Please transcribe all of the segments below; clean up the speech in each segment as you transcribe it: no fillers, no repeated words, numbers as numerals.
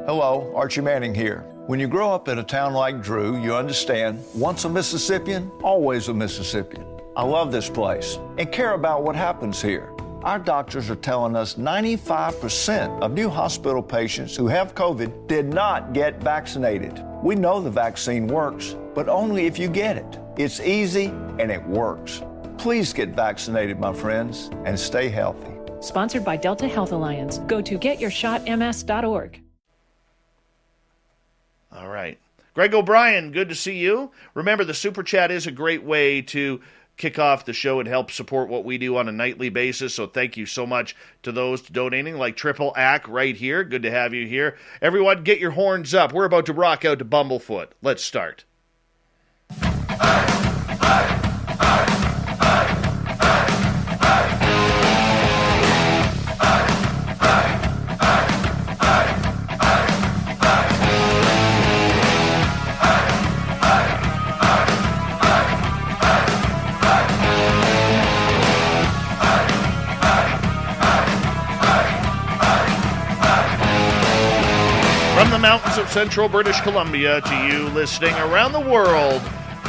Hello, Archie Manning here. When you grow up in a town like Drew, you understand, once a Mississippian, always a Mississippian. I love this place and care about what happens here. Our doctors are telling us 95% of new hospital patients who have COVID did not get vaccinated. We know the vaccine works, but only if you get it. It's easy and it works. Please get vaccinated, my friends, and stay healthy. Sponsored by Delta Health Alliance. Go to getyourshotms.org. All right. Greg O'Brien, good to see you. Remember, the Super Chat is a great way to kick off the show and help support what we do on a nightly basis, so thank you so much to those donating, like Triple Ack right here. Good to have you here. Everyone, get your horns up. We're about to rock out to Bumblefoot. Let's start. From the mountains of central British Columbia to you listening around the world,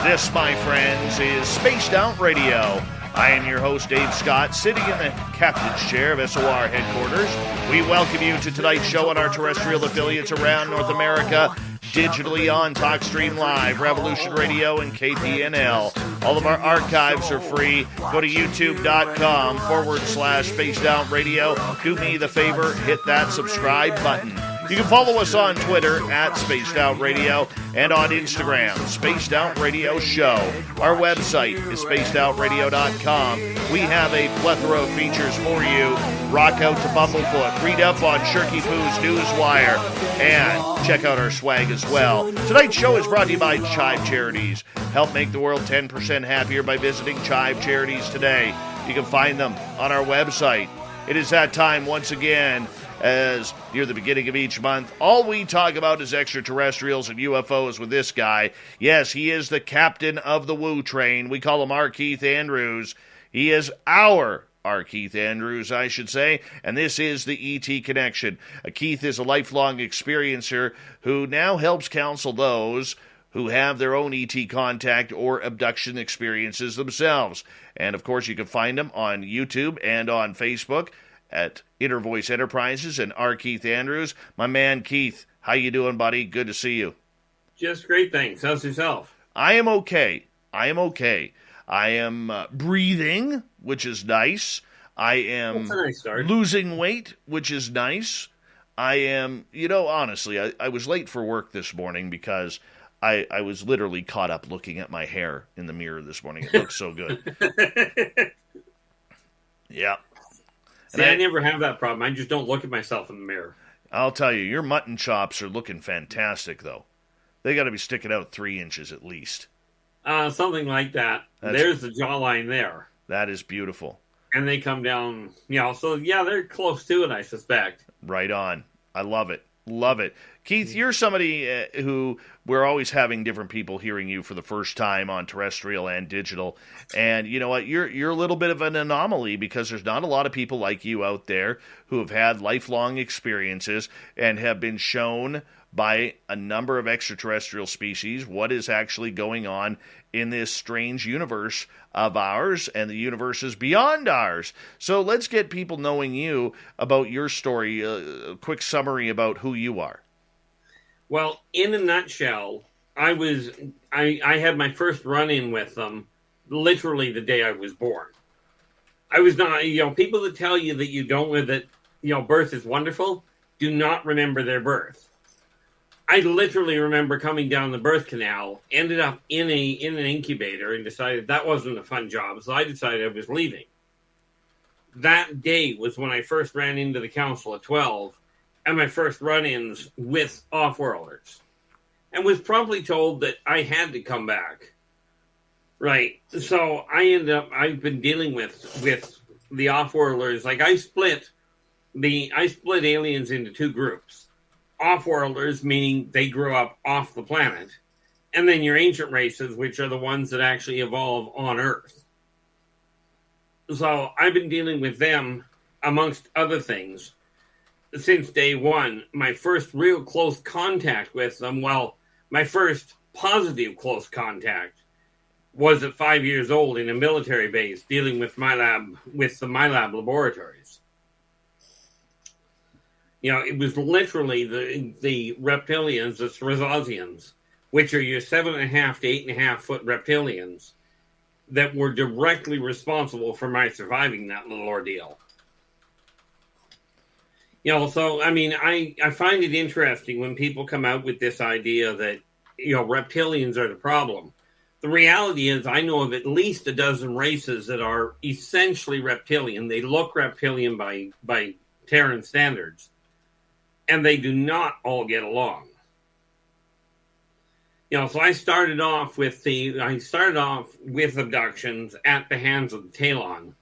this, my friends, is Spaced Out Radio. I am your host, Dave Scott, sitting in the captain's chair of SOR headquarters. We welcome you to tonight's show on our terrestrial affiliates around North America, digitally on TalkStream Live, Revolution Radio, and KPNL. All of our archives are free. Go to youtube.com/Spaced Out Radio. Do me the favor, hit that subscribe button. You can follow us on Twitter @Spaced Out Radio and on Instagram, Spaced Out Radio Show. Our website is spacedoutradio.com. We have a plethora of features for you. Rock out to Bumblefoot, read up on Shirky Poo's Newswire, and check out our swag as well. Tonight's show is brought to you by Chive Charities. Help make the world 10% happier by visiting Chive Charities today. You can find them on our website. It is that time once again, as near the beginning of each month, all we talk about is extraterrestrials and UFOs with this guy. Yes, he is the captain of the Woo Train. We call him R. Keith Andrews. He is our R. Keith Andrews, I should say, and this is the ET Connection. Keith is a lifelong experiencer who now helps counsel those who have their own ET contact or abduction experiences themselves. And, of course, you can find him on YouTube and on Facebook at Inner Voice Enterprises and R. Keith Andrews. My man, Keith, how you doing, buddy? Good to see you. Just great, thanks. How's yourself? I am okay. I am breathing, which is nice. I am losing weight, which is nice. I am, honestly, I was late for work this morning because I was literally caught up looking at my hair in the mirror this morning. It looks so good. Yeah. See, I never have that problem. I just don't look at myself in the mirror. I'll tell you, your mutton chops are looking fantastic, though. They got to be sticking out 3 inches at least. Something like that. There's the jawline there. That is beautiful. And they come down, so yeah, they're close to it, I suspect. Right on. I love it. Love it. Keith, you're somebody who we're always having different people hearing you for the first time on terrestrial and digital. And you know what? You're a little bit of an anomaly because there's not a lot of people like you out there who have had lifelong experiences and have been shown by a number of extraterrestrial species what is actually going on in this strange universe of ours and the universes beyond ours. So let's get people knowing you about your story, a quick summary about who you are. Well, in a nutshell, I had my first run-in with them literally the day I was born. I was not, people that tell you that you don't, that, birth is wonderful, do not remember their birth. I literally remember coming down the birth canal, ended up in an incubator, and decided that wasn't a fun job, so I decided I was leaving. That day was when I first ran into the council at 12, and my first run-ins with off-worlders, and was promptly told that I had to come back. Right, so I've been dealing with the off-worlders. Like, I split aliens into two groups. Off-worlders, meaning they grew up off the planet, and then your ancient races, which are the ones that actually evolve on Earth. So I've been dealing with them, amongst other things. since day one. My first real close contact with them, well, my first positive close contact was at 5 years old in a military base dealing with the MyLab laboratories. It was literally the reptilians, the Srizosians, which are your 7.5 to 8.5 foot reptilians, that were directly responsible for my surviving that little ordeal. So, I find it interesting when people come out with this idea that, reptilians are the problem. The reality is I know of at least a dozen races that are essentially reptilian. They look reptilian by Terran standards, and they do not all get along. So I started off with abductions at the hands of the Talon,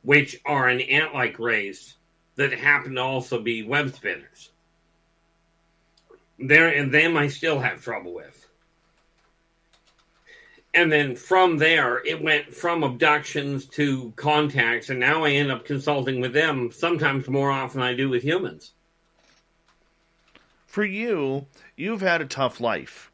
which are an ant-like race that happen to also be web spinners. Them I still have trouble with. And then from there, it went from abductions to contacts, and now I end up consulting with them sometimes more often than I do with humans. For you, you've had a tough life,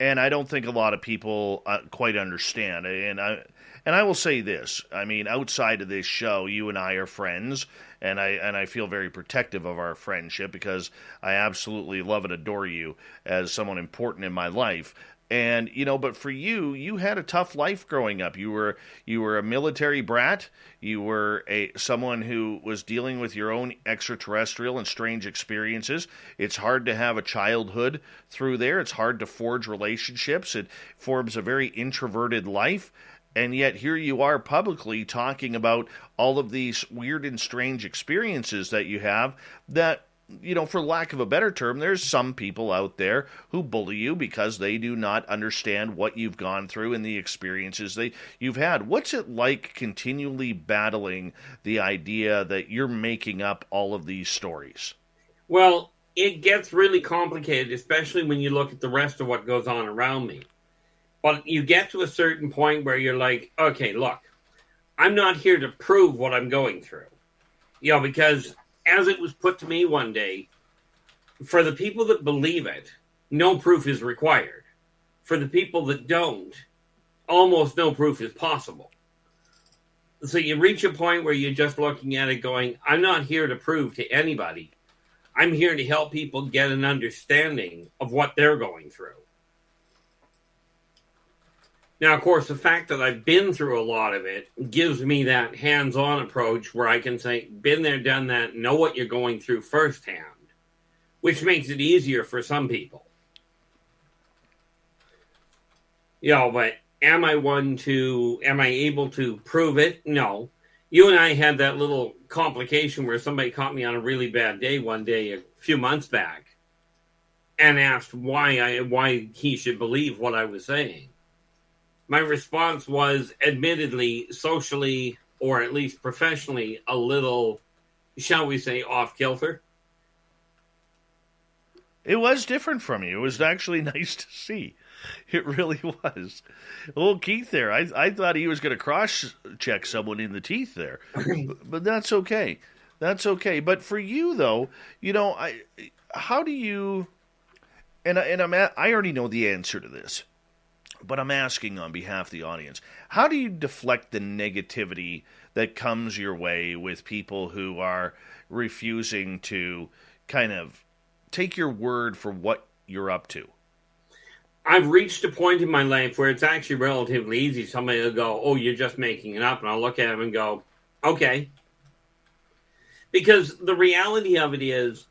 and I don't think a lot of people quite understand. And I will say this: outside of this show, you and I are friends, and I feel very protective of our friendship because I absolutely love and adore you as someone important in my life. And, but for you, you had a tough life growing up. You were a military brat. You were someone who was dealing with your own extraterrestrial and strange experiences. It's hard to have a childhood through there. It's hard to forge relationships. It forms a very introverted life. And yet here you are publicly talking about all of these weird and strange experiences that you have that, for lack of a better term, there's some people out there who bully you because they do not understand what you've gone through and the experiences you've had. What's it like continually battling the idea that you're making up all of these stories? Well, it gets really complicated, especially when you look at the rest of what goes on around me. But you get to a certain point where you're like, okay, look, I'm not here to prove what I'm going through. Because as it was put to me one day, for the people that believe it, no proof is required. For the people that don't, almost no proof is possible. So you reach a point where you're just looking at it going, I'm not here to prove to anybody. I'm here to help people get an understanding of what they're going through. Now, of course, the fact that I've been through a lot of it gives me that hands-on approach where I can say, been there, done that, know what you're going through firsthand, which makes it easier for some people. But am I able to prove it? No. You and I had that little complication where somebody caught me on a really bad day one day a few months back and asked why he should believe what I was saying. My response was admittedly, socially, or at least professionally, a little, shall we say, off-kilter. It was different from you. It was actually nice to see. It really was. Old Keith there, I thought he was going to cross-check someone in the teeth there. But that's okay. That's okay. But for you, though, how do you... And I already know the answer to this. But I'm asking on behalf of the audience, how do you deflect the negativity that comes your way with people who are refusing to kind of take your word for what you're up to? I've reached a point in my life where it's actually relatively easy. Somebody will go, oh, you're just making it up. And I'll look at them and go, okay. Because the reality of it is,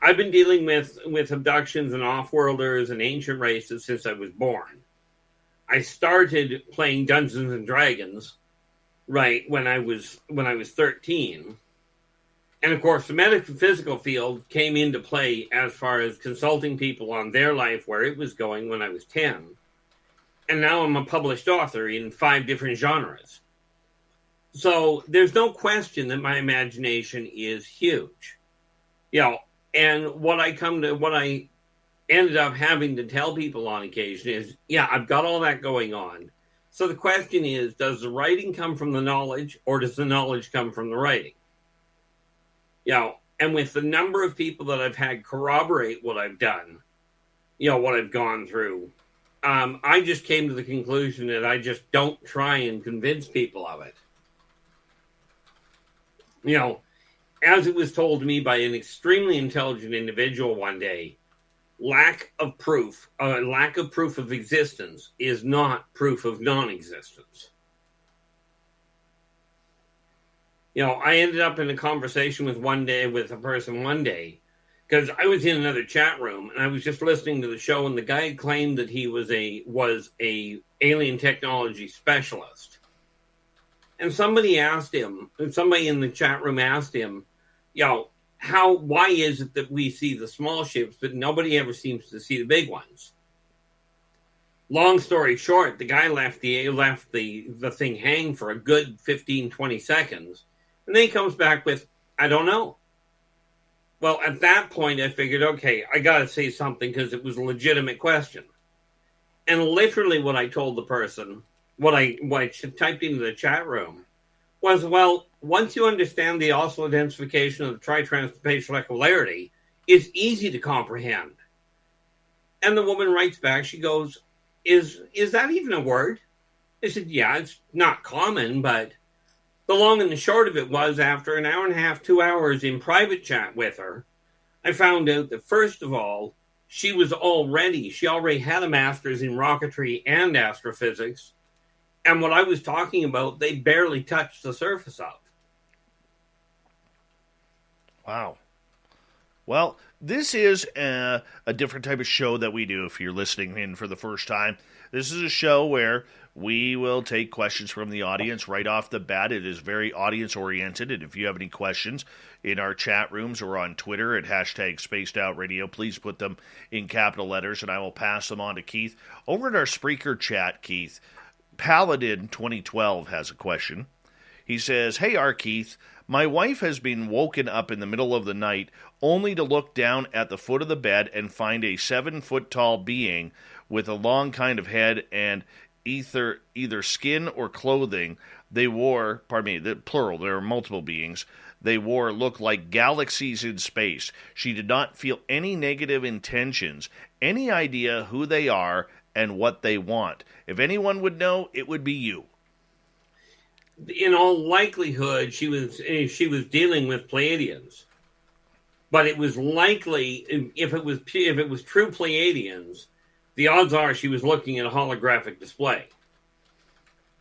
I've been dealing with abductions and off-worlders and ancient races since I was born. I started playing Dungeons and Dragons, right, when I was 13. And of course, the metaphysical field came into play as far as consulting people on their life, where it was going when I was 10. And now I'm a published author in 5 different genres. So there's no question that my imagination is huge. And what I ended up having to tell people on occasion is, I've got all that going on. So the question is, does the writing come from the knowledge, or does the knowledge come from the writing? And with the number of people that I've had corroborate what I've done, what I've gone through, I just came to the conclusion that I just don't try and convince people of it. As it was told to me by an extremely intelligent individual one day, lack of proof of existence is not proof of non-existence. I ended up in a conversation with a person one day, because I was in another chat room and I was just listening to the show, and the guy claimed that he was a alien technology specialist. And somebody in the chat room asked him, why is it that we see the small ships, but nobody ever seems to see the big ones? Long story short, the guy left the thing hang for a good 15, 20 seconds. And then he comes back with, I don't know. Well, at that point, I figured, okay, I got to say something because it was a legitimate question. And literally what I told the person, what I typed into the chat room was, well, once you understand the oscillatory densification of the tri-transspatial equilaterity, it's easy to comprehend. And the woman writes back, she goes, is that even a word? I said, yeah, it's not common, but the long and the short of it was, after an hour and a half, 2 hours in private chat with her, I found out that, first of all, she already had a master's in rocketry and astrophysics, and what I was talking about, they barely touched the surface of. Wow. Well, this is a different type of show that we do if you're listening in for the first time. This is a show where we will take questions from the audience right off the bat. It is very audience-oriented, and if you have any questions in our chat rooms or on Twitter at #SpacedOutRadio, please put them in capital letters, and I will pass them on to Keith. Over at our Spreaker chat, Keith, Paladin 2012 has a question. He says, "Hey, R. Keith, my wife has been woken up in the middle of the night only to look down at the foot of the bed and find a 7-foot-tall being with a long kind of head and either skin or clothing they wore, the plural, there are multiple beings, they wore look like galaxies in space. She did not feel any negative intentions, any idea who they are and what they want. If anyone would know, it would be you." In all likelihood, she was dealing with Pleiadians, but it was likely, if it was true Pleiadians, the odds are she was looking at a holographic display.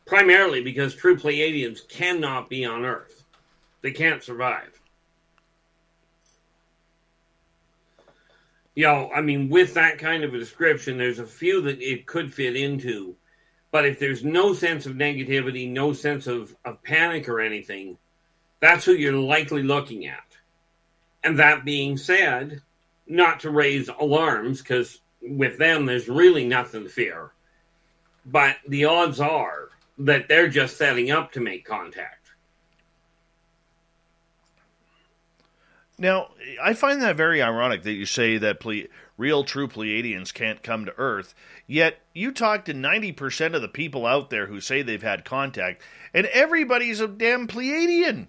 Primarily because true Pleiadians cannot be on Earth; they can't survive. With that kind of a description, there's a few that it could fit into. But if there's no sense of negativity, no sense of panic or anything, that's who you're likely looking at. And that being said, not to raise alarms, because with them, there's really nothing to fear. But the odds are that they're just setting up to make contact. Now, I find that very ironic that you say that real true Pleiadians can't come to Earth, yet you talk to 90% of the people out there who say they've had contact, and everybody's a damn Pleiadian.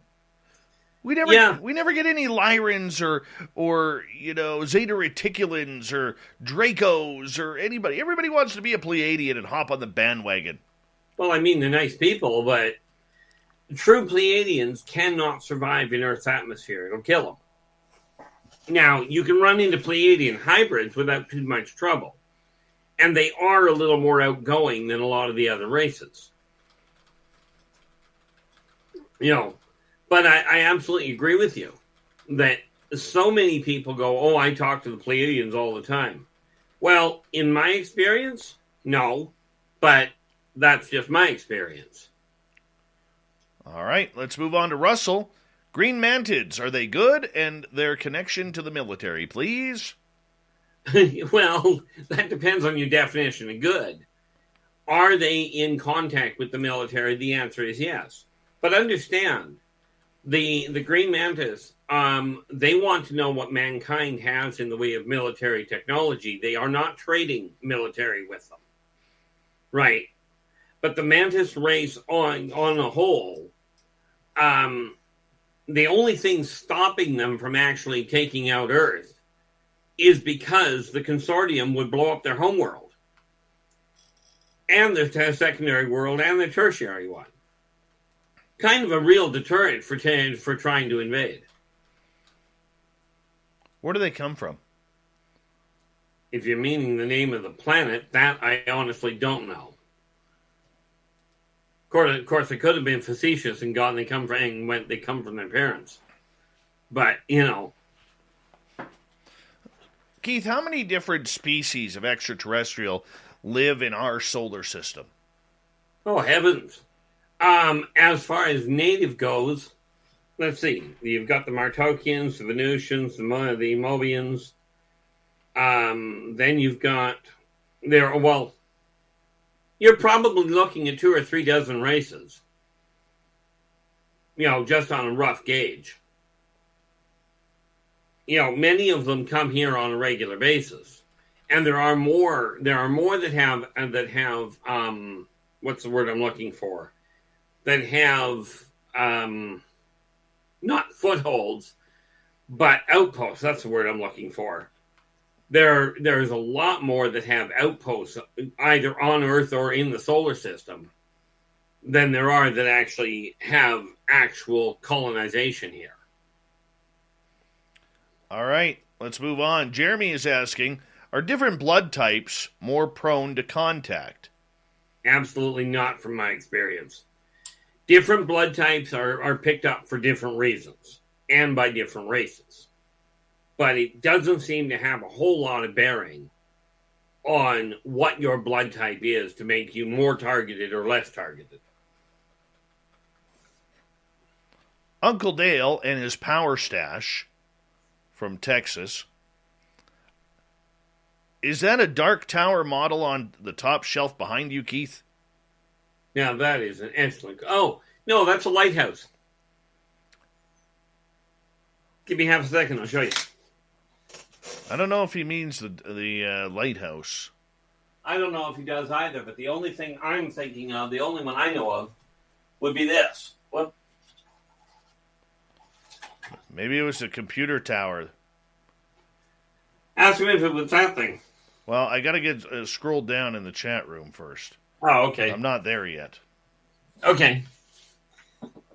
We never get any Lyrans or Zeta Reticulans or Dracos or anybody. Everybody wants to be a Pleiadian and hop on the bandwagon. Well, they're nice people, but true Pleiadians cannot survive in Earth's atmosphere. It'll kill them. Now, you can run into Pleiadian hybrids without too much trouble. And they are a little more outgoing than a lot of the other races. But I absolutely agree with you that so many people go, oh, I talk to the Pleiadians all the time. Well, in my experience, no. But that's just my experience. All right, let's move on to Russell. Green mantids, are they good? And their connection to the military, please? Well, that depends on your definition of good. Are they in contact with the military? The answer is yes. But understand, the green mantis, they want to know what mankind has in the way of military technology. They are not trading military with them. Right. But the mantis race on a whole, the only thing stopping them from actually taking out Earth is because the consortium would blow up their home world and their secondary world and their tertiary one. Kind of a real deterrent for trying to invade. Where do they come from? If you're meaning the name of the planet, that I honestly don't know. Of course, they could have been facetious and gone. They come from their parents, but Keith, how many different species of extraterrestrial live in our solar system? Oh heavens! As far as native goes, let's see. You've got the Martokians, the Venusians, the Mobians. Then you've got you're probably looking at 2 or 3 dozen races. Just on a rough gauge. Many of them come here on a regular basis, and there are more that have what's the word I'm looking for? That have not footholds, but outposts. That's the word I'm looking for. There's a lot more that have outposts either on Earth or in the solar system than there are that actually have actual colonization here. All right, let's move on. Jeremy is asking, are different blood types more prone to contact? Absolutely not, from my experience. Different blood types are picked up for different reasons and by different races. But it doesn't seem to have a whole lot of bearing on what your blood type is to make you more targeted or less targeted. Uncle Dale and his power stash from Texas. Is that a Dark Tower model on the top shelf behind you, Keith? Now, that is an excellent... Oh, no, that's a lighthouse. Give me half a second, I'll show you. I don't know if he means the lighthouse. I don't know if he does either, but the only thing I'm thinking of, the only one I know of, would be this. What? Maybe it was a computer tower. Ask me if it was that thing. Well, I got to get scrolled down in the chat room first. Oh, okay. I'm not there yet. Okay.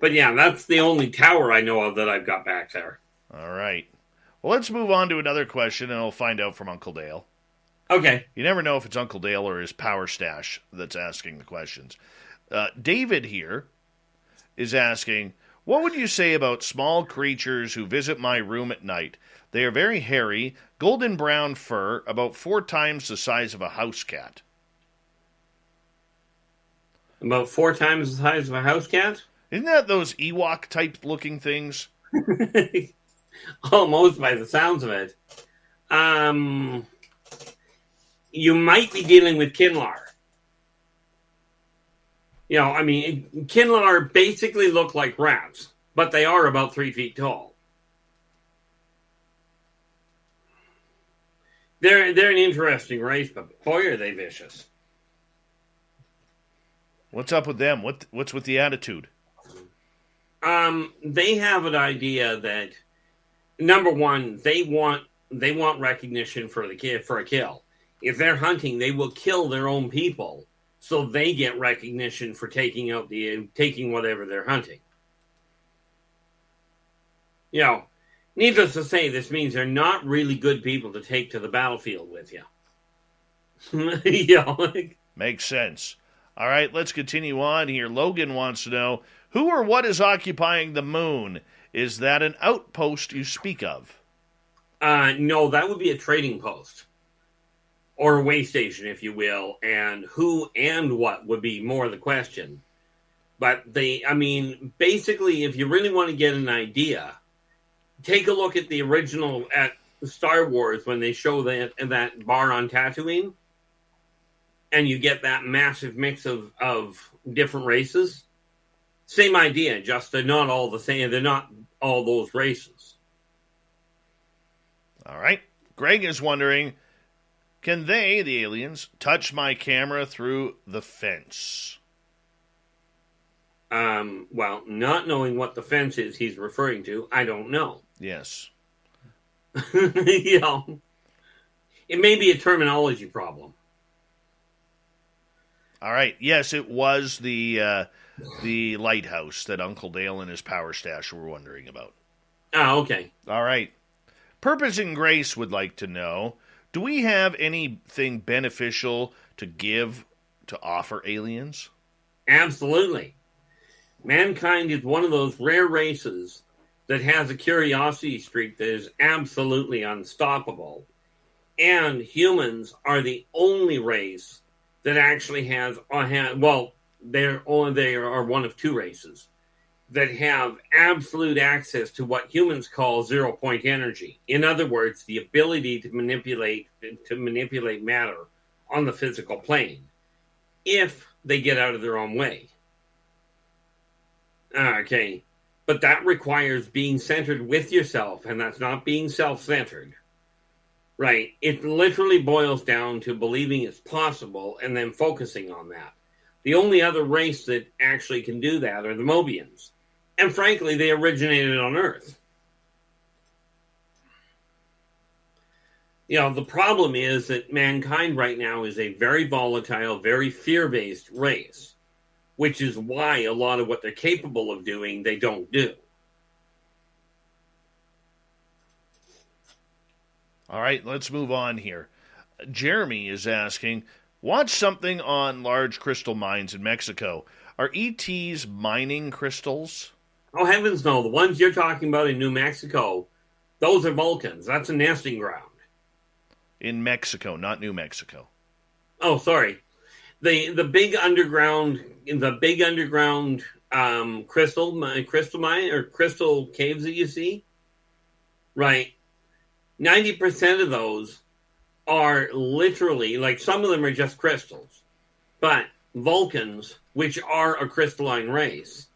But yeah, that's the only tower I know of that I've got back there. All right. Well, let's move on to another question, and I'll find out from Uncle Dale. Okay. You never know if it's Uncle Dale or his power stash that's asking the questions. David here is asking, what would you say about small creatures who visit my room at night? They are very hairy, golden brown fur, about 4 times the size of a house cat. About 4 times the size of a house cat? Isn't that those Ewok-type looking things? Almost, by the sounds of it. You might be dealing with Kinlar. Kinlar basically look like rats, but they are about 3 feet tall. They're an interesting race, but boy, are they vicious. What's up with them? What's with the attitude? They have an idea that, number one, they want recognition for a kill. If they're hunting, they will kill their own people, so they get recognition for taking whatever they're hunting. Needless to say, this means they're not really good people to take to the battlefield with you. Makes sense. All right, let's continue on here. Logan wants to know, who or what is occupying the moon? Is that an outpost you speak of? No, that would be a trading post. Or a way station, if you will. And who and what would be more the question. But basically, if you really want to get an idea, take a look at the original, at Star Wars, when they show that bar on Tatooine. And you get that massive mix of different races. Same idea, just they're not all the same. They're not all those races. All right. Greg is wondering, can they, the aliens, touch my camera through the fence? well, not knowing what the fence is he's referring to, I don't know. Yes. You know, it may be a terminology problem. All right. Yes, it was the lighthouse that Uncle Dale and his power stash were wondering about. Oh, okay. All right. Purpose and Grace would like to know, do we have anything beneficial to give, to offer aliens? Absolutely. Mankind is one of those rare races that has a curiosity streak that is absolutely unstoppable. And humans are the only race that actually has, well, they are one of two races that have absolute access to what humans call zero-point energy. In other words, the ability to manipulate matter on the physical plane if they get out of their own way. Okay, but that requires being centered with yourself, and that's not being self-centered. Right? It literally boils down to believing it's possible and then focusing on that. The only other race that actually can do that are the Mobians. And frankly, they originated on Earth. You know, the problem is that mankind right now is a very volatile, very fear-based race, which is why a lot of what they're capable of doing, they don't do. All right, let's move on here. Jeremy is asking, watch something on large crystal mines in Mexico. Are ETs mining crystals? Oh, heavens no. The ones you're talking about in New Mexico, those are Vulcans. That's a nesting ground. In Mexico, not New Mexico. Oh, sorry. The big underground crystal mine or crystal caves that you see, right? 90% of those are literally, like, some of them are just crystals, but Vulcans, which are a crystalline race,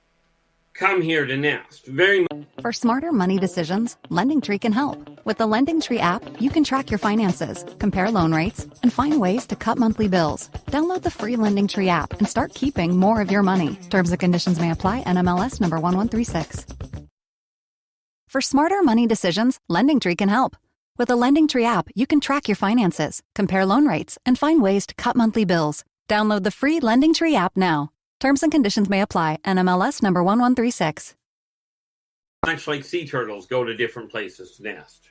come here to nest. Very much. For smarter money decisions, LendingTree can help. With the LendingTree app, you can track your finances, compare loan rates, and find ways to cut monthly bills. Download the free LendingTree app and start keeping more of your money. Terms and conditions may apply. NMLS number 1136. For smarter money decisions, LendingTree can help. With the LendingTree app, you can track your finances, compare loan rates, and find ways to cut monthly bills. Download the free LendingTree app now. Terms and conditions may apply. NMLS number 1136. Much like sea turtles go to different places to nest.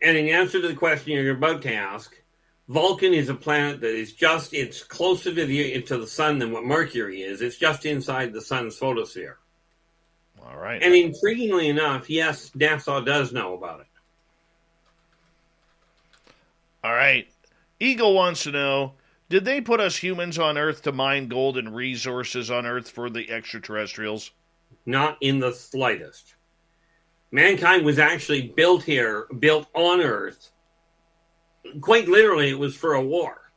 And in answer to the question you're about to ask, Vulcan is a planet that is it's closer to the sun than what Mercury is. It's just inside the sun's photosphere. All right. And intriguingly enough, yes, NASA does know about it. All right. Eagle wants to know, did they put us humans on Earth to mine gold and resources on Earth for the extraterrestrials? Not in the slightest. Mankind was actually built on Earth. Quite literally, it was for a war.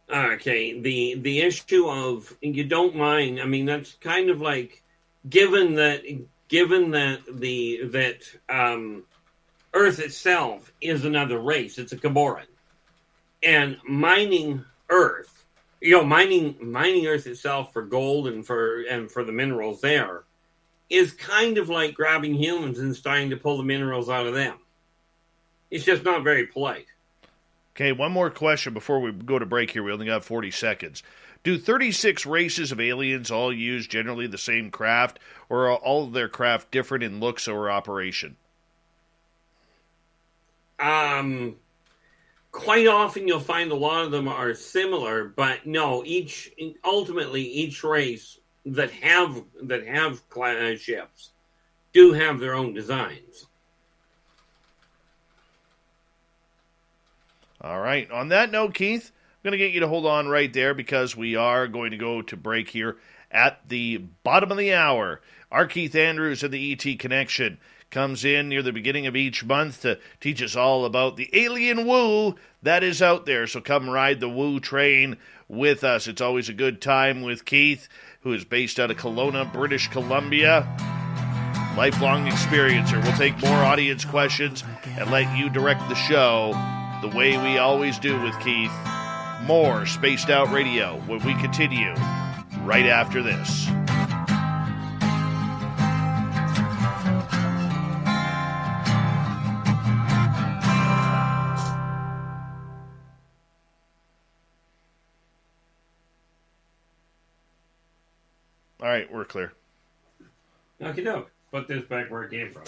Okay, the issue of you don't mind. I mean, that's kind of like given that Earth itself is another race. It's a Gaboran, and mining Earth, mining Earth itself for gold and for the minerals there is kind of like grabbing humans and starting to pull the minerals out of them. It's just not very polite. Okay, one more question before we go to break here. We only got 40 seconds. Do 36 races of aliens all use generally the same craft, or are all of their craft different in looks or operation? Quite often you'll find a lot of them are similar, but no, ultimately each race that have ships do have their own designs. All right. On that note, Keith, I'm going to get you to hold on right there because we are going to go to break here at the bottom of the hour. Our Keith Andrews of the ET Connection comes in near the beginning of each month to teach us all about the alien woo that is out there. So come ride the woo train with us. It's always a good time with Keith, who is based out of Kelowna, British Columbia. Lifelong experiencer. We'll take more audience questions and let you direct the show the way we always do with Keith more Spaced Out Radio when we continue right after this. All right, we're clear. Okay, no. Put this back where it came from.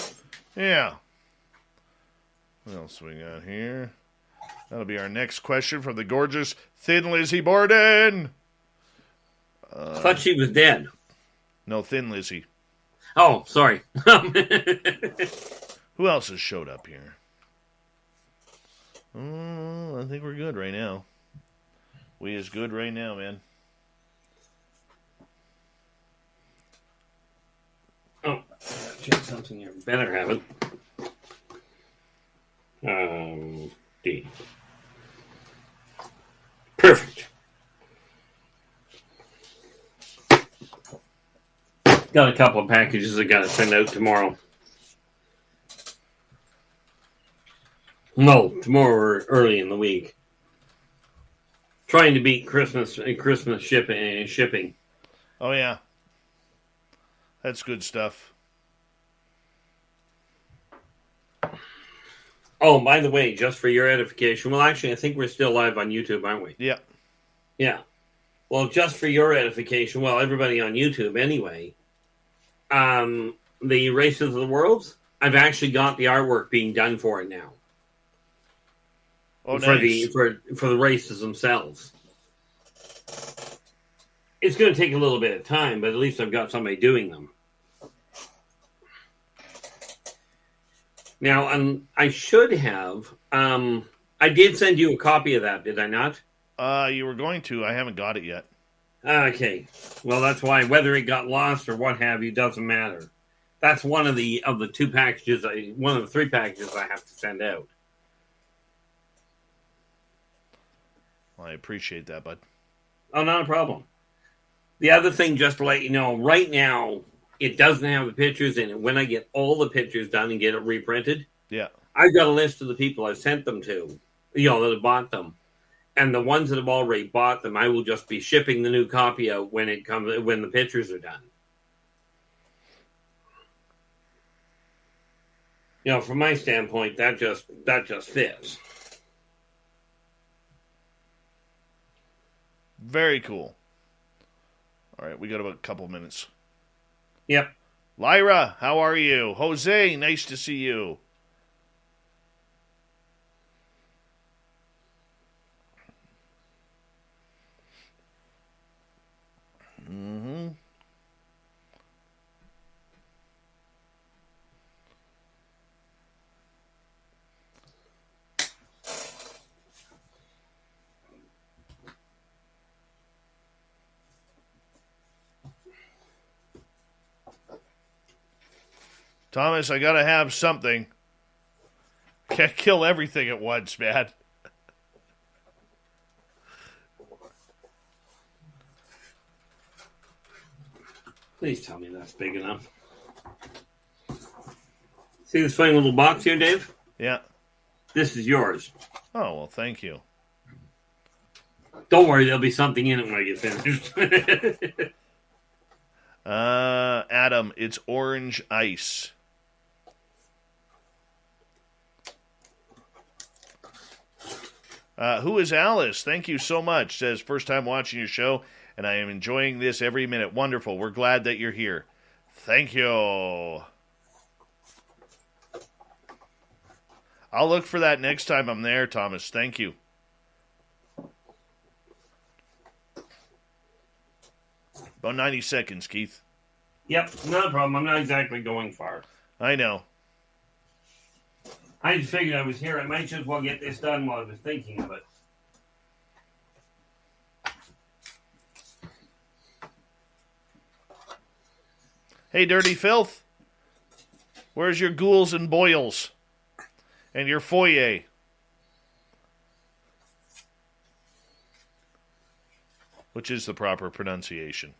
Yeah. What else we got here? That'll be our next question from the gorgeous Thin Lizzie Borden. I thought she was dead. No, Thin Lizzie. Oh, sorry. Who else has showed up here? I think we're good right now. We is good right now, man. Oh, check something here. Better have it. D. Perfect. Got a couple of packages I got to send out tomorrow. No, tomorrow or early in the week. Trying to beat Christmas shipping. Oh, yeah. That's good stuff. Oh, by the way, just for your edification. Well, actually, I think we're still live on YouTube, aren't we? Yeah. Yeah. Well, just for your edification, well, everybody on YouTube anyway, the Races of the Worlds, I've actually got the artwork being done for it now. Oh, for nice. For the races themselves. It's going to take a little bit of time, but at least I've got somebody doing them. Now, I should have. I did send you a copy of that, did I not? You were going to. I haven't got it yet. Okay. Well, that's why. Whether it got lost or what have you doesn't matter. That's one of the two packages. One of the three packages I have to send out. Well, I appreciate that, bud. Oh, not a problem. The other thing, just to let you know, right now, it doesn't have the pictures in it. When I get all the pictures done and get it reprinted, yeah, I've got a list of the people I've sent them to, that have bought them. And the ones that have already bought them, I will just be shipping the new copy out when the pictures are done. From my standpoint, that just fits. Very cool. All right, we got about a couple minutes. Yep. Lyra, how are you? Jose, nice to see you. Mm-hmm. Thomas, I gotta have something. Can't kill everything at once, man. Please tell me that's big enough. See this funny little box here, Dave? Yeah. This is yours. Oh, well, thank you. Don't worry, there'll be something in it when I get finished. Adam, it's orange ice. Who is Alice? Thank you so much. Says, first time watching your show, and I am enjoying this every minute. Wonderful. We're glad that you're here. Thank you. I'll look for that next time I'm there, Thomas. Thank you. About 90 seconds, Keith. Yep, not a problem. I'm not exactly going far. I know. I just figured I was here. I might just well get this done while I was thinking of it. Hey, Dirty Filth. Where's your ghouls and boils? And your foyer? Which is the proper pronunciation.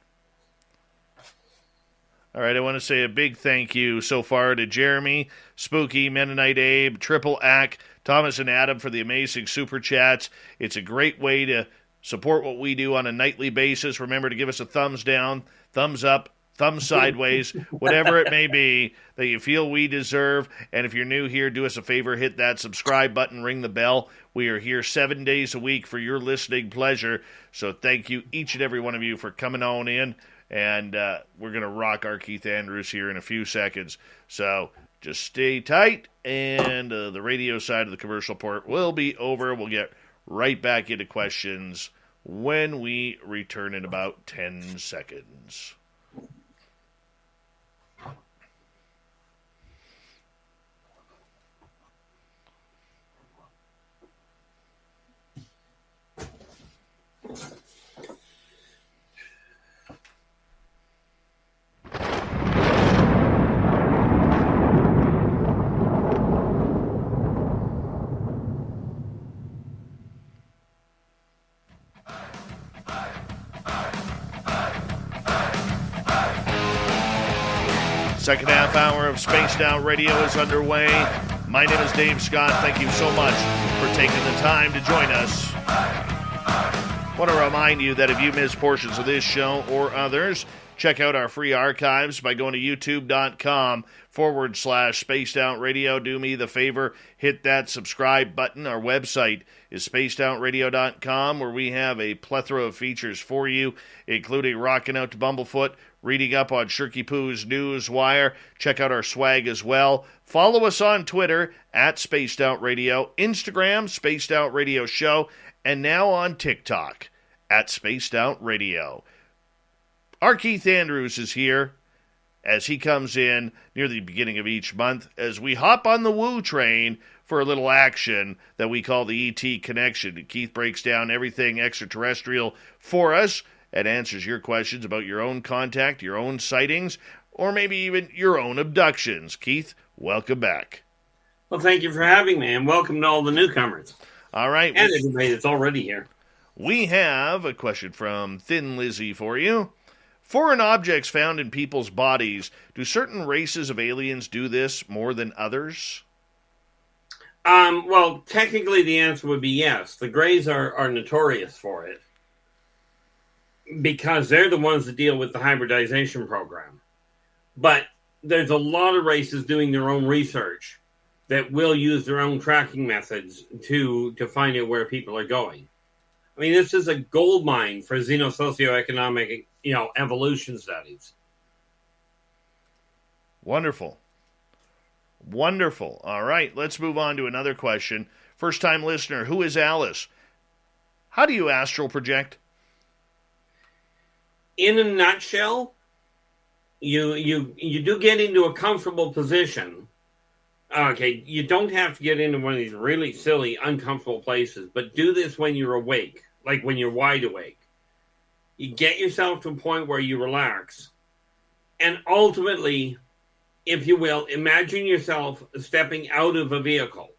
All right, I want to say a big thank you so far to Jeremy, Spooky, Mennonite Abe, Triple Ack, Thomas and Adam for the amazing super chats. It's a great way to Support what we do on a nightly basis. Remember to give us a thumbs down, thumbs up, thumbs sideways, whatever it may be that you feel we deserve. And if you're new here, do us a favor, hit that subscribe button, ring the bell. We are here 7 days a week for your listening pleasure. So thank you, each and every one of you, for coming on in. And we're going to rock our Keith Andrews here in a few seconds. So just stay tight, and the radio side of the commercial port will be over. We'll get right back into questions when we return in about 10 seconds. Second half hour of Spaced Out Radio is underway. My name is Dave Scott. Thank you so much for taking the time to join us. I want to remind you that if you miss portions of this show or others, check out our free archives by going to youtube.com/Spaced Out Radio. Do me the favor, hit that subscribe button. Our website is spacedoutradio.com, where we have a plethora of features for you, including Rockin' Out to Bumblefoot, reading up on Shirky Poo's News Wire. Check out our swag as well. Follow us on Twitter at Spaced Out Radio, Instagram, Spaced Out Radio Show, and now on TikTok at Spaced Out Radio. Our Keith Andrews is here as he comes in near the beginning of each month as we hop on the Woo train for a little action that we call the ET Connection. Keith breaks down everything extraterrestrial for us and answers your questions about your own contact, your own sightings, or maybe even your own abductions. Keith, welcome back. Well, thank you for having me, and welcome to all the newcomers. All right. And everybody that's already here. We have a question from Thin Lizzy for you. Foreign objects found in people's bodies, do certain races of aliens do this more than others? Well, technically the answer would be yes. The Greys are notorious for it, because they're the ones that deal with the hybridization program. But there's a lot of races doing their own research that will use their own tracking methods to find out where people are going. I mean, this is a gold mine for xenosocioeconomic, evolution studies. Wonderful. Wonderful. All right, let's move on to another question. First-time listener, who is Alice? How do you astral project? In a nutshell, you do get into a comfortable position. Okay, you don't have to get into one of these really silly, uncomfortable places, but do this when you're awake, like when you're wide awake. You get yourself to a point where you relax, and ultimately, if you will, imagine yourself stepping out of a vehicle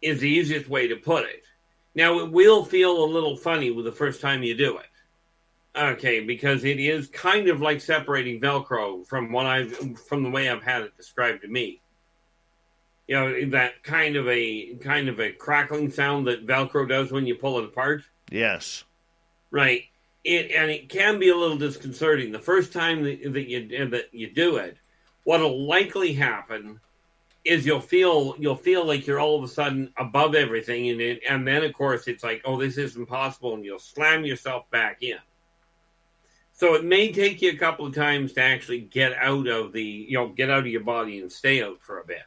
is the easiest way to put it. Now, it will feel a little funny with the first time you do it. Okay, because it is kind of like separating Velcro from the way I've had it described to me. That kind of a crackling sound that Velcro does when you pull it apart. Yes. Right. It can be a little disconcerting the first time that you do it. What'll likely happen is you'll feel like you're all of a sudden above everything, and then of course it's like, oh, this isn't possible, and you'll slam yourself back in. So it may take you a couple of times to actually get out of your body and stay out for a bit.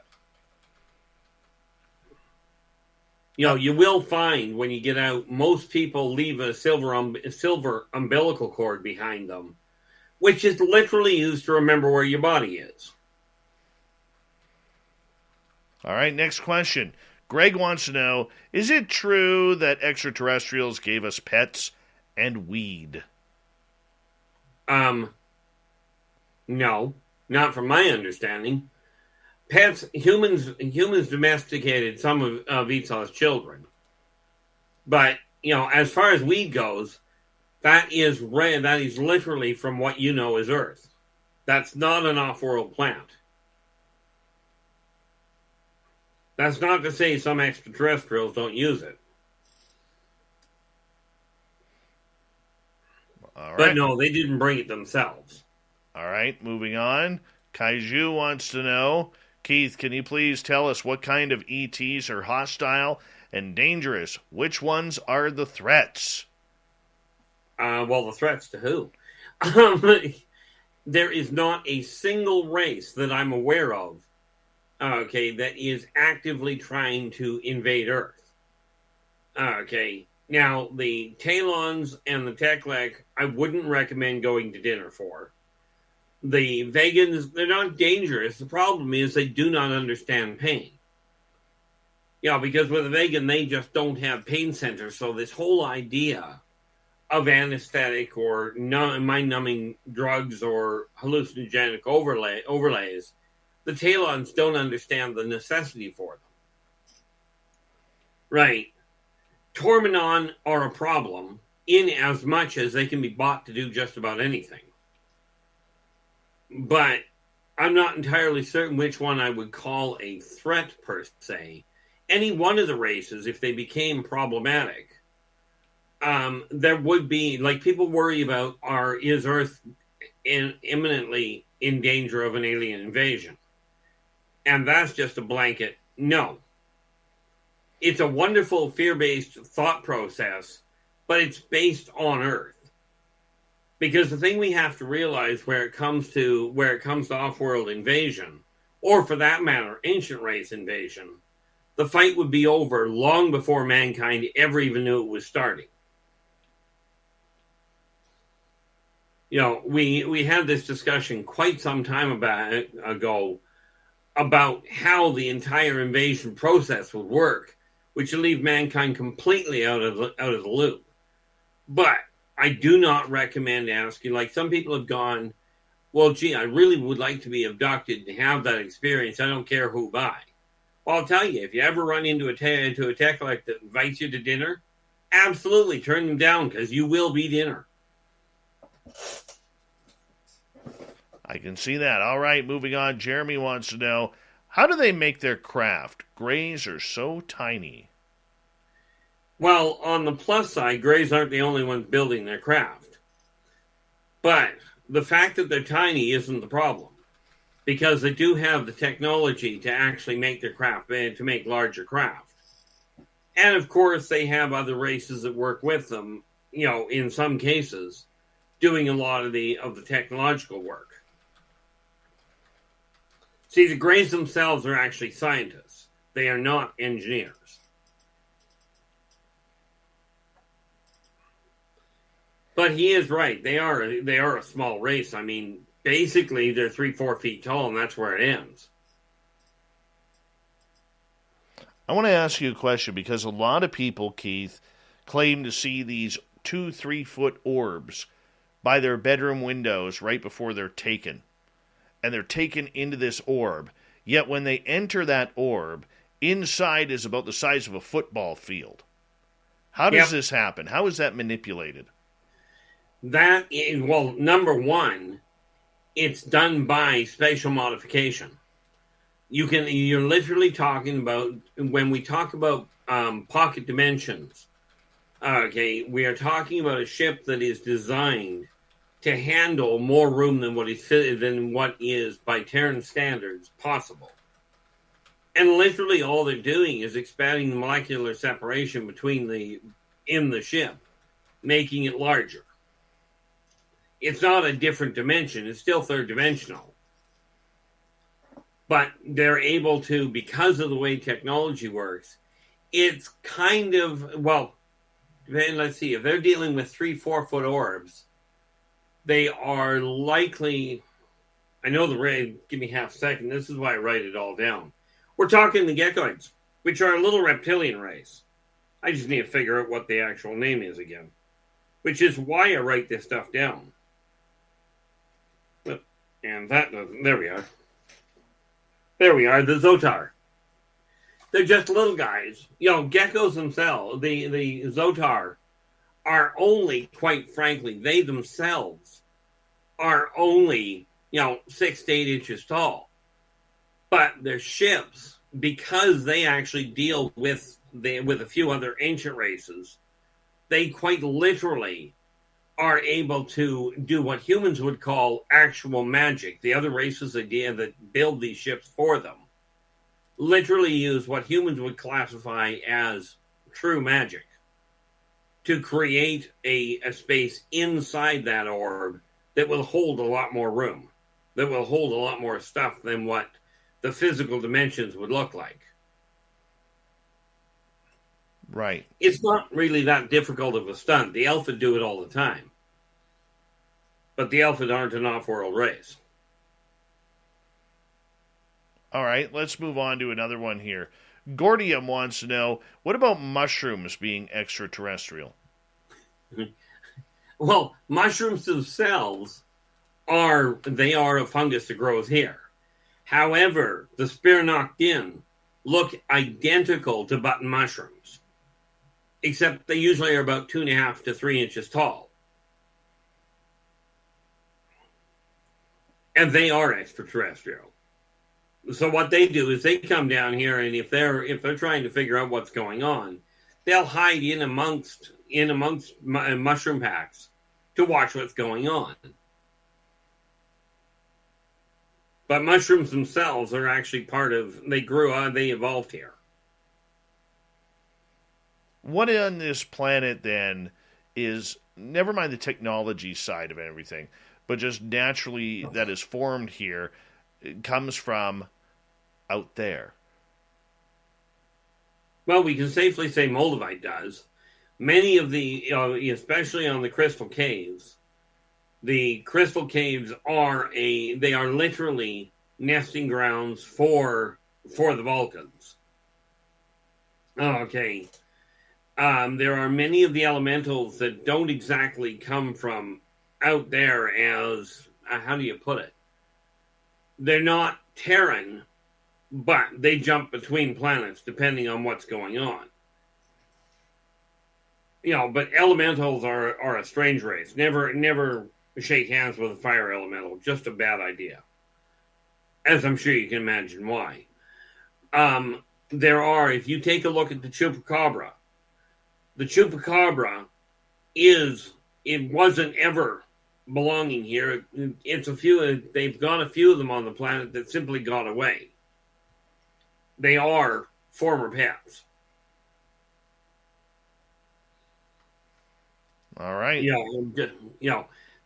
You will find when you get out, most people leave a silver umbilical cord behind them, which is literally used to remember where your body is. All right, next question. Greg wants to know, is it true that extraterrestrials gave us pets and weed? No, not from my understanding. Pets, humans domesticated some of Esau's children. But, as far as weed goes, that is literally from what you know as Earth. That's not an off-world plant. That's not to say some extraterrestrials don't use it. All right. But no, they didn't bring it themselves. All right, moving on. Kaiju wants to know, Keith, can you please tell us what kind of ETs are hostile and dangerous? Which ones are the threats? Well, the threats to who? There is not a single race that I'm aware of, that is actively trying to invade Earth. Now, the Talons and the Teklek, I wouldn't recommend going to dinner for. The Vegans, they're not dangerous. The problem is they do not understand pain. Because with a vegan, they just don't have pain centers. So this whole idea of anesthetic or mind-numbing drugs or hallucinogenic overlays, the Talons don't understand the necessity for them. Right. Tormenon are a problem in as much as they can be bought to do just about anything. But I'm not entirely certain which one I would call a threat per se. Any one of the races, if they became problematic, there would be, like, people worry about, is Earth imminently in danger of an alien invasion? And that's just a blanket no. It's a wonderful fear-based thought process, but it's based on Earth. Because the thing we have to realize where it comes to off-world invasion, or for that matter, ancient race invasion, the fight would be over long before mankind ever even knew it was starting. We had this discussion quite some time ago about how the entire invasion process would work, which would leave mankind completely out of the loop. But I do not recommend asking, like some people have gone, well, gee, I really would like to be abducted and have that experience. I don't care who by. Well, I'll tell you, if you ever run into a tech like that invites you to dinner, absolutely turn them down because you will be dinner. I can see that. All right, moving on. Jeremy wants to know, how do they make their craft? Greys are so tiny. Well, on the plus side, Greys aren't the only ones building their craft. But the fact that they're tiny isn't the problem. Because they do have the technology to actually make their craft, to make larger craft. And of course, they have other races that work with them, in some cases, doing a lot of the technological work. See, the Greys themselves are actually scientists. They are not engineers. But he is right. They are a small race. I mean, basically, they're 3-4 feet tall, and that's where it ends. I want to ask you a question because a lot of people, Keith, claim to see these 2-3 foot orbs by their bedroom windows right before they're taken. And they're taken into this orb. Yet when they enter that orb, inside is about the size of a football field. How does this happen? How is that manipulated? That is, well, number one, it's done by spatial modification. You're literally talking about, when we talk about pocket dimensions, we are talking about a ship that is designed to handle more room than what is by Terran standards possible. And literally all they're doing is expanding the molecular separation in the ship, making it larger. It's not a different dimension. It's still third dimensional. But they're able to, because of the way technology works, it's kind of, well, let's see, if they're dealing with 3-4 foot orbs, they are likely, I know the rate, give me half a second, this is why I write it all down. We're talking the geckoids, which are a little reptilian race. I just need to figure out what the actual name is again, which is why I write this stuff down. And that doesn't, there we are. There we are, the Zotar. They're just little guys. Geckos themselves, the Zotar, are only, quite frankly, they themselves are only, 6 to 8 inches tall. But their ships, because they actually deal with a few other ancient races, they quite literally are able to do what humans would call actual magic. The other races that build these ships for them literally use what humans would classify as true magic to create a space inside that orb that will hold a lot more room, that will hold a lot more stuff than what the physical dimensions would look like. Right. It's not really that difficult of a stunt. The Alpha do it all the time. But the Alpha aren't an off-world race. All right, let's move on to another one here. Gordium wants to know, what about mushrooms being extraterrestrial? Well, mushrooms themselves are a fungus that grows here. However, the Spironoctin look identical to button mushrooms, except they usually are about 2.5 to 3 inches tall. And they are extraterrestrial. So what they do is they come down here, and if they're trying to figure out what's going on, they'll hide in amongst mushroom packs to watch what's going on. But mushrooms themselves are actually they evolved here. What on this planet then is, never mind the technology side of everything, but just naturally that is formed here, it comes from out there? Well, we can safely say Moldavite does. Many of the, especially on the crystal caves, the crystal caves are literally nesting grounds for the Vulcans. Okay. There are many of the elementals that don't exactly come from out there as, how do you put it? They're not Terran, but they jump between planets depending on what's going on. But elementals are a strange race. Never shake hands with a fire elemental. Just a bad idea. As I'm sure you can imagine why. If you take a look at the Chupacabra it wasn't ever belonging here. They've got a few of them on the planet that simply got away. They are former pets. All right.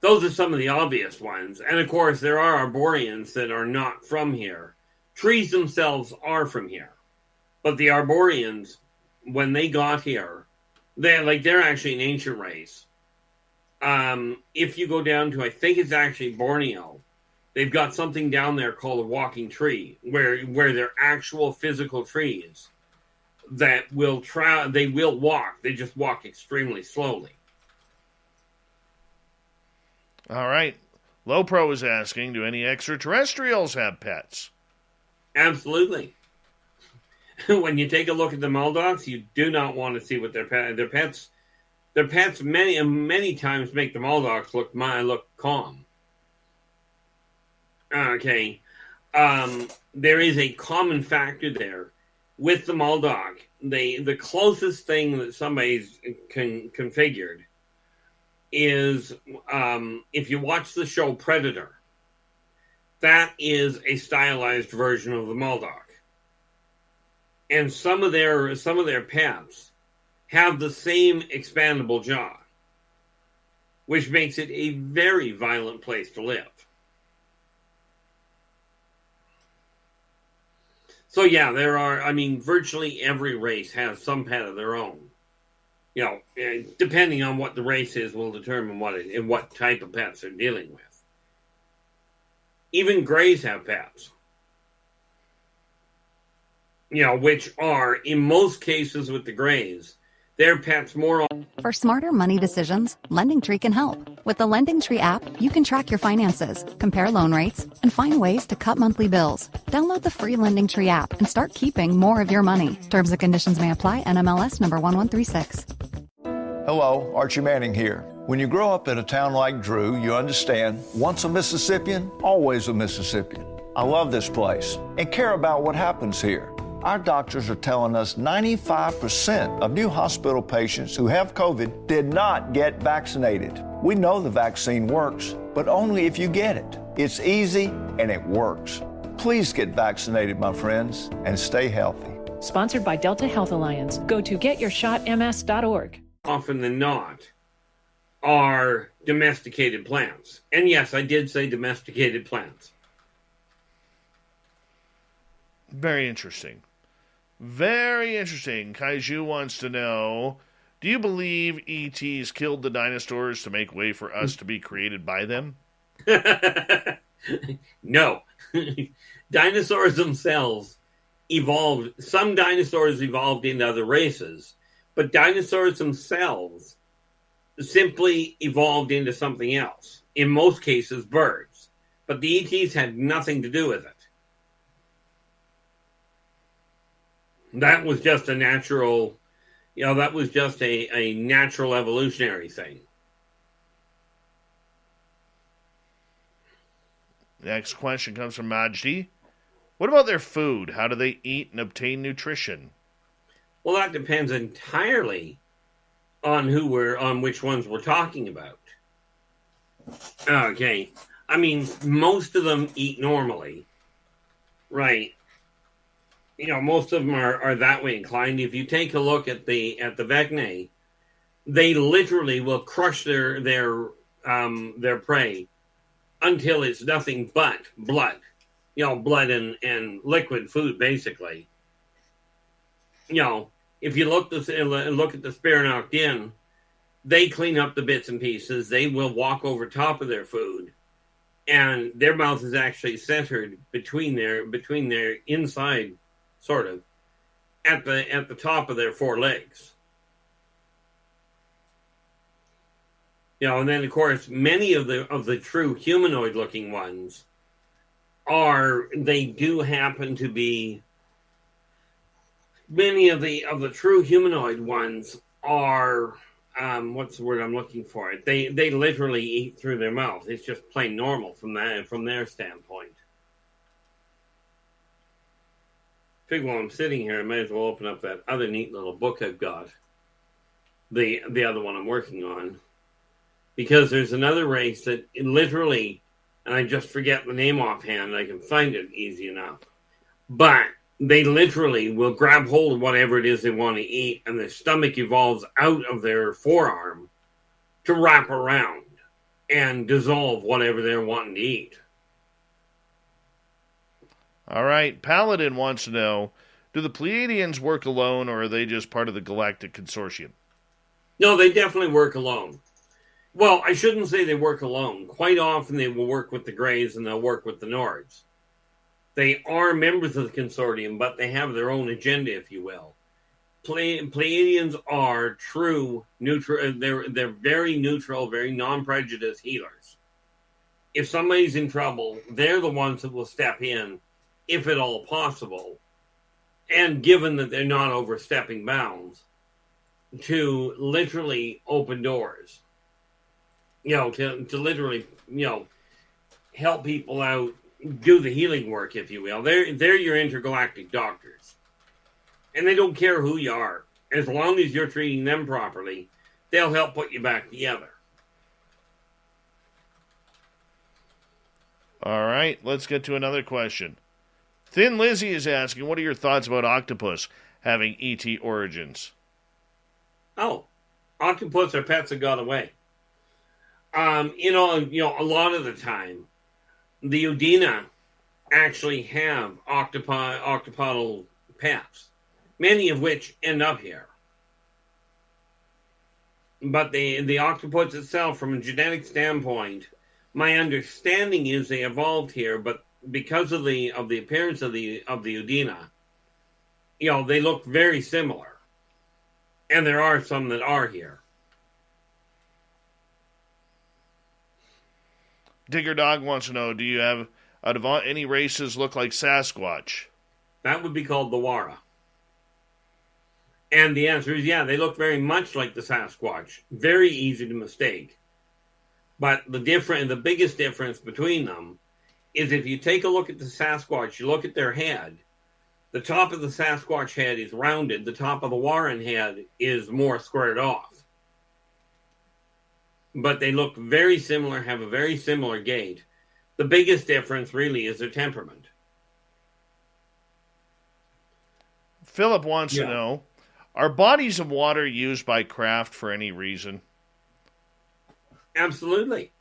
Those are some of the obvious ones. And of course, there are Arborians that are not from here. Trees themselves are from here. But the Arborians, when they got here, they're actually an ancient race. If you go down to, I think it's actually Borneo, they've got something down there called a walking tree, where they're actual physical trees that they will walk. They just walk extremely slowly. All right. Lopro is asking, do any extraterrestrials have pets? Absolutely. When you take a look at the Maldocs, you do not want to see what their pets. Their pets many times make the Maldocs look calm. Okay. There is a common factor there with the Maldoc. The closest thing that somebody's configured is, if you watch the show Predator, that is a stylized version of the Maldoc. And some of their pets have the same expandable jaw, which makes it a very violent place to live. So yeah, virtually every race has some pet of their own. Depending on what the race is will determine what type of pets they're dealing with. Even Greys have pets. Which are, in most cases with the Greys, their pets more on. For smarter money decisions, LendingTree can help. With the LendingTree app, you can track your finances, compare loan rates, and find ways to cut monthly bills. Download the free LendingTree app and start keeping more of your money. Terms and conditions may apply. NMLS number 1136. Hello, Archie Manning here. When you grow up in a town like Drew, you understand, once a Mississippian, always a Mississippian. I love this place and care about what happens here. Our doctors are telling us 95% of new hospital patients who have COVID did not get vaccinated. We know the vaccine works, but only if you get it. It's easy and it works. Please get vaccinated, my friends, and stay healthy. Sponsored by Delta Health Alliance. Go to getyourshotms.org. Often than not, are domesticated plants. And yes, I did say domesticated plants. Very interesting. Very interesting. Kaiju wants to know, do you believe ETs killed the dinosaurs to make way for us to be created by them? No. Dinosaurs themselves evolved. Some dinosaurs evolved into other races, but dinosaurs themselves simply evolved into something else. In most cases, birds. But the ETs had nothing to do with it. That was just a natural, that was just a natural evolutionary thing. Next question comes from Majdi. What about their food? How do they eat and obtain nutrition? Well, that depends entirely on which ones we're talking about. Okay. I mean, most of them eat normally. Right. Most of them are that way inclined. If you take a look at the Vecnae, they literally will crush their prey until it's nothing but blood. Blood and liquid food, basically. If you look at the Spironoctin, they clean up the bits and pieces. They will walk over top of their food, and their mouth is actually centered between their inside, sort of, at the top of their four legs. And then of course many of the true humanoid looking ones do happen to be. Many of the true humanoid ones are, what's the word I'm looking for? They literally eat through their mouth. It's just plain normal from their standpoint. I figure while I'm sitting here, I might as well open up that other neat little book I've got. The other one I'm working on. Because there's another race that literally, and I just forget the name offhand, I can find it easy enough. But they literally will grab hold of whatever it is they want to eat, and their stomach evolves out of their forearm to wrap around and dissolve whatever they're wanting to eat. All right, Paladin wants to know, do the Pleiadians work alone, or are they just part of the Galactic Consortium? No, they definitely work alone. Well, I shouldn't say they work alone. Quite often they will work with the Greys and they'll work with the Nords. They are members of the consortium, but they have their own agenda, if you will. Pleiadians are true neutral. They're very neutral, very non-prejudiced healers. If somebody's in trouble, they're the ones that will step in, if at all possible, and given that they're not overstepping bounds, to literally open doors. To literally, help people out, do the healing work, if you will. They're your intergalactic doctors. And they don't care who you are. As long as you're treating them properly, they'll help put you back together. All right, let's get to another question. Thin Lizzy is asking, what are your thoughts about octopus having ET origins? Oh, octopus are pets that got away. A lot of the time, the Udina actually have octopodal pets, many of which end up here. But the octopus itself, from a genetic standpoint, my understanding is they evolved here, but because of the appearance of the Udina, they look very similar, and there are some that are here. Digger Dog wants to know, do you have, out of any races, look like Sasquatch? That would be called the Wara. And the answer is, yeah, they look very much like the Sasquatch. Very easy to mistake. But the biggest difference between them is if you take a look at the Sasquatch, you look at their head, the top of the Sasquatch head is rounded, the top of the Waran head is more squared off. but they look very similar, have a very similar gait. The biggest difference really is their temperament. Philip wants to know, are bodies of water used by craft for any reason? Absolutely.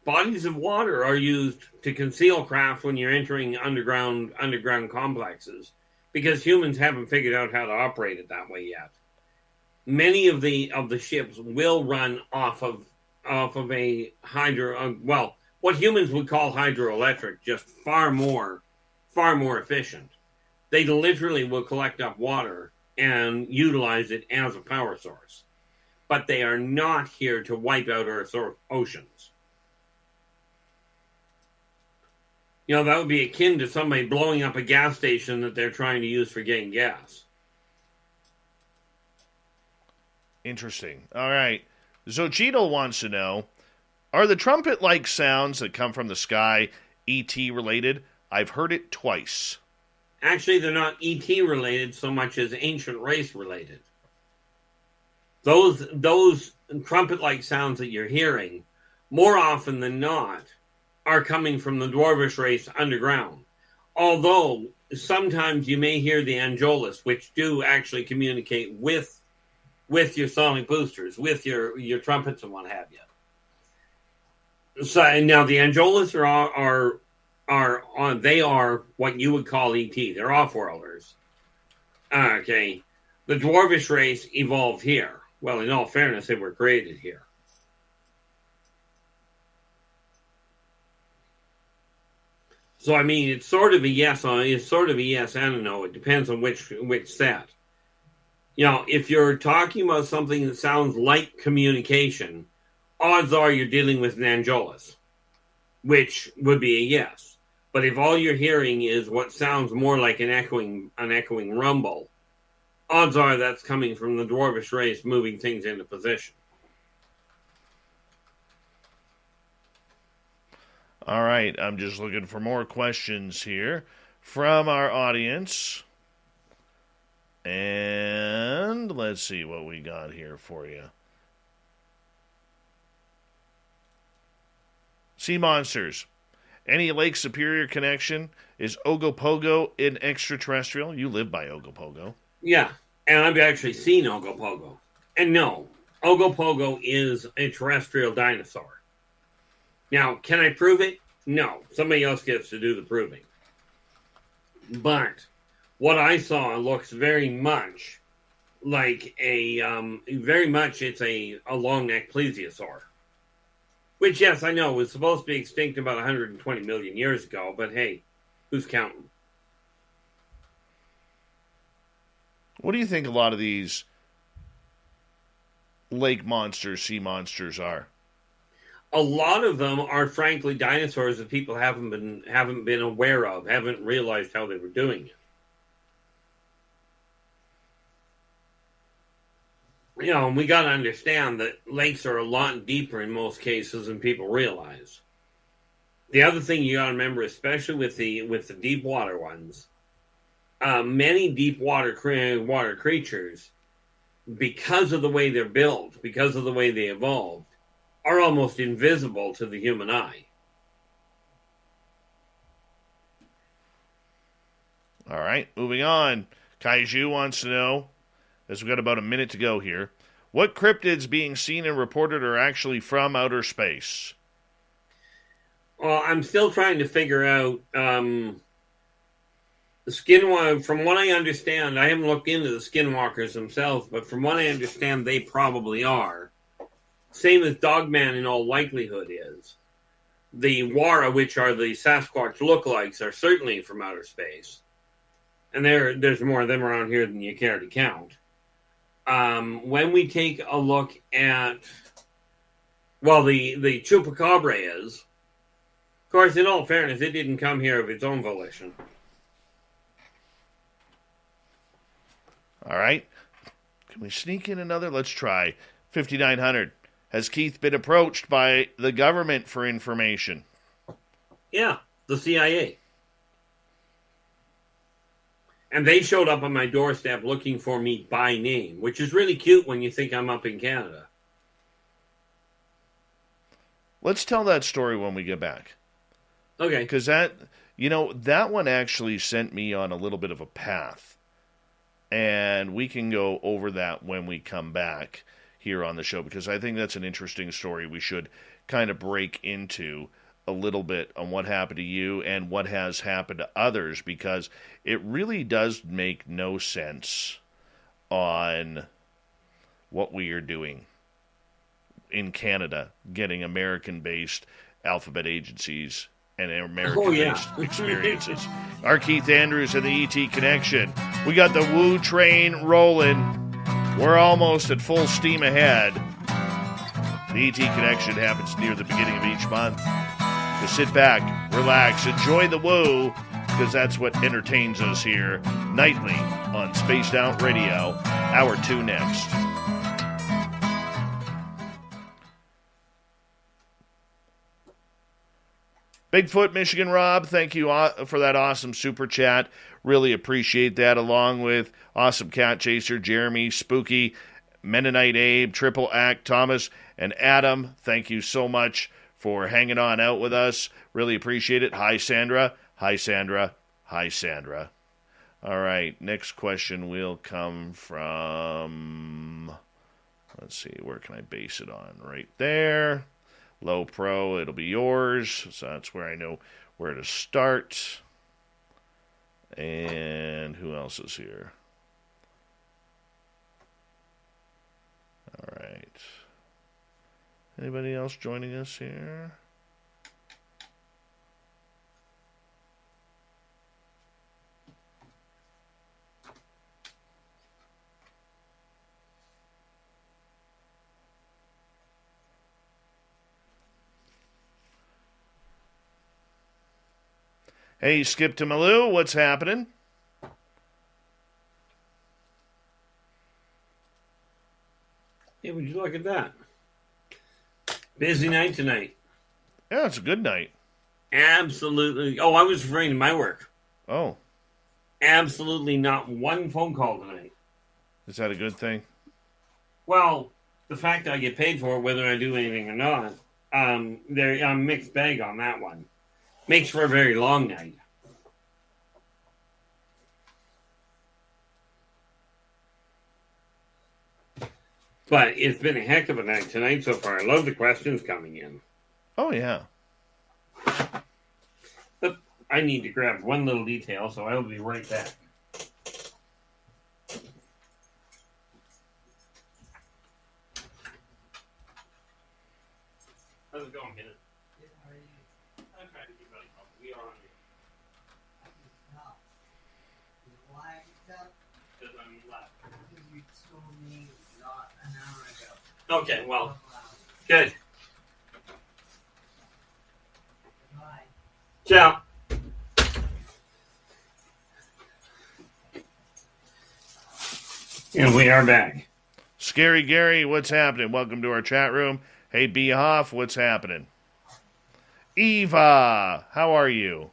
Bodies of water are used to conceal craft when you're entering underground complexes, because humans haven't figured out how to operate it that way yet. Many of the ships will run off of a what humans would call hydroelectric, just far more efficient. They literally will collect up water and utilize it as a power source. But they are not here to wipe out Earth's oceans. That would be akin to somebody blowing up a gas station that they're trying to use for getting gas. Interesting. All right. Zochito wants to know, are the trumpet-like sounds that come from the sky ET related? I've heard it twice. Actually, they're not ET related so much as ancient race related. Those trumpet-like sounds that you're hearing, more often than not, are coming from the dwarvish race underground. Although sometimes you may hear the Angelus, which do actually communicate with your sonic boosters, with your trumpets and what have you. So now the Angelus are what you would call ET. They're off-worlders. Okay. The dwarvish race evolved here. Well, in all fairness, they were created here. So I mean, it's sort of a yes and a no. It depends on which set. If you're talking about something that sounds like communication, odds are you're dealing with an Angelus, which would be a yes. But if all you're hearing is what sounds more like an echoing rumble, odds are that's coming from the dwarvish race moving things into position. All right, I'm just looking for more questions here from our audience. And let's see what we got here for you. Sea monsters. Any Lake Superior connection? Is Ogopogo an extraterrestrial? You live by Ogopogo. Yeah, and I've actually seen Ogopogo. And no, Ogopogo is a terrestrial dinosaur. Now, can I prove it? No. Somebody else gets to do the proving. But what I saw looks very much like it's a long-necked plesiosaur. Which, yes, I know, was supposed to be extinct about 120 million years ago, but hey, who's counting? What do you think a lot of these lake monsters, sea monsters are? A lot of them are, frankly, dinosaurs that people haven't been aware of, haven't realized how they were doing it. And we got to understand that lakes are a lot deeper in most cases than people realize. The other thing you got to remember, especially with the deep water ones, many deep water creatures, because of the way they're built, because of the way they evolved, are almost invisible to the human eye. All right, moving on. Kaiju wants to know, as we've got about a minute to go here, what cryptids being seen and reported are actually from outer space? Well, I'm still trying to figure out the skinwalker. From what I understand, I haven't looked into the skinwalkers themselves, but from what I understand, they probably are. Same as Dogman in all likelihood is. The Wara, which are the Sasquatch lookalikes, are certainly from outer space. And there's more of them around here than you care to count. When we take a look at, the Chupacabra is, of course, in all fairness, it didn't come here of its own volition. All right. Can we sneak in another? Let's try. 5900. Has Keith been approached by the government for information? Yeah, the CIA. And they showed up on my doorstep looking for me by name, which is really cute when you think I'm up in Canada. Let's tell that story when we get back. Okay. Because that one actually sent me on a little bit of a path. And we can go over that when we come back here on the show, because I think that's an interesting story we should kind of break into a little bit on what happened to you and what has happened to others, because it really does make no sense on what we are doing in Canada, getting American-based alphabet agencies and American-based experiences. Our Keith Andrews and the ET Connection. We got the Woo train rolling. We're almost at full steam ahead. The ET Connection happens near the beginning of each month. So sit back, relax, enjoy the Woo, because that's what entertains us here nightly on Spaced Out Radio. Hour 2 next. Bigfoot, Michigan Rob, thank you for that awesome super chat. Really appreciate that, along with Awesome Cat Chaser, Jeremy, Spooky, Mennonite Abe, Triple Act, Thomas, and Adam. Thank you so much for hanging on out with us. Really appreciate it. Hi, Sandra. Hi, Sandra. Hi, Sandra. All right, next question will come from, let's see, where can I base it on? Right there. Low Pro, it'll be yours. So that's where I know where to start. And who else is here? All right. Anybody else joining us here? Hey, Skip to Malou, what's happening? Hey, would you look at that? Busy night tonight. Yeah, it's a good night. Absolutely. Oh, I was referring to my work. Oh. Absolutely not one phone call tonight. Is that a good thing? Well, the fact that I get paid for it, whether I do anything or not, I'm mixed bag on that one. Makes for a very long night. But it's been a heck of a night tonight so far. I love the questions coming in. Oh, yeah. But I need to grab one little detail, so I'll be right back. How's it going, Kenneth? I'm trying to keep really fun. We are on here. Because I'm left. You told me not an hour ago. Okay, well, good. Bye. Ciao. And we are back. Scary Gary, what's happening? Welcome to our chat room. Hey, B. Hoff, what's happening? Eva, how are you?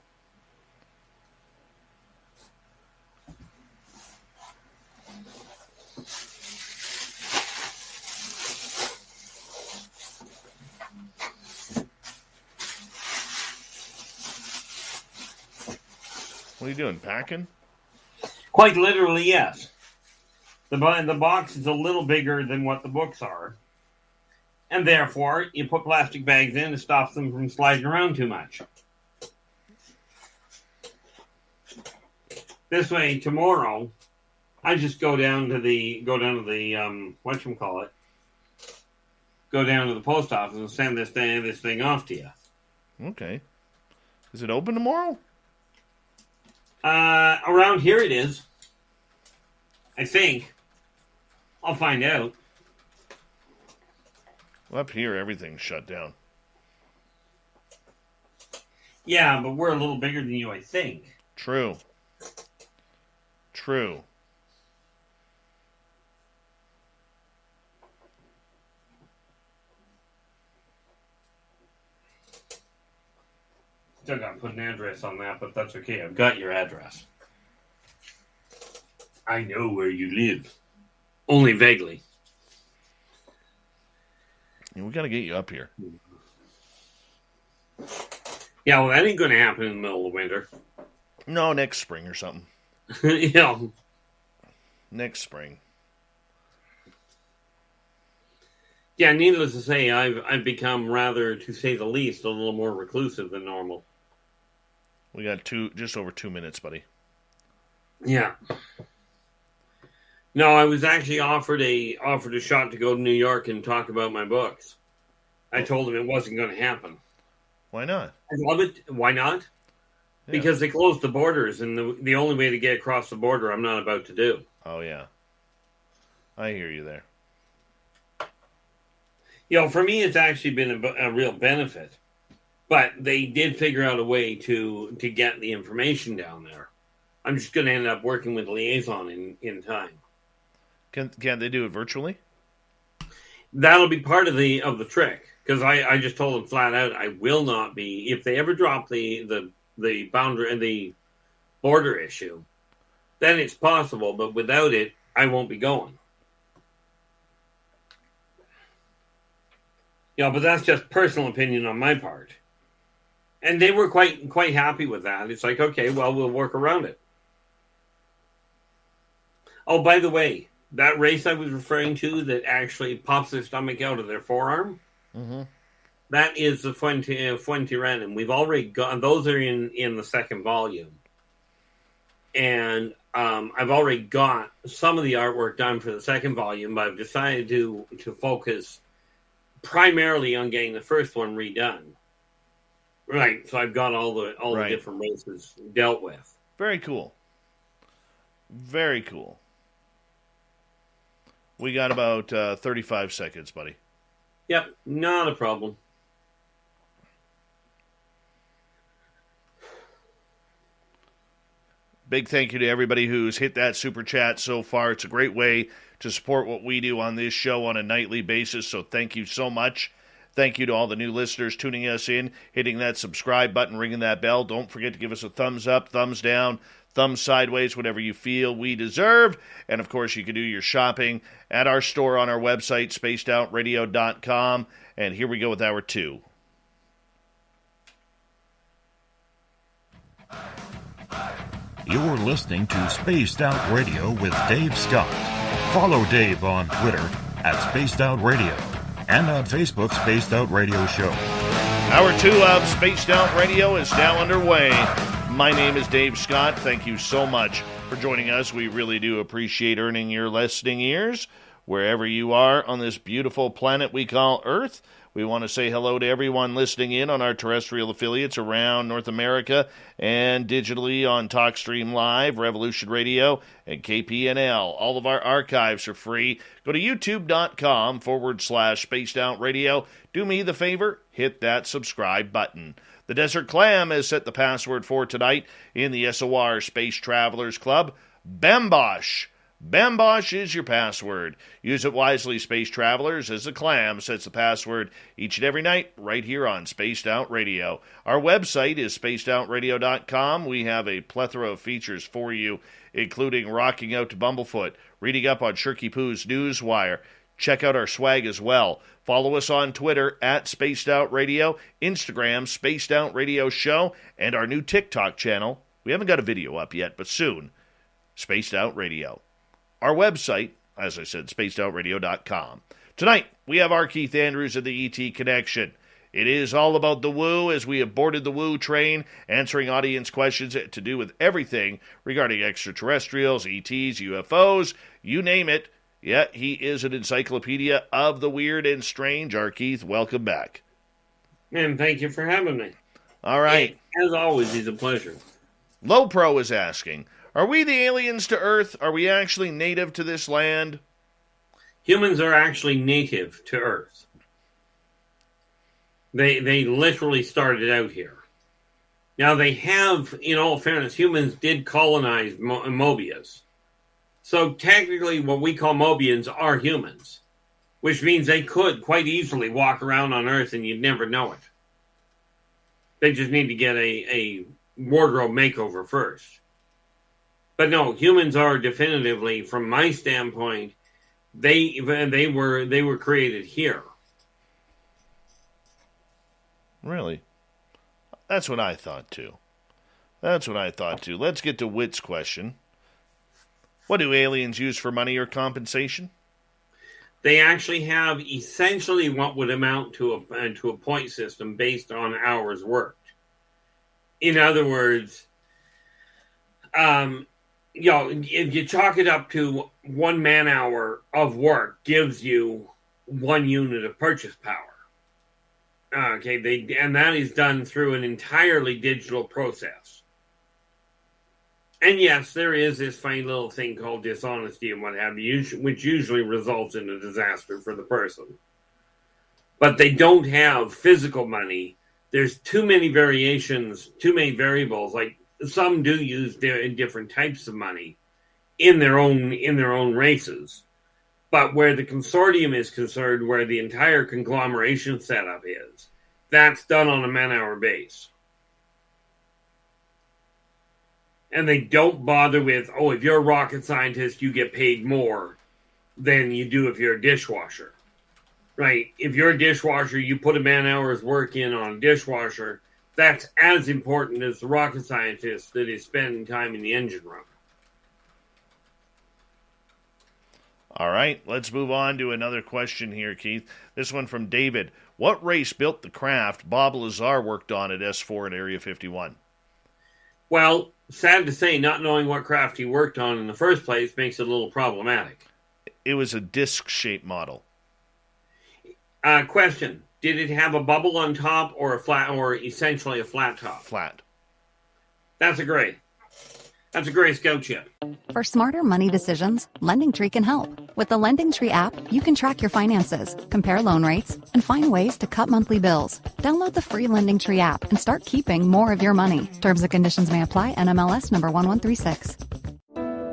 What are you doing, packing? Quite literally, yes. The box is a little bigger than what the books are. And therefore, you put plastic bags in to stop them from sliding around too much. This way, tomorrow, I just go down to the whatchamacallit, go down to the post office and send this thing off to you. Okay. Is it open tomorrow? Around here it is. I think. I'll find out. Well, up here, everything's shut down. Yeah, but we're a little bigger than you, I think. True. True. Still got to put an address on that, but that's okay. I've got your address. I know where you live. Only vaguely. Yeah, we got to get you up here. Yeah, well, that ain't going to happen in the middle of winter. No, next spring or something. Yeah. Next spring. Yeah, needless to say, I've become rather, to say the least, a little more reclusive than normal. We got just over 2 minutes, buddy. Yeah. No, I was actually offered a shot to go to New York and talk about my books. I told him it wasn't going to happen. Why not? I love it. Why not? Yeah. Because they closed the borders, and the only way to get across the border, I'm not about to do. Oh, yeah. I hear you there. You know, for me, it's actually been a real benefit. But they did figure out a way to get the information down there. I'm just going to end up working with Liaison in time. Can't they do it virtually? That'll be part of the trick, because I just told them flat out I will not be, if they ever drop the boundary and the border issue, then it's possible, but without it, I won't be going. You know, but that's just personal opinion on my part. And they were quite happy with that. It's like, okay, well, we'll work around it. Oh, by the way, that race I was referring to that actually pops their stomach out of their forearm, that is the Fuente Random. We've already got, those are in the second volume. And I've already got some of the artwork done for the second volume, but I've decided to focus primarily on getting the first one redone. Right, so I've got all the different races dealt with. Very cool. Very cool. We got about 35 seconds, buddy. Yep, not a problem. Big thank you to everybody who's hit that super chat so far. It's a great way to support what we do on this show on a nightly basis, so thank you so much. Thank you to all the new listeners tuning us in, hitting that subscribe button, ringing that bell. Don't forget to give us a thumbs up, thumbs down, thumbs sideways, whatever you feel we deserve. And, of course, you can do your shopping at our store on our website, spacedoutradio.com. And here we go with hour 2. You're listening to Spaced Out Radio with Dave Scott. Follow Dave on Twitter at Spaced Out Radio and on Facebook, Spaced Out Radio Show. Hour 2 of Spaced Out Radio is now underway. My name is Dave Scott. Thank you so much for joining us. We really do appreciate earning your listening ears wherever you are on this beautiful planet we call Earth. We want to say hello to everyone listening in on our terrestrial affiliates around North America and digitally on TalkStream Live, Revolution Radio, and KPNL. All of our archives are free. Go to youtube.com/Spaced Out Radio. Do me the favor, hit that subscribe button. The Desert Clam has set the password for tonight in the SOR Space Travelers Club. Bambosh. Bambosh is your password. Use it wisely, space travelers, as the Clam sets the password each and every night right here on Spaced Out Radio. Our website is spacedoutradio.com. We have a plethora of features for you, including rocking out to Bumblefoot, reading up on Shirky Poo's Newswire. Check out our swag as well. Follow us on Twitter at Spaced Out Radio, Instagram, Spaced Out Radio Show, and our new TikTok channel. We haven't got a video up yet, but soon, Spaced Out Radio. Our website, as I said, spacedoutradio.com. Tonight, we have our Keith Andrews of the ET Connection. It is all about the woo as we have boarded the woo train, answering audience questions to do with everything regarding extraterrestrials, ETs, UFOs, you name it. Yeah, he is an encyclopedia of the weird and strange. Our Keith, welcome back. And thank you for having me. All right. And as always, it's a pleasure. Low Pro is asking, are we the aliens to Earth? Are we actually native to this land? Humans are actually native to Earth. They literally started out here. Now they have, in all fairness, humans did colonize Mobius. So technically what we call Mobians are humans, which means they could quite easily walk around on Earth and you'd never know it. They just need to get a wardrobe makeover first. But no, humans are definitively, from my standpoint, they were created here. Really? That's what I thought, too. Let's get to Whit's question. What do aliens use for money or compensation? They actually have essentially what would amount to a point system based on hours worked. In other words, if you chalk it up to 1 man hour of work gives you 1 unit of purchase power. Okay, and that is done through an entirely digital process. And yes, there is this funny little thing called dishonesty and what have you, which usually results in a disaster for the person. But they don't have physical money. There's too many variations, too many variables. Like some do use different types of money in their own races. But where the consortium is concerned, where the entire conglomeration setup is, that's done on a man-hour base. And they don't bother with, if you're a rocket scientist, you get paid more than you do if you're a dishwasher. Right? If you're a dishwasher, you put a man-hour's work in on a dishwasher, that's as important as the rocket scientist that is spending time in the engine room. All right, let's move on to another question here, Keith. This one from David. What race built the craft Bob Lazar worked on at S4 at Area 51? Well, sad to say, not knowing what craft he worked on in the first place makes it a little problematic. It was a disc-shaped model. Question. Did it have a bubble on top or a flat, or essentially a flat top? Flat. That's a gray scout ship. For smarter money decisions, LendingTree can help. With the LendingTree app, you can track your finances, compare loan rates, and find ways to cut monthly bills. Download the free LendingTree app and start keeping more of your money. Terms and conditions may apply. NMLS number 1136.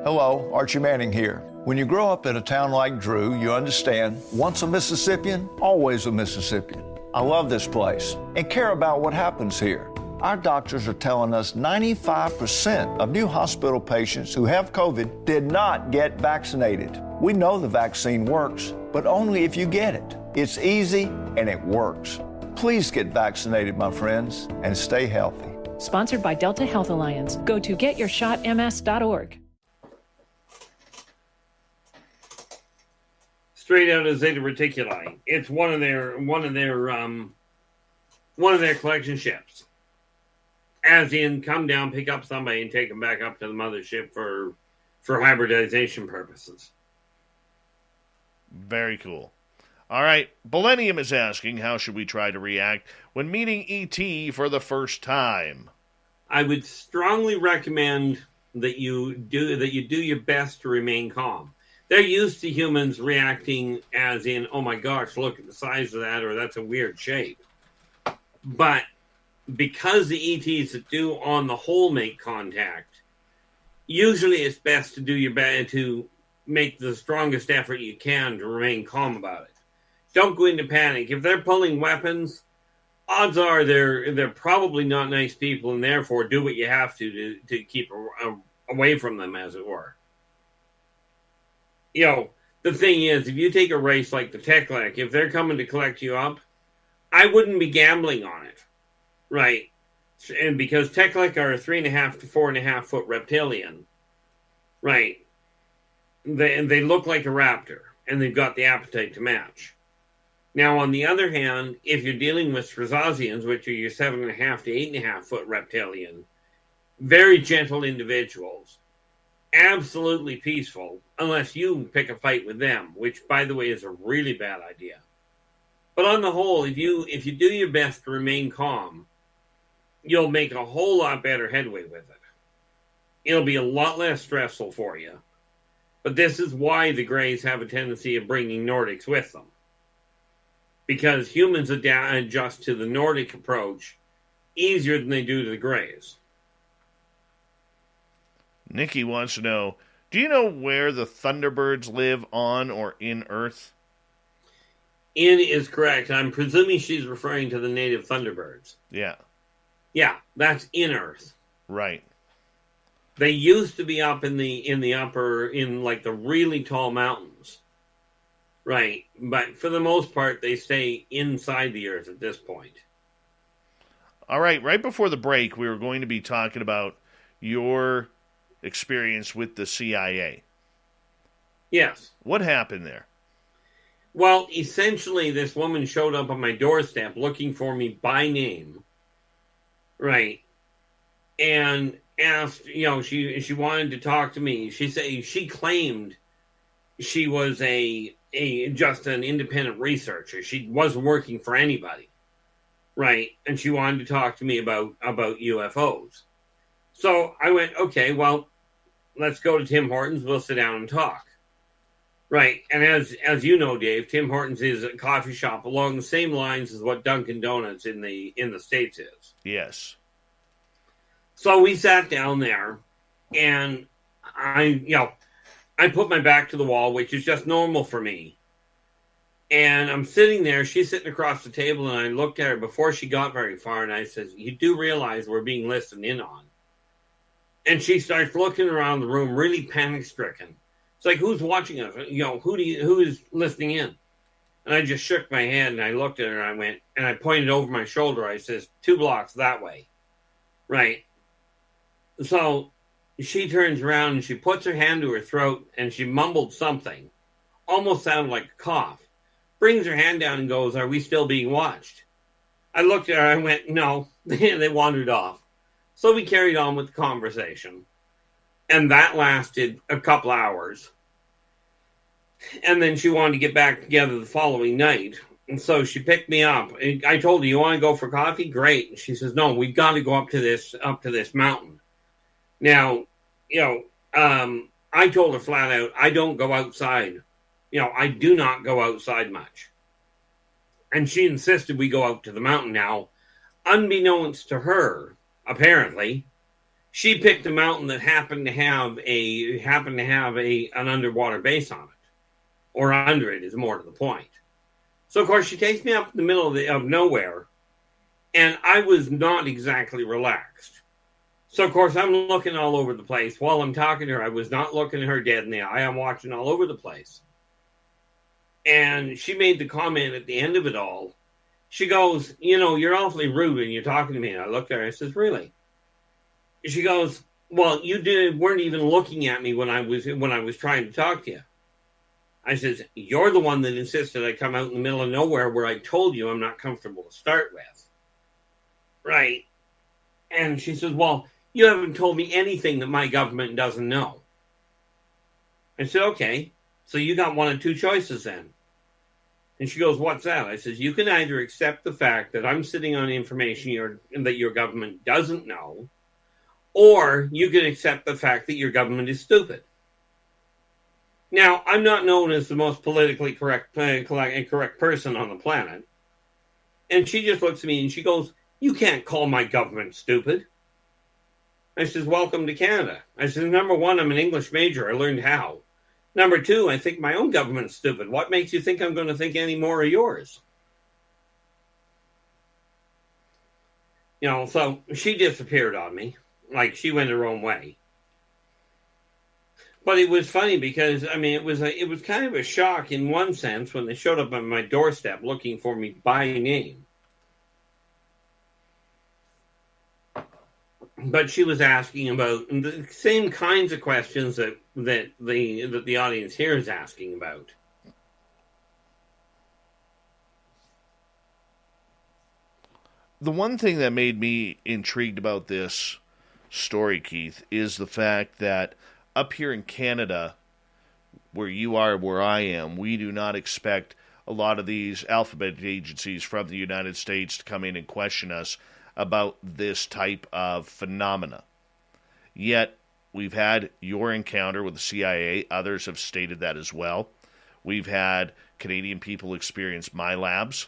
Hello, Archie Manning here. When you grow up in a town like Drew, you understand, once a Mississippian, always a Mississippian. I love this place and care about what happens here. Our doctors are telling us 95% of new hospital patients who have COVID did not get vaccinated. We know the vaccine works, but only if you get it. It's easy and it works. Please get vaccinated, my friends, and stay healthy. Sponsored by Delta Health Alliance. Go to getyourshotms.org. Straight out of Zeta Reticuli. It's one of their collection ships. As in, come down, pick up somebody, and take them back up to the mothership for hybridization purposes. Very cool. All right, Millennium is asking, how should we try to react when meeting ET for the first time? I would strongly recommend that you do your best to remain calm. They're used to humans reacting as in, oh my gosh, look at the size of that, or that's a weird shape. But because the ETs that do on the whole make contact, usually it's best to do your best to make the strongest effort you can to remain calm about it. Don't go into panic. If they're pulling weapons, odds are they're probably not nice people, and therefore do what you have to keep away from them, as it were. The thing is, if you take a race like the Teklik, if they're coming to collect you up, I wouldn't be gambling on it. Right. And because Teklik are a 3.5 to 4.5 foot reptilian. Right. They look like a raptor, and they've got the appetite to match. Now, on the other hand, if you're dealing with Strazazians, which are your 7.5 to 8.5 foot reptilian, very gentle individuals, absolutely peaceful, unless you pick a fight with them, which, by the way, is a really bad idea. But on the whole, if you do your best to remain calm, you'll make a whole lot better headway with it. It'll be a lot less stressful for you. But this is why the Greys have a tendency of bringing Nordics with them. Because humans adjust to the Nordic approach easier than they do to the Greys. Nikki wants to know, do you know where the Thunderbirds live on or in Earth? In is correct. I'm presuming she's referring to the native Thunderbirds. Yeah. Yeah, that's in Earth. Right. They used to be up in the upper, in like the really tall mountains. Right. But for the most part, they stay inside the Earth at this point. All right before the break, we were going to be talking about your experience with the CIA. Yes. What happened there? Well, essentially, this woman showed up on my doorstep looking for me by name, right? And asked, she wanted to talk to me. She claimed she was just an independent researcher. She wasn't working for anybody, right? And she wanted to talk to me about UFOs. So I went, okay, well, let's go to Tim Hortons. We'll sit down and talk. Right, and as you know, Dave, Tim Hortons is a coffee shop along the same lines as what Dunkin' Donuts in the States is. Yes. So we sat down there, and I put my back to the wall, which is just normal for me. And I'm sitting there, she's sitting across the table, and I looked at her before she got very far, and I said, "You do realize we're being listened in on?" And she starts looking around the room, really panic-stricken. It's like, who's watching us? Who is listening in? And I just shook my head and I looked at her and I pointed over my shoulder. I says, 2 blocks that way. Right. So she turns around and she puts her hand to her throat and she mumbled something. Almost sounded like a cough. Brings her hand down and goes, "Are we still being watched?" I looked at her, I went, "No." They wandered off. So we carried on with the conversation. And that lasted a couple hours. And then she wanted to get back together the following night. And so she picked me up. I told her, "You want to go for coffee? Great." And she says, "No, we've got to go up to this mountain." Now, I told her flat out, I don't go outside. I do not go outside much. And she insisted we go out to the mountain. Now, unbeknownst to her, apparently, she picked a mountain that happened to have an underwater base on it, or under it is more to the point. So of course she takes me up in the middle of nowhere, and I was not exactly relaxed. So of course I'm looking all over the place while I'm talking to her. I was not looking her dead in the eye. I'm watching all over the place, and she made the comment at the end of it all. She goes, "You're awfully rude when you're talking to me." And I looked at her. I says, "Really?" She goes, "Well, you weren't even looking at me when I was trying to talk to you." I says, "You're the one that insisted I come out in the middle of nowhere where I told you I'm not comfortable to start with." Right. And she says, "Well, you haven't told me anything that my government doesn't know." I said, "Okay, so you got one of 2 choices then." And she goes, "What's that?" I says, "You can either accept the fact that I'm sitting on information that your government doesn't know, or you can accept the fact that your government is stupid." Now, I'm not known as the most politically correct person on the planet. And she just looks at me and she goes, "You can't call my government stupid." I says, "Welcome to Canada." I says, "Number 1, I'm an English major. I learned how. Number 2, I think my own government's stupid. What makes you think I'm going to think any more of yours?" So she disappeared on me. Like she went her own way. But it was funny because, it was kind of a shock in one sense when they showed up on my doorstep looking for me by name. But she was asking about the same kinds of questions that the audience here is asking about. The one thing that made me intrigued about this story, Keith, is the fact that up here in Canada, where you are, where I am, we do not expect a lot of these alphabet agencies from the United States to come in and question us about this type of phenomena. Yet, we've had your encounter with the CIA. Others have stated that as well. We've had Canadian people experience my labs.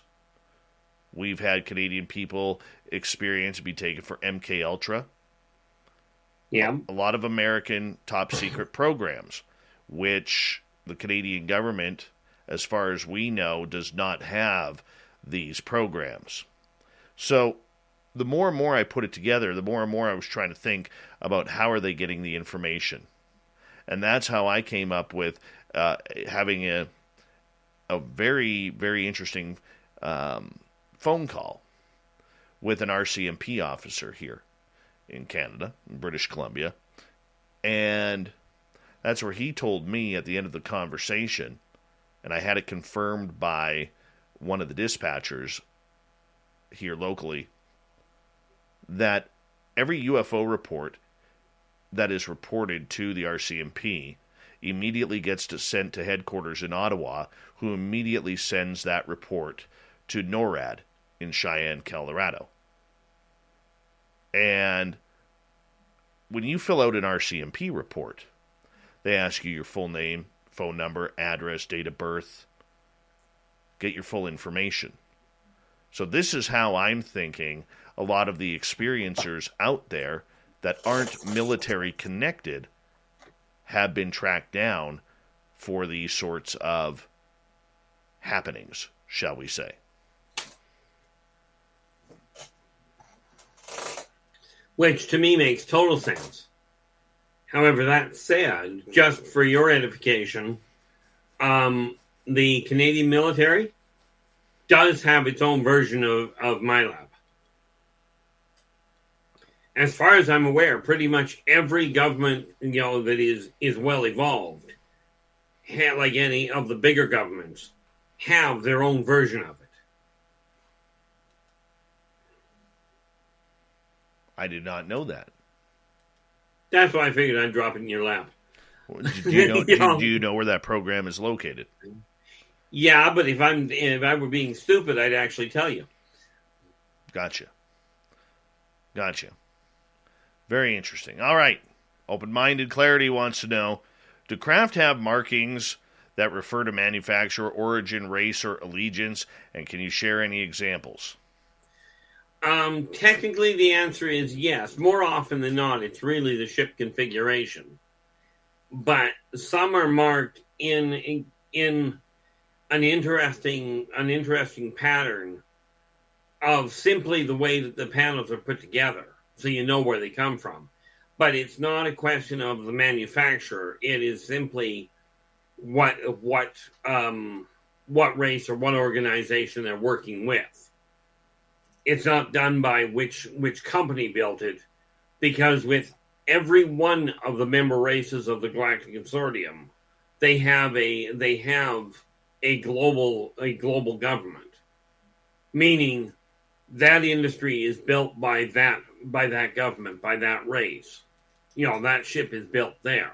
We've had Canadian people experience be taken for MK Ultra. Yeah. A lot of American top secret programs, which the Canadian government, as far as we know, does not have these programs. So the more and more I put it together, the more and more I was trying to think about how are they getting the information. And that's how I came up with having a very, very interesting phone call with an RCMP officer here in Canada, in British Columbia. And that's where he told me at the end of the conversation, and I had it confirmed by one of the dispatchers here locally, that every UFO report that is reported to the RCMP immediately gets sent to headquarters in Ottawa, who immediately sends that report to NORAD in Cheyenne, Colorado. And when you fill out an RCMP report, they ask you your full name, phone number, address, date of birth, get your full information. So this is how I'm thinking a lot of the experiencers out there that aren't military connected have been tracked down for these sorts of happenings, shall we say. Which to me makes total sense. However, that said, just for your edification, the Canadian military does have its own version of MyLab. As far as I'm aware, pretty much every government, that is well evolved, like any of the bigger governments, have their own version of it. I did not know that. That's why I figured I'd drop it in your lap. Do you know? Do you know where that program is located? Yeah, but if I were being stupid, I'd actually tell you. Gotcha. Very interesting. All right. Open-minded Clarity wants to know, do craft have markings that refer to manufacturer, origin, race, or allegiance? And can you share any examples? Technically, the answer is yes. More often than not, it's really the ship configuration. But some are marked in an interesting pattern of simply the way that the panels are put together, so you know where they come from. But it's not a question of the manufacturer. It is simply what race or what organization they're working with. It's not done by which company built it, because with every one of the member races of the Galactic Consortium, they have a global government, meaning that industry is built by that government, by that race. That ship is built there.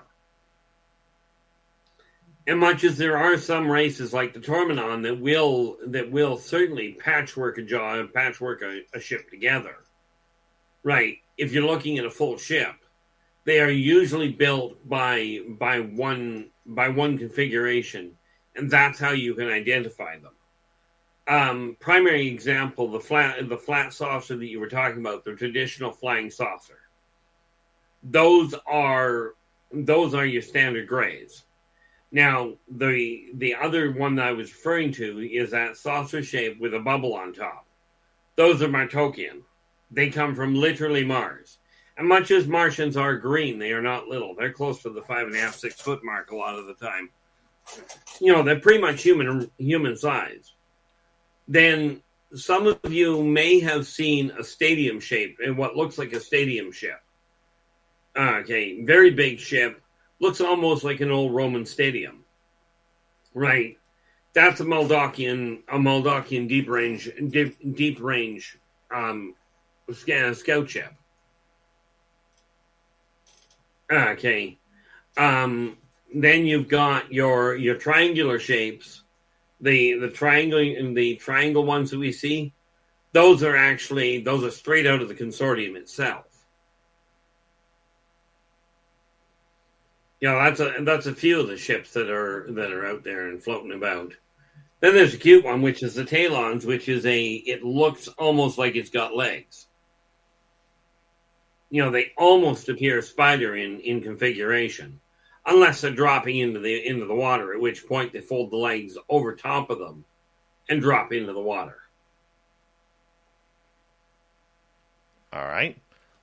And much as there are some races like the Tormenon that will certainly patchwork a ship together, right? If you're looking at a full ship, they are usually built by one configuration, and that's how you can identify them. Primary example: the flat saucer that you were talking about, the traditional flying saucer. Those are your standard grays. Now, the other one that I was referring to is that saucer shape with a bubble on top. Those are Martokian. They come from literally Mars. And much as Martians are green, they are not little. They're close to the 5.5, 6 foot mark a lot of the time. They're pretty much human size. Then some of you may have seen a stadium shape in what looks like a stadium ship. Okay, very big ship. Looks almost like an old Roman stadium, right? That's a Moldakian deep range scout ship. Okay, then you've got your triangular shapes, the triangle ones that we see. Those are straight out of the consortium itself. That's a few of the ships that are out there and floating about. Then there's a cute one, which is the Talons, which is it looks almost like it's got legs. They almost appear spider in configuration, unless they're dropping into the water, at which point they fold the legs over top of them and drop into the water. All right.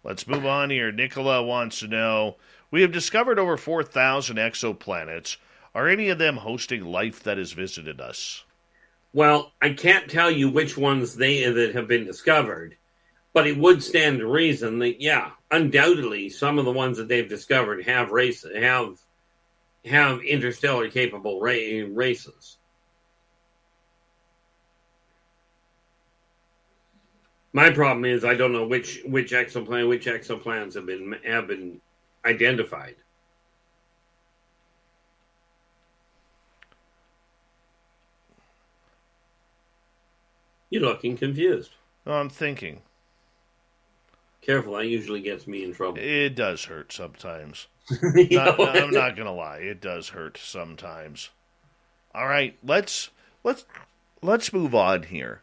Let's move on here. Nicola wants to know, we have discovered over 4,000 exoplanets. Are any of them hosting life that has visited us? Well, I can't tell you which ones that have been discovered. But it would stand to reason that, yeah, undoubtedly, some of the ones that they've discovered have interstellar capable races. My problem is I don't know which exoplanets have been identified. You're looking confused. Oh, I'm thinking. Careful, that usually gets me in trouble. It does hurt sometimes. I'm I'm not gonna lie, it does hurt sometimes. All right, let's move on here.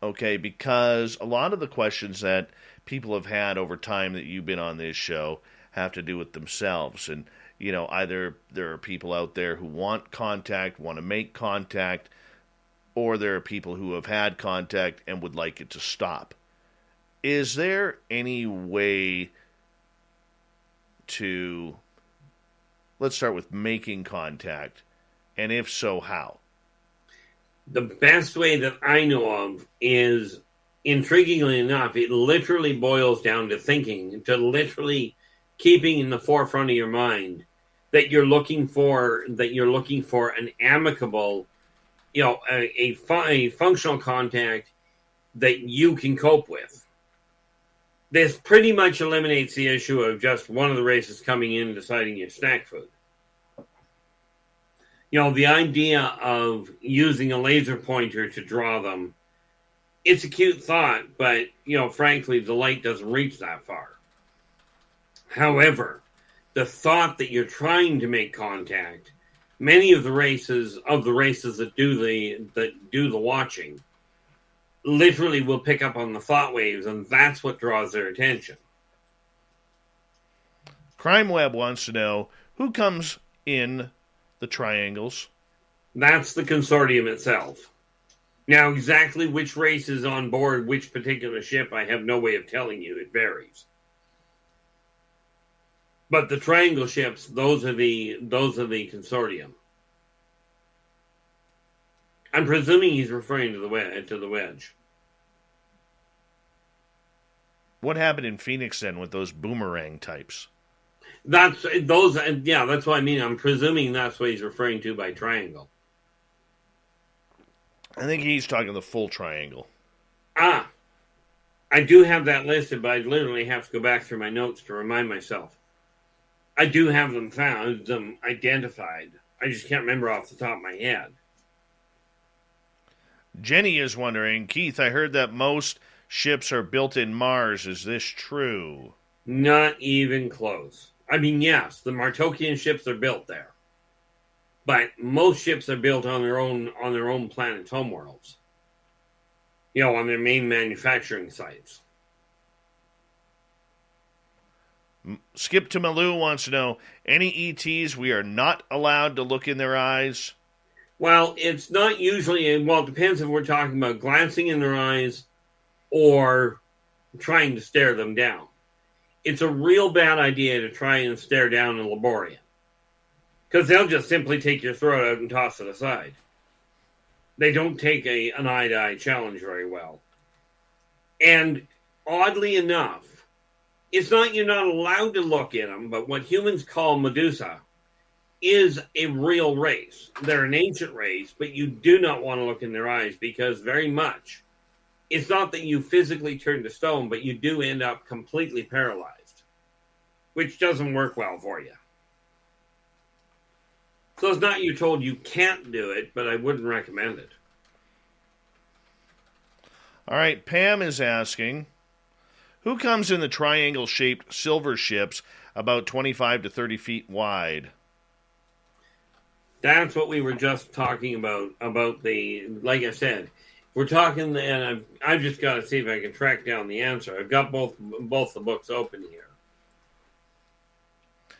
Okay, because a lot of the questions that people have had over time that you've been on this show have to do with themselves. And, either there are people out there who want contact, want to make contact, or there are people who have had contact and would like it to stop. Is there any way to, let's start with making contact, and if so, how? The best way that I know of is, intriguingly enough, it literally boils down to thinking, to literally keeping in the forefront of your mind that you're looking for an amicable, a functional contact that you can cope with. This pretty much eliminates the issue of just one of the races coming in and deciding your snack food. The idea of using a laser pointer to draw them, it's a cute thought, but, frankly, the light doesn't reach that far. However, the thought that you're trying to make contact, many of the races that do the watching literally will pick up on the thought waves, and that's what draws their attention. Crime Web wants to know who comes in the triangles. That's the consortium itself. Now, exactly which race is on board which particular ship, I have no way of telling you. It varies. But the triangle ships, those are the consortium. I'm presuming he's referring to the wedge. What happened in Phoenix then with those boomerang types? That's what I mean. I'm presuming that's what he's referring to by triangle. I think he's talking the full triangle. I do have that listed, but I literally have to go back through my notes to remind myself. I do have them identified. I just can't remember off the top of my head. Jenny is wondering, Keith, I heard that most ships are built in Mars. Is this true? Not even close. I mean, yes, the Martokian ships are built there, but most ships are built on their own planet's homeworlds. On their main manufacturing sites. Skip to Malou wants to know, any ETs we are not allowed to look in their eyes? Well, it's not usually, it depends if we're talking about glancing in their eyes or trying to stare them down. It's a real bad idea to try and stare down a Laborian, because they'll just simply take your throat out and toss it aside. They don't take an eye-to-eye challenge very well. And oddly enough, it's not you're not allowed to look at them, but what humans call Medusa is a real race. They're an ancient race, but you do not want to look in their eyes, because very much, it's not that you physically turn to stone, but you do end up completely paralyzed, which doesn't work well for you. So it's not you're told you can't do it, but I wouldn't recommend it. All right, Pam is asking, who comes in the triangle-shaped silver ships about 25 to 30 feet wide? That's what we were just talking about like I said, we're talking, and I've just got to see if I can track down the answer. I've got both the books open here.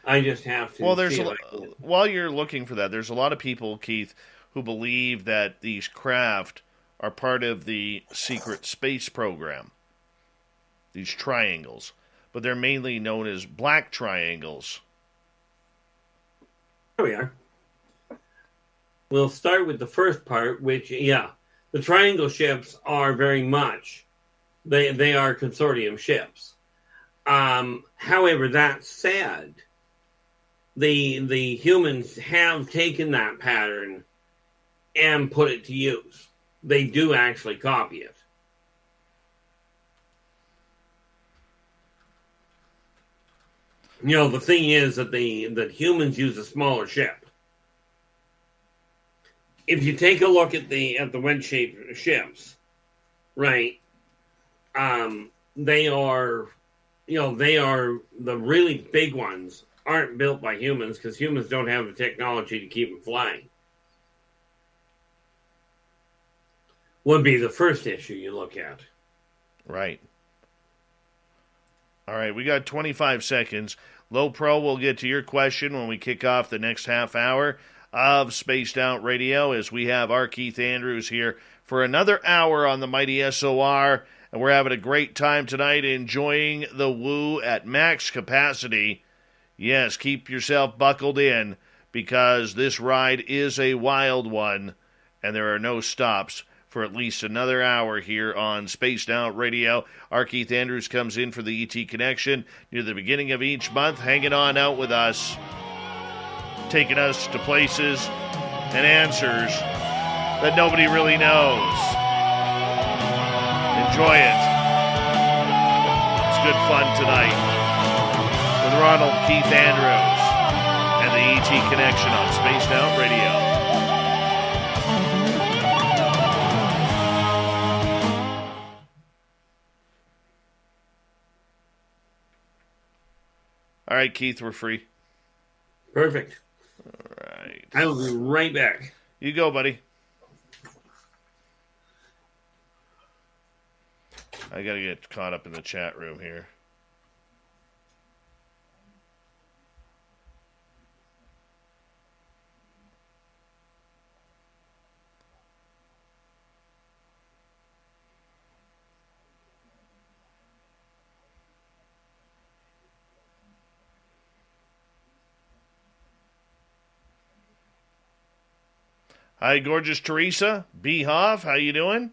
I just have to. Well, while you're looking for that, there's a lot of people, Keith, who believe that these craft are part of the secret space program. These triangles, but they're mainly known as black triangles. There we are. We'll start with the first part, which, the triangle ships are very much They are consortium ships. However, that said, the humans have taken that pattern and put it to use. They do actually copy it. The thing is that that humans use a smaller ship. If you take a look at the wedge-shaped ships, right? They are the really big ones aren't built by humans because humans don't have the technology to keep them flying. Would be the first issue you look at. Right. All right, we got 25 seconds. Low Pro, we'll get to your question when we kick off the next half hour of Spaced Out Radio, as we have our Keith Andrews here for another hour on the mighty SOR, and we're having a great time tonight enjoying the Woo at max capacity. Yes, keep yourself buckled in, because this ride is a wild one, and there are no stops for at least another hour here on Spaced Out Radio. Our Keith Andrews comes in for the ET Connection near the beginning of each month, hanging on out with us, taking us to places and answers that nobody really knows. Enjoy it. It's good fun tonight with Ronald Keith Andrews and the ET Connection on Spaced Out Radio. All right, Keith, we're free. Perfect. All right. I will be right back. You go, buddy. I got to get caught up in the chat room here. Hi, gorgeous Teresa. Behoff, how you doing?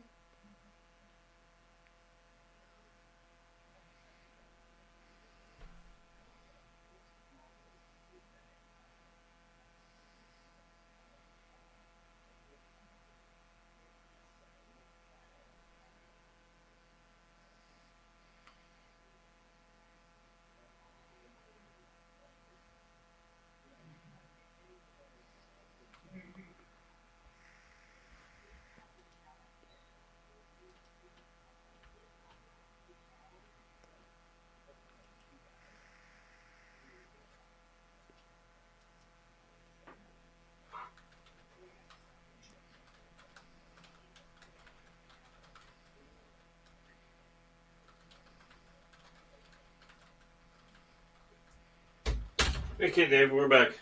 Okay, Dave, we're back.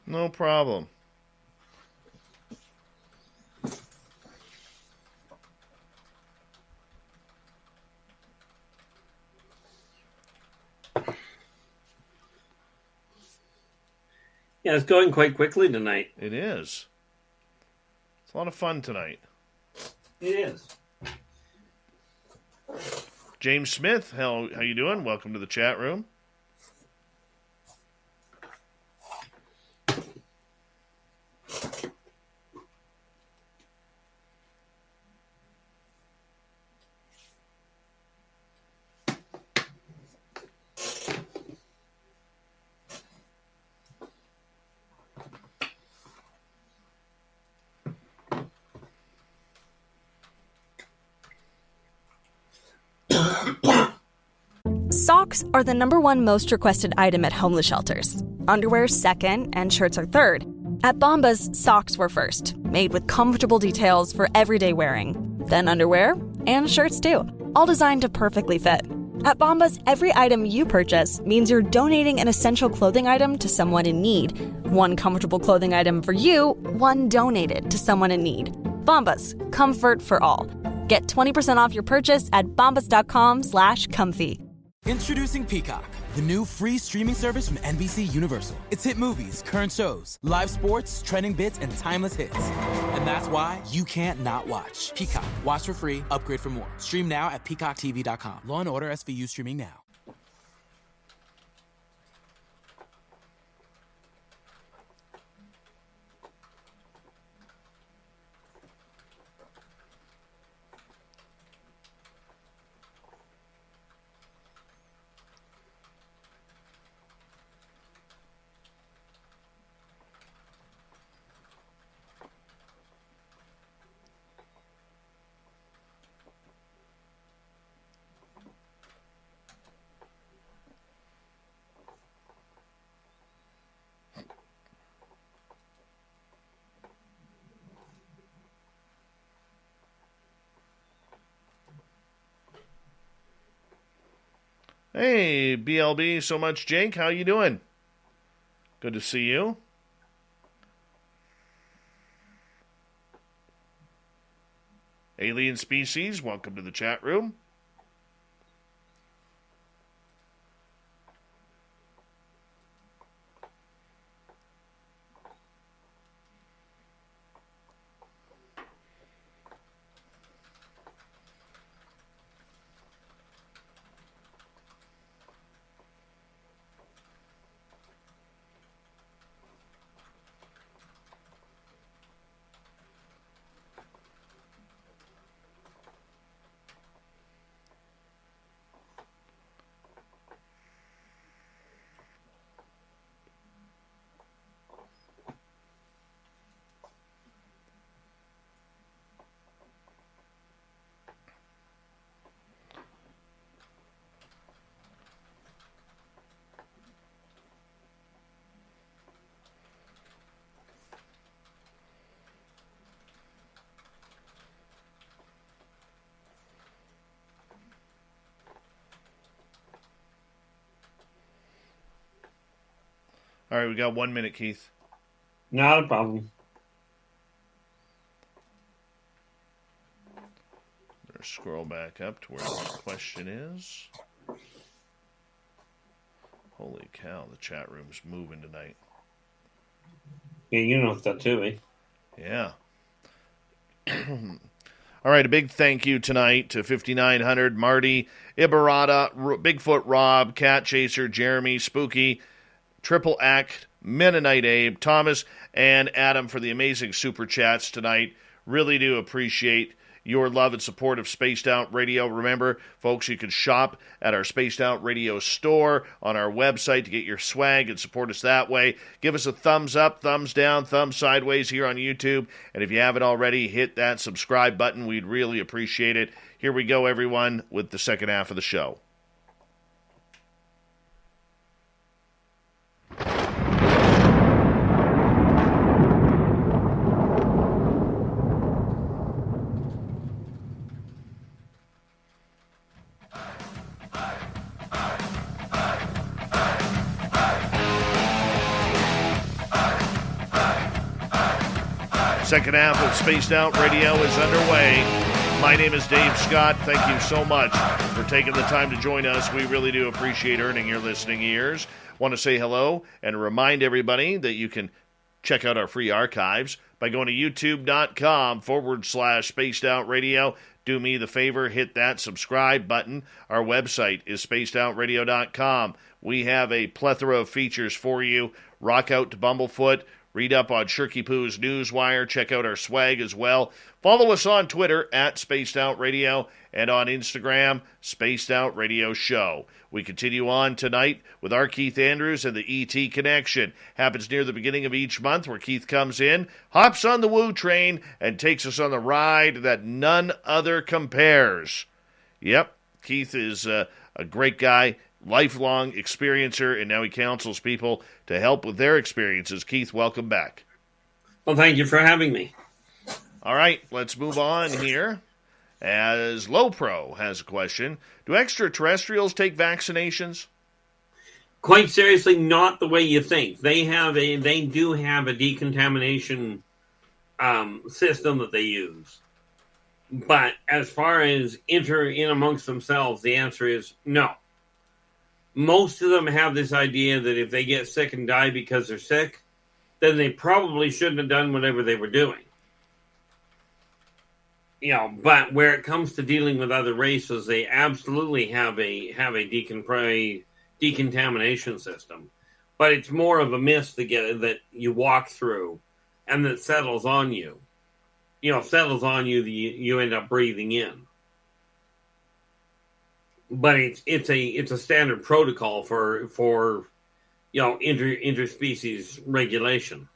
No problem. Yeah, it's going quite quickly tonight. It is. It's a lot of fun tonight. It is. James Smith, how you doing? Welcome to the chat room. Socks are the #1 most requested item at homeless shelters. Underwear second, and shirts are third. At Bombas, socks were first, made with comfortable details for everyday wearing. Then underwear, and shirts too, all designed to perfectly fit. At Bombas, every item you purchase means you're donating an essential clothing item to someone in need. One comfortable clothing item for you, one donated to someone in need. Bombas, comfort for all. Get 20% off your purchase at bombas.com/comfy. Introducing Peacock, the new free streaming service from NBC Universal. It's hit movies, current shows, live sports, trending bits, and timeless hits. And that's why you can't not watch. Peacock. Watch for free. Upgrade for more. Stream now at peacocktv.com. Law & Order SVU streaming now. Hey, BLB, so much Jake. How you doing? Good to see you. Alien Species, welcome to the chat room. All right, we got 1 minute, Keith. Not a problem. Better scroll back up to where the question is. Holy cow, the chat room's moving tonight. Yeah, you know that too, eh? Yeah. All right, a big thank you tonight to 5900, Marty, Ibarata, Bigfoot Rob, Cat Chaser, Jeremy, Spooky, Triple Act, Mennonite Abe, Thomas, and Adam for the amazing super chats tonight. Really do appreciate your love and support of Spaced Out Radio. Remember, folks, you can shop at our Spaced Out Radio store on our website to get your swag and support us that way. Give us a thumbs up, thumbs down, thumbs sideways here on YouTube. And if you haven't already, hit that subscribe button. We'd really appreciate it. Here we go, everyone, with the second half of the show. Second half of Spaced Out Radio is underway. My name is Dave Scott. Thank you so much for taking the time to join us. We really do appreciate earning your listening ears. Want to say hello and remind everybody that you can check out our free archives by going to youtube.com/Spaced Out Radio. Do me the favor, hit that subscribe button. Our website is spacedoutradio.com. We have a plethora of features for you. Rock out to Bumblefoot. Read up on Shirky Poo's Newswire. Check out our swag as well. Follow us on Twitter at Spaced Out Radio and on Instagram, Spaced Out Radio Show. We continue on tonight with our Keith Andrews and the ET Connection. Happens near the beginning of each month where Keith comes in, hops on the Woo train, and takes us on the ride that none other compares. Yep, Keith is a great guy. Lifelong experiencer, and now he counsels people to help with their experiences. Keith, welcome back. Well, thank you for having me. All right, let's move on here. As Low Pro has a question, do extraterrestrials take vaccinations? Quite seriously, not the way you think. They do have a decontamination system that they use. But as far as enter in amongst themselves, the answer is no. most of them have this idea that if they get sick and die because they're sick, then they probably shouldn't have done whatever they were doing. But where it comes to dealing with other races, they absolutely have a decontamination system. But it's more of a mist that you walk through, and that settles on you. Settles on you that you end up breathing in. But it's a standard protocol for interspecies regulation.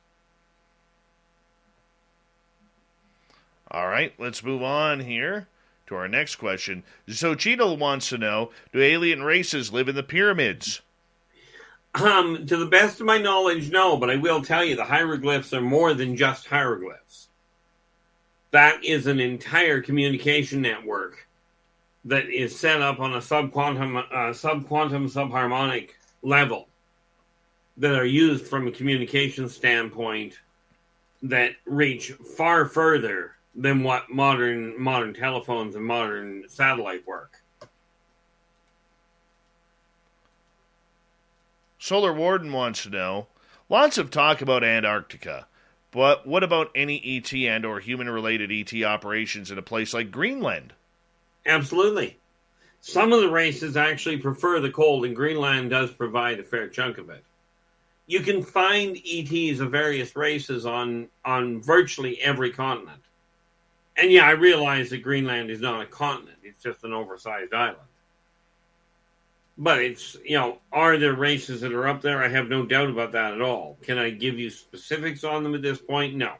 All right, let's move on here to our next question. So Cheeto wants to know, do alien races live in the pyramids? To the best of my knowledge, no, but I will tell you the hieroglyphs are more than just hieroglyphs. That is an entire communication network that is set up on a subquantum subharmonic level that are used from a communication standpoint that reach far further than what modern telephones and modern satellite work. Solar Warden wants to know, lots of talk about Antarctica, but what about any ET and or human-related ET operations in a place like Greenland? Absolutely. Some of the races actually prefer the cold, and Greenland does provide a fair chunk of it. You can find ETs of various races on virtually every continent. And yeah, I realize that Greenland is not a continent. It's just an oversized island. But it's, are there races that are up there? I have no doubt about that at all. Can I give you specifics on them at this point? No.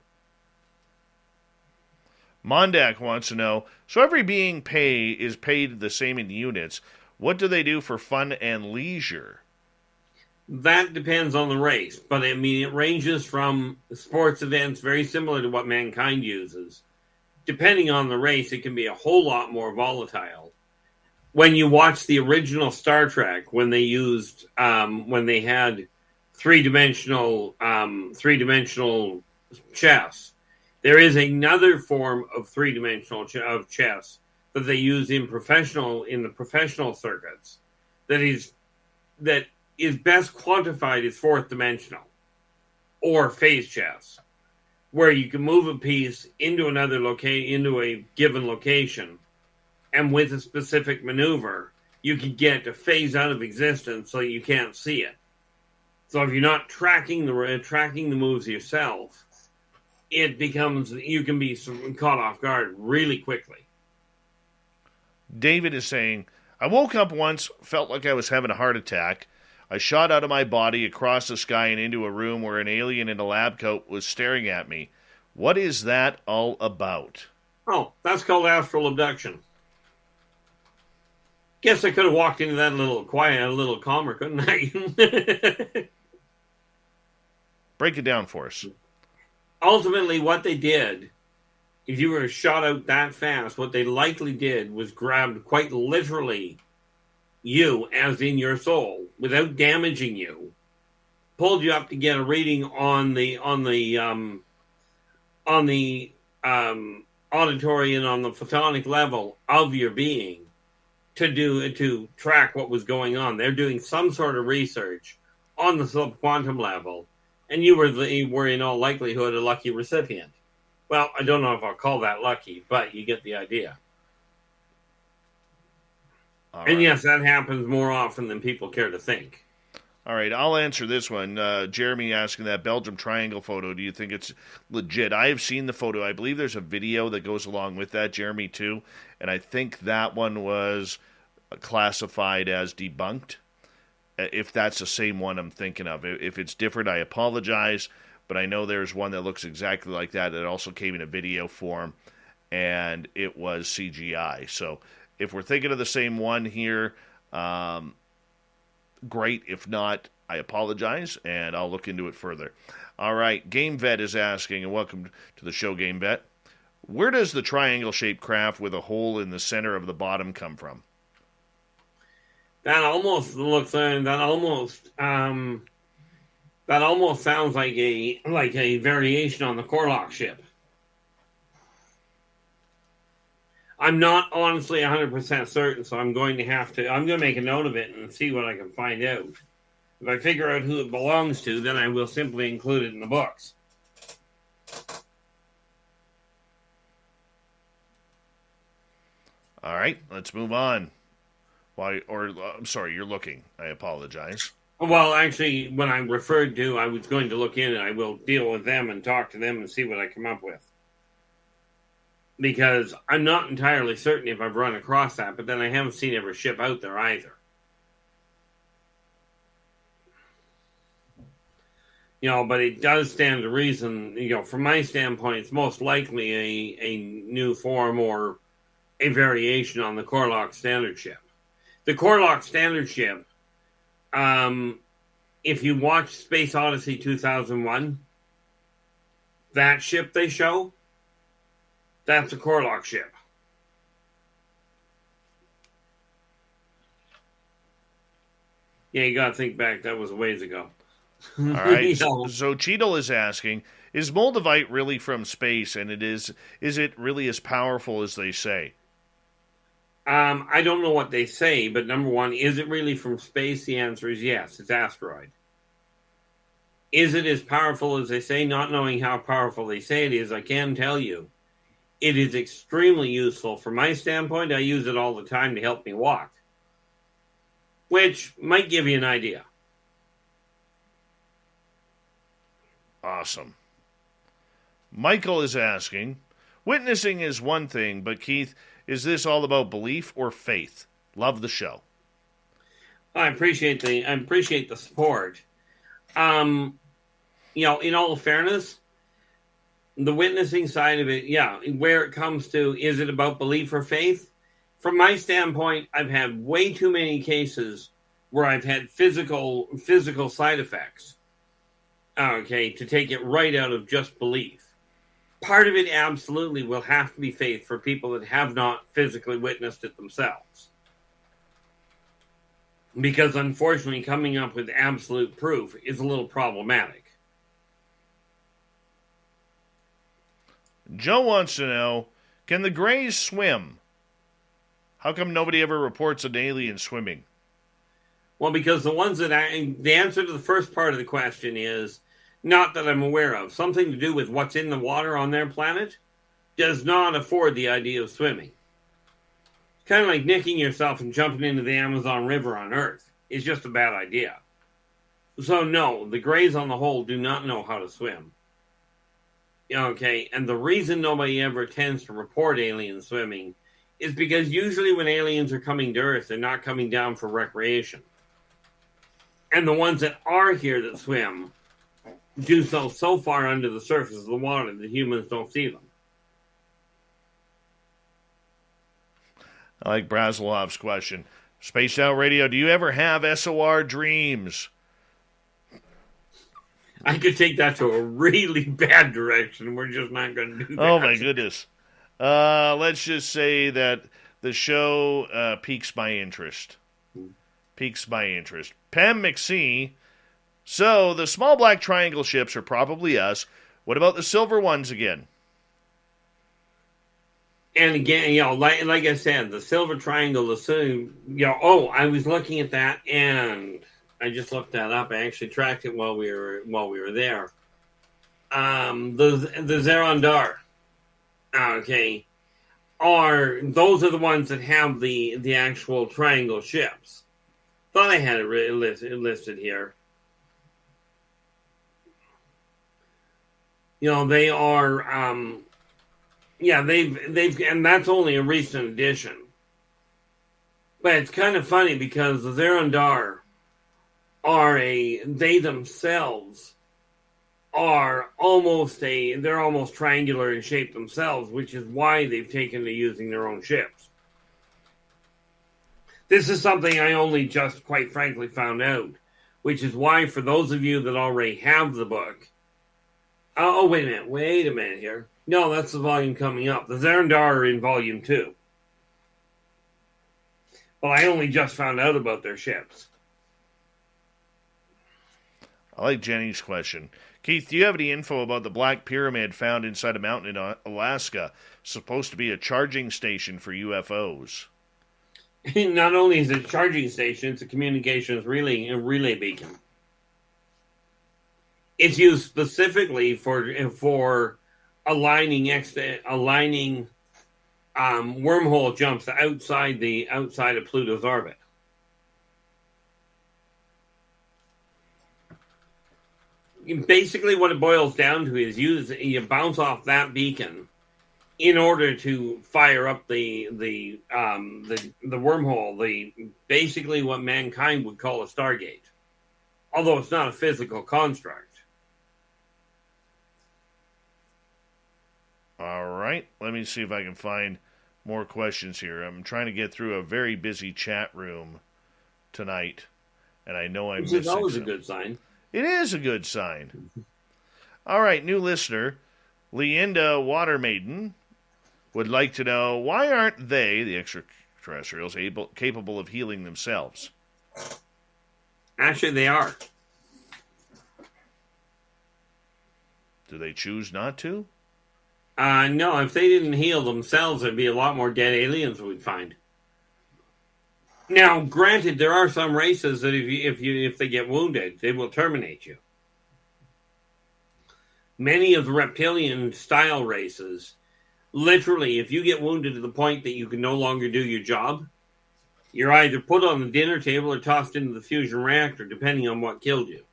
Mondak wants to know, so every being is paid the same in units. What do they do for fun and leisure? That depends on the race. But, it ranges from sports events very similar to what mankind uses. Depending on the race, it can be a whole lot more volatile. When you watch the original Star Trek, when they had three-dimensional chess, there is another form of three-dimensional chess that they use in the professional circuits that is best quantified as fourth dimensional or phase chess, where you can move a piece into into a given location, and with a specific maneuver, you can get it to phase out of existence so you can't see it. So if you're not tracking the moves yourself, you can be caught off guard really quickly. David is saying, I woke up once, felt like I was having a heart attack. I shot out of my body across the sky and into a room where an alien in a lab coat was staring at me. What is that all about? Oh, that's called astral abduction. Guess I could have walked into that a little quiet, a little calmer, couldn't I? Break it down for us. Ultimately, what they did, if you were shot out that fast, what they likely did was grabbed quite literally you, as in your soul, without damaging you, pulled you up to get a reading on the auditory and on the photonic level of your being to track what was going on. They're doing some sort of research on the subquantum level, and you were in all likelihood a lucky recipient. Well, I don't know if I'll call that lucky, but you get the idea. All and right. yes, that happens more often than people care to think. All right, I'll answer this one. Jeremy asking that Belgium Triangle photo, do you think it's legit? I have seen the photo. I believe there's a video that goes along with that, Jeremy, too. And I think that one was classified as debunked, if that's the same one I'm thinking of. If it's different, I apologize. But I know there's one that looks exactly like that that also came in a video form, and it was CGI. So if we're thinking of the same one here, great. If not, I apologize, and I'll look into it further. All right, Game Vet is asking, and welcome to the show, Game Vet. Where does the triangle-shaped craft with a hole in the center of the bottom come from? That almost sounds like a variation on the Corlock ship. I'm not honestly 100% certain, so I'm going to make a note of it and see what I can find out. If I figure out who it belongs to, then I will simply include it in the books. All right, let's move on. I'm sorry, you're looking. I apologize. Well, actually, when I referred to, I was going to look in, and I will deal with them and talk to them and see what I come up with. Because I'm not entirely certain if I've run across that, but then I haven't seen every ship out there either. But it does stand to reason, from my standpoint, it's most likely a new form or a variation on the Corlock standard ship. The Corlock standard ship, if you watch Space Odyssey 2001, that ship they show, that's a Corlock ship. Yeah, you gotta think back, that was a ways ago. All right, so Cheadle is asking, is Moldavite really from space, and is it really as powerful as they say? I don't know what they say, but number one, is it really from space? The answer is yes, it's asteroid. Is it as powerful as they say? Not knowing how powerful they say it is, I can tell you, it is extremely useful. From my standpoint, I use it all the time to help me walk, which might give you an idea. Awesome. Michael is asking, witnessing is one thing, but Keith, is this all about belief or faith? Love the show. I appreciate the support. In all fairness, the witnessing side of it, where it comes to, is it about belief or faith? From my standpoint, I've had way too many cases where I've had physical side effects. Okay, to take it right out of just belief. Part of it absolutely will have to be faith for people that have not physically witnessed it themselves. Because unfortunately, coming up with absolute proof is a little problematic. Joe wants to know, can the Greys swim? How come nobody ever reports an alien swimming? Well, because the answer to the first part of the question is, not that I'm aware of, something to do with what's in the water on their planet does not afford the idea of swimming. It's kind of like nicking yourself and jumping into the Amazon River on Earth. It's just a bad idea. So no, the Greys on the whole do not know how to swim. Okay, and the reason nobody ever tends to report alien swimming is because usually when aliens are coming to Earth, they're not coming down for recreation. And the ones that are here that swim do so far under the surface of the water that humans don't see them. I like Braslov's question. Spaced Out Radio, do you ever have SOR dreams? I could take that to a really bad direction. We're just not going to do that. Oh, my goodness. Let's just say that the show piques my interest. Pam McSee, so the small black triangle ships are probably us. What about the silver ones again? And again, like I said, the silver triangle, I was looking at that and I just looked that up. I actually tracked it while we were there. The Zeron Dar, okay, those are the ones that have the actual triangle ships. Thought I had it listed here. They are, they've, and that's only a recent addition. But it's kind of funny because the Zerondar they themselves are they're almost triangular in shape themselves, which is why they've taken to using their own ships. This is something I only just, quite frankly, found out, which is why for those of you that already have the book, wait a minute here. No, that's the volume coming up. The Zerondar are in volume 2. But I only just found out about their ships. I like Jenny's question. Keith, do you have any info about the Black Pyramid found inside a mountain in Alaska? Supposed to be a charging station for UFOs. Not only is it a charging station, it's a communications relay beacon. It's used specifically for aligning wormhole jumps outside of Pluto's orbit. Basically, what it boils down to is you bounce off that beacon in order to fire up the wormhole, basically what mankind would call a Stargate, although it's not a physical construct. All right, let me see if I can find more questions here. I'm trying to get through a very busy chat room tonight, and I know I'm missing Which is always some. a good sign. It is a good sign. All right, new listener, Leanda Watermaiden, would like to know, why aren't they, the extraterrestrials, capable of healing themselves? Actually, they are. Do they choose not to? No, if they didn't heal themselves, there'd be a lot more dead aliens we'd find. Now, granted, there are some races that if they get wounded, they will terminate you. Many of the reptilian-style races, literally, if you get wounded to the point that you can no longer do your job, you're either put on the dinner table or tossed into the fusion reactor, depending on what killed you.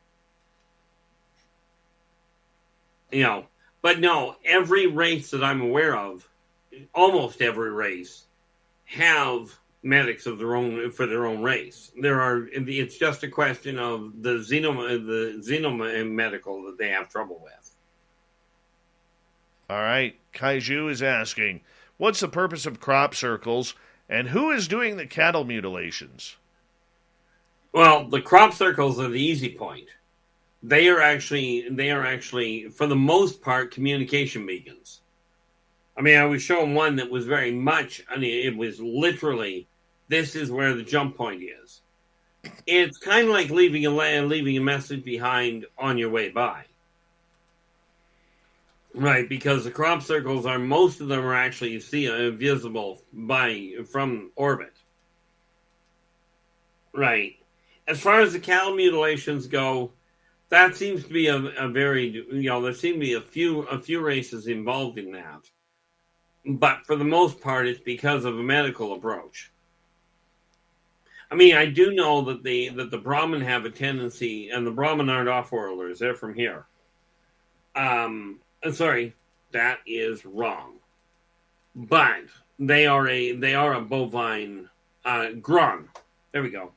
But no, every race that I'm aware of, almost every race, have medics of their own for their own race. It's just a question of the xenomedical that they have trouble with. All right, Kaiju is asking, what's the purpose of crop circles, and who is doing the cattle mutilations? Well, the crop circles are the easy point. They are actually, for the most part, communication beacons. I mean, I was shown one that was very much, it was literally, this is where the jump point is. It's kind of like leaving a message behind on your way by. Right, because the crop circles most of them are actually visible from orbit. Right. As far as the cattle mutilations go, that seems to be a very, there seem to be a few races involved in that. But for the most part, it's because of a medical approach. I mean, I do know that the Brahmin have a tendency, and the Brahmin aren't off-worlders, they're from here. Sorry, that is wrong. But they are a bovine Grun. There we go.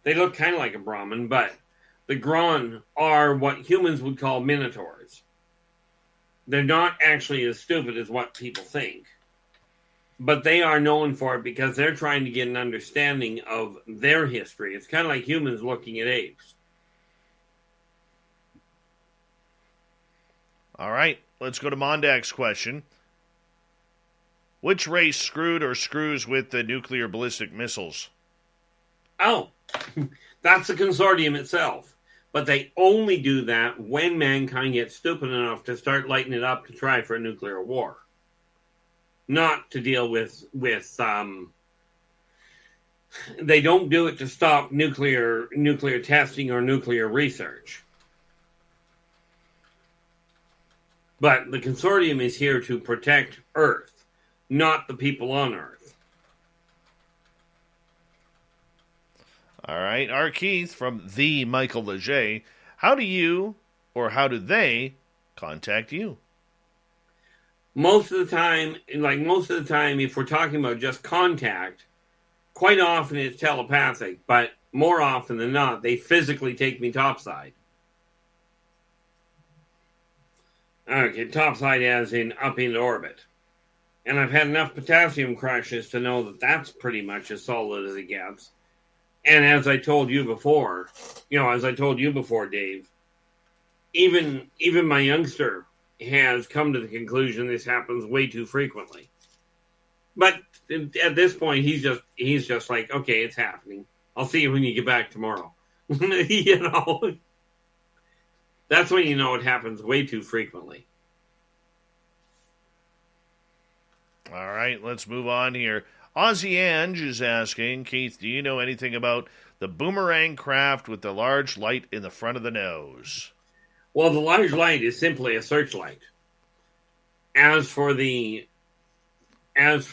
They look kind of like a Brahmin, but the Grun are what humans would call minotaurs. They're not actually as stupid as what people think. But they are known for it because they're trying to get an understanding of their history. It's kind of like humans looking at apes. All right, let's go to Mondak's question. Which race screwed or screws with the nuclear ballistic missiles? Oh, that's the consortium itself. But they only do that when mankind gets stupid enough to start lighting it up to try for a nuclear war. Not to deal with they don't do it to stop nuclear testing or nuclear research. But the consortium is here to protect Earth, not the people on Earth. All right, our Keith from the Michael Leger. How do they contact you? Most of the time, if we're talking about just contact, quite often it's telepathic, but more often than not, they physically take me topside. Okay, topside as in up into orbit. And I've had enough potassium crashes to know that that's pretty much as solid as it gets. And as I told you before, Dave, even my youngster has come to the conclusion this happens way too frequently. But at this point, he's just like, okay, it's happening. I'll see you when you get back tomorrow. That's when you know it happens way too frequently. All right, let's move on here. Aussie Ange is asking, Keith, do you know anything about the boomerang craft with the large light in the front of the nose? Well, the large light is simply a searchlight. As for the large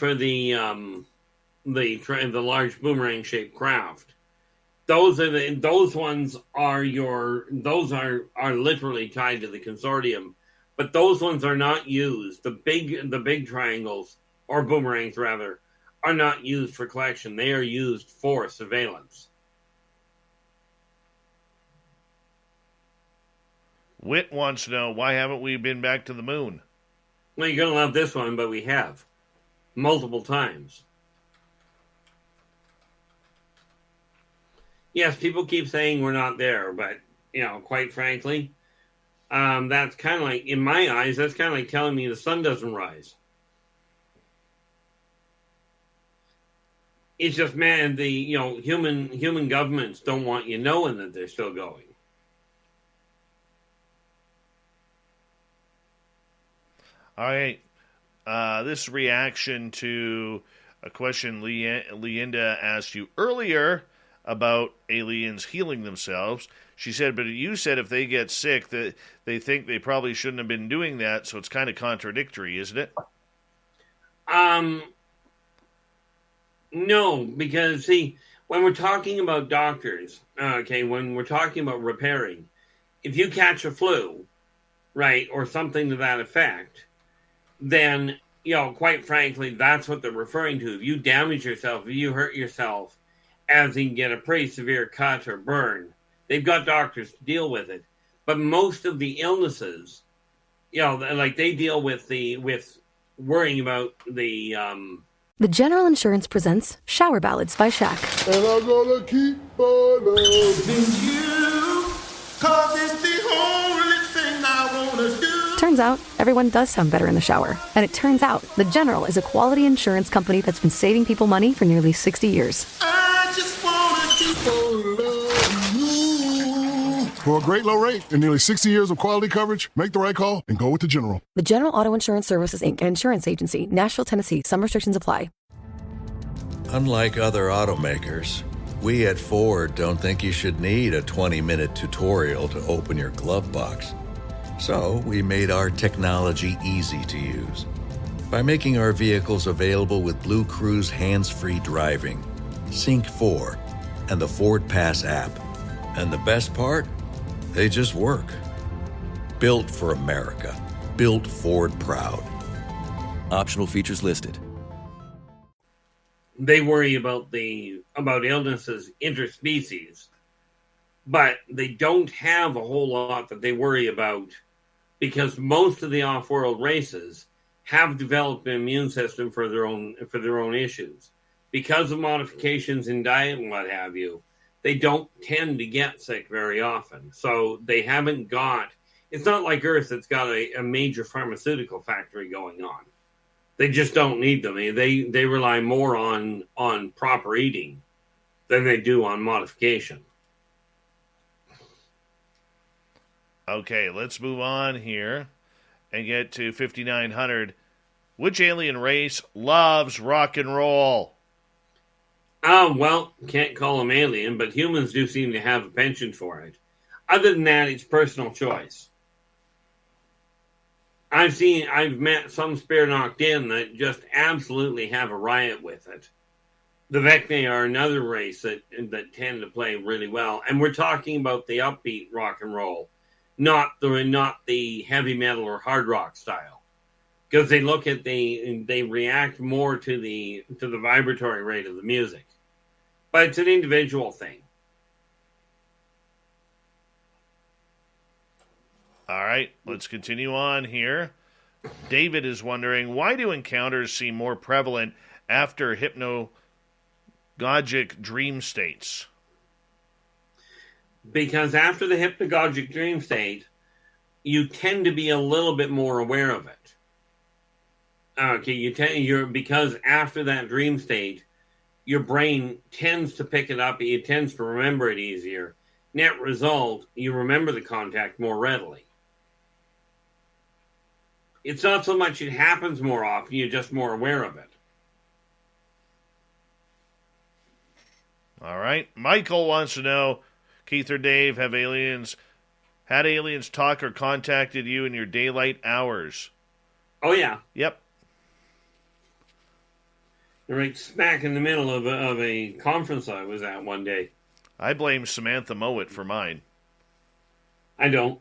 boomerang shaped craft, those are literally tied to the consortium, but those ones are not used. The big triangles, or boomerangs rather, are not used for collection. They are used for surveillance. Whit wants to know, why haven't we been back to the moon? Well, you're going to love this one, but we have. Multiple times. Yes, people keep saying we're not there, but, quite frankly, that's kind of like, in my eyes, that's kind of like telling me the sun doesn't rise. It's just, man, the human governments don't want you knowing that they're still going. All right. This reaction to a question Leanda asked you earlier about aliens healing themselves. She said, but you said if they get sick, that they think they probably shouldn't have been doing that, so it's kind of contradictory, isn't it? No, because, see, when we're talking about doctors, when we're talking about repairing, if you catch a flu, right, or something to that effect, then, quite frankly, that's what they're referring to. If you damage yourself, if you hurt yourself, as in get a pretty severe cut or burn, they've got doctors to deal with it. But most of the illnesses, like they deal with worrying about the... The General Insurance presents Shower Ballads by Shaq. And I'm gonna keep on loving you, 'cause it's the only thing I wanna do. Turns out, everyone does sound better in the shower. And it turns out, The General is a quality insurance company that's been saving people money for nearly 60 years. I just wanna keep on loving you. For a great low rate and nearly 60 years of quality coverage, make the right call and go with The General. The General Auto Insurance Services, Inc., an insurance agency, Nashville, Tennessee. Some restrictions apply. Unlike other automakers, we at Ford don't think you should need a 20-minute tutorial to open your glove box. So we made our technology easy to use by making our vehicles available with Blue Cruise hands-free driving, Sync 4, and the Ford Pass app. And the best part? They just work. Built for America. Built Ford proud. Optional features listed. They worry about illnesses interspecies, but they don't have a whole lot that they worry about because most of the off-world races have developed an immune system for their own issues. Because of modifications in diet and what have you, they don't tend to get sick very often. So they haven't got, it's not like Earth that's got a major pharmaceutical factory going on. They just don't need them. They rely more on proper eating than they do on modification. Okay, let's move on here and get to 5900. Which alien race loves rock and roll? Well, can't call them alien, but humans do seem to have a penchant for it. Other than that, it's personal choice. I've met some spare knocked in that just absolutely have a riot with it. The Vecna are another race that tend to play really well, and we're talking about the upbeat rock and roll, not the heavy metal or hard rock style, because they react more to the vibratory rate of the music. But it's an individual thing. All right, let's continue on here. David is wondering, why do encounters seem more prevalent after hypnagogic dream states? Because after the hypnagogic dream state, you tend to be a little bit more aware of it. Okay, because after that dream state, your brain tends to pick it up. It tends to remember it easier. net result, you remember the contact more readily. It's not so much it happens more often, you're just more aware of it. All right. Michael wants to know, Keith or Dave, had aliens talk or contacted you in your daylight hours? Oh, yeah. Yep. You're right smack in the middle of a conference I was at one day. I blame Samantha Mowat for mine. I don't.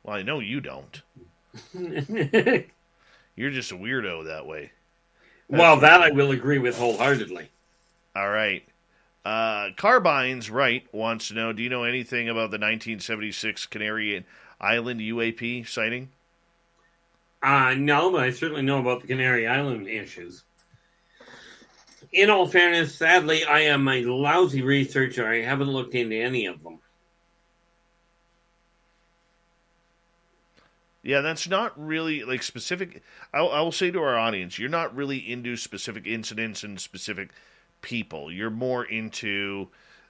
Well, I know you don't. You're just a weirdo that way. Well, that I will agree with wholeheartedly. All right. Carbine's right wants to know, do you know anything about the 1976 Canary Island UAP sighting? No, but I certainly know about the Canary Island issues. In all fairness, sadly, I am a lousy researcher. I haven't looked into any of them. Yeah, that's not really like specific. I will say to our audience, you're not really into specific incidents and specific people. You're more into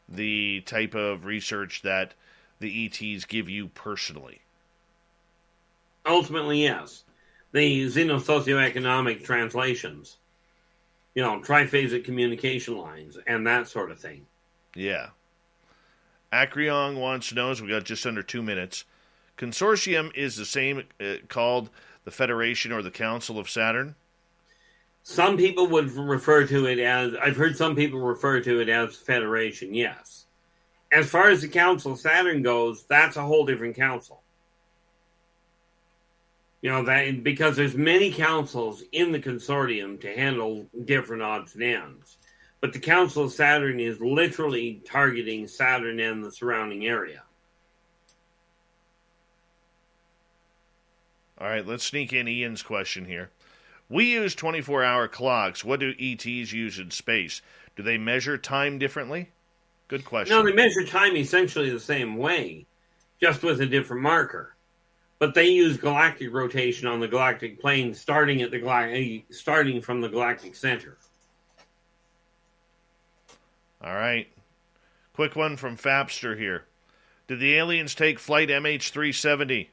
the type of research that the ETs give you personally. Ultimately, yes. The xeno-socioeconomic translations. You know, triphasic communication lines and that sort of thing. Yeah. Acryong wants to know, as we got just under 2 minutes, consortium is the same called the Federation or the Council of Saturn? Some people would refer to it as, I've heard some people refer to it as Federation, yes. As far as the Council of Saturn goes, that's a whole different council. You know, that because there's many councils in the consortium to handle different odds and ends. But the Council of Saturn is literally targeting Saturn and the surrounding area. All right, let's sneak in Ian's question here. We use 24-hour clocks. What do ETs use in space? Do they measure time differently? Good question. No, they measure time essentially the same way, just with a different marker. But they use galactic rotation on the galactic plane, starting from the galactic center. All right. Quick one from Fapster here. Did the aliens take flight MH370?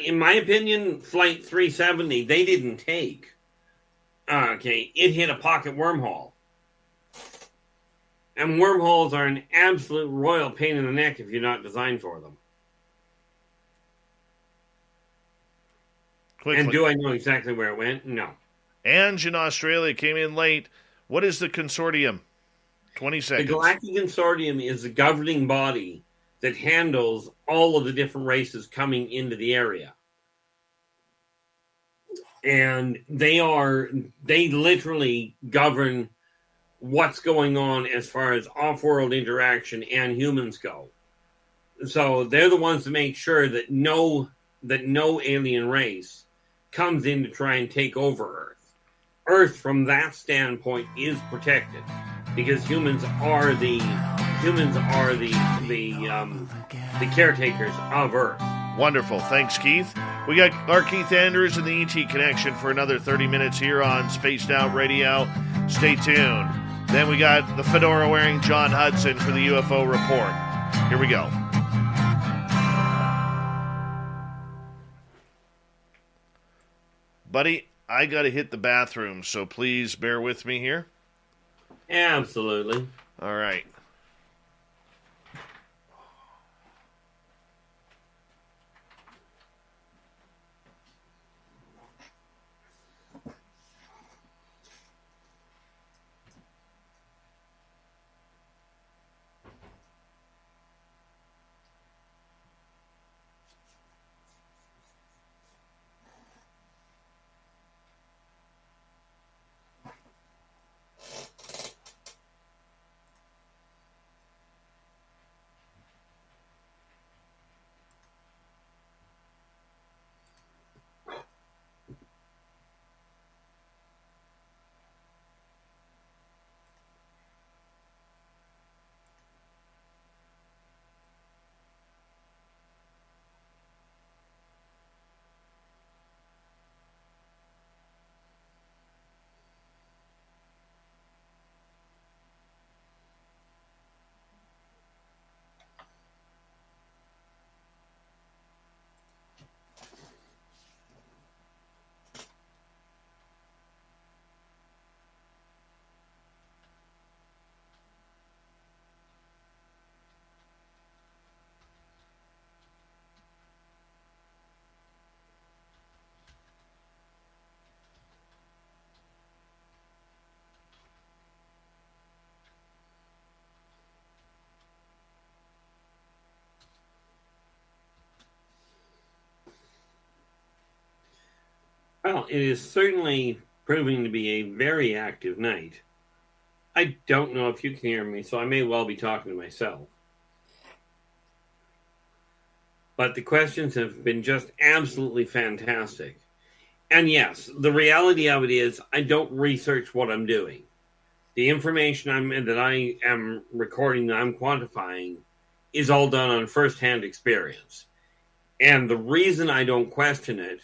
In my opinion, Flight 370, they didn't take. Okay, it hit a pocket wormhole. And wormholes are an absolute royal pain in the neck if you're not designed for them. Quickly. And do I know exactly where it went? No. Ange in Australia came in late. What is the consortium? 20 seconds. The Galactic Consortium is the governing body that handles all of the different races coming into the area. And they literally govern what's going on as far as off-world interaction and humans go. So they're the ones to make sure that no alien race comes in to try and take over Earth. Earth, from that standpoint, is protected because humans are the caretakers of Earth. Wonderful. Thanks, Keith. We got our Keith Andrews and the ET Connection for another 30 minutes here on Spaced Out Radio. Stay tuned. Then we got the fedora-wearing John Hudson for the UFO Report. Here we go. Buddy, I got to hit the bathroom, so please bear with me here. Absolutely. All right. Well, it is certainly proving to be a very active night. I don't know if you can hear me, so I may well be talking to myself. But the questions have been just absolutely fantastic. And yes, the reality of it is I don't research what I'm doing. The information that I am recording, that I'm quantifying, is all done on first-hand experience. And the reason I don't question it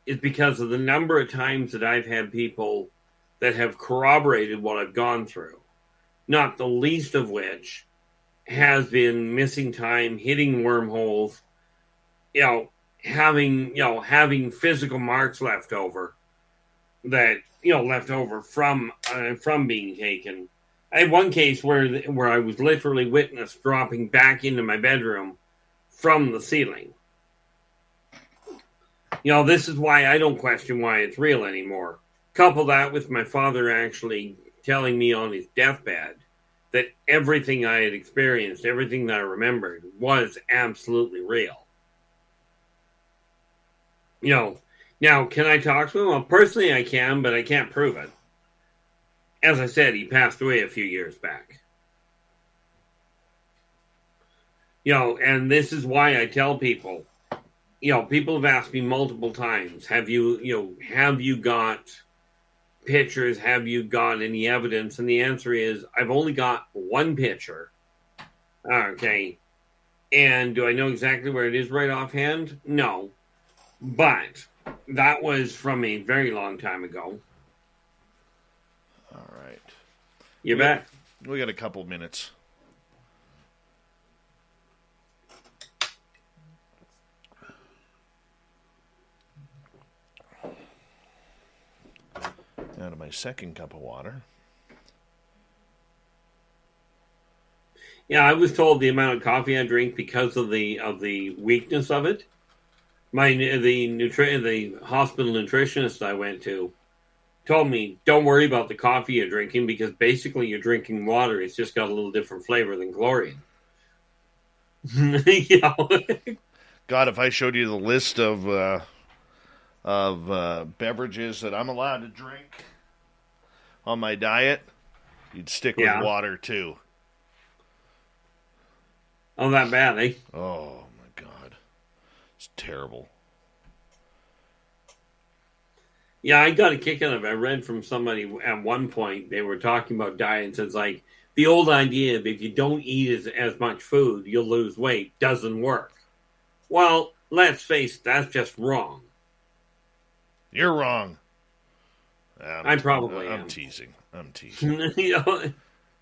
is because of the number of times that I've had people that have corroborated what I've gone through, not the least of which has been missing time, hitting wormholes, having physical marks left over from being taken. I had one case where I was literally witnessed dropping back into my bedroom from the ceiling. This is why I don't question why it's real anymore. Couple that with my father actually telling me on his deathbed that everything I had experienced, everything that I remembered, was absolutely real. Now, can I talk to him? Well, personally I can, but I can't prove it. As I said, he passed away a few years back. And this is why I tell people, people have asked me multiple times, have you got pictures? Have you got any evidence? And the answer is, I've only got one picture. Okay. And do I know exactly where it is right offhand? No. But that was from a very long time ago. All right. You bet. We got a couple minutes. Out of my second cup of water. Yeah, I was told the amount of coffee I drink because of the weakness of it. The hospital nutritionist I went to told me, don't worry about the coffee you're drinking because basically you're drinking water. It's just got a little different flavor than chlorine. God, if I showed you the list of beverages that I'm allowed to drink on my diet, you'd stick with water too. Oh, that bad, eh? Oh my God, it's terrible. Yeah, I got a kick out of it. I read from somebody at one point, they were talking about diets. It's like the old idea of if you don't eat as much food, you'll lose weight doesn't work. Well, let's face it, that's just wrong. You're wrong. I probably am. I'm teasing.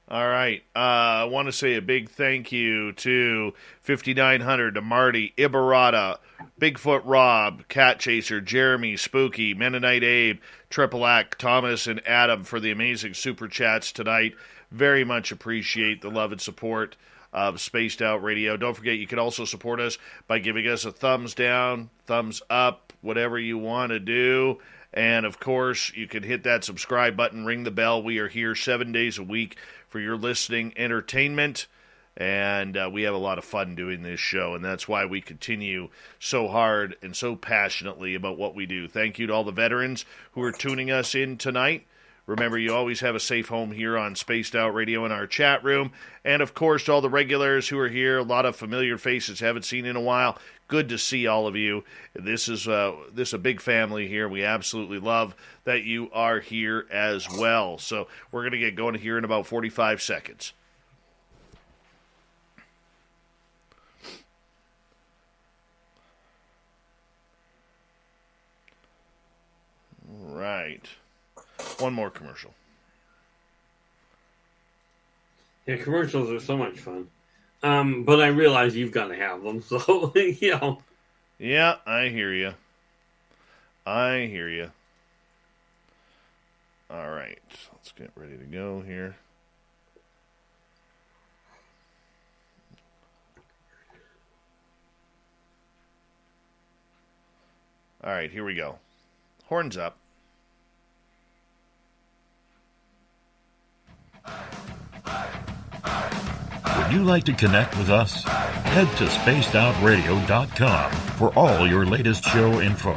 All right. I want to say a big thank you to 5900, to Marty, Ibarata, Bigfoot Rob, Cat Chaser, Jeremy, Spooky, Mennonite Abe, Triple Act, Thomas, and Adam for the amazing super chats tonight. Very much appreciate the love and support of Spaced Out Radio. Don't forget, you can also support us by giving us a thumbs down, thumbs up, whatever you want to do. And, of course, you can hit that subscribe button, ring the bell. We are here 7 days a week for your listening entertainment. And we have a lot of fun doing this show, and that's why we continue so hard and so passionately about what we do. Thank you to all the veterans who are tuning us in tonight. Remember, you always have a safe home here on Spaced Out Radio in our chat room. And, of course, to all the regulars who are here, a lot of familiar faces haven't seen in a while. Good to see all of you. This is a big family here. We absolutely love that you are here as well. So we're going to get going here in about 45 seconds. Right. One more commercial. Yeah, commercials are so much fun. But I realize you've got to have them, so, Yeah, I hear you. All right, let's get ready to go here. All right, here we go. Horns up. Would you like to connect with us? Head to spacedoutradio.com for all your latest show info.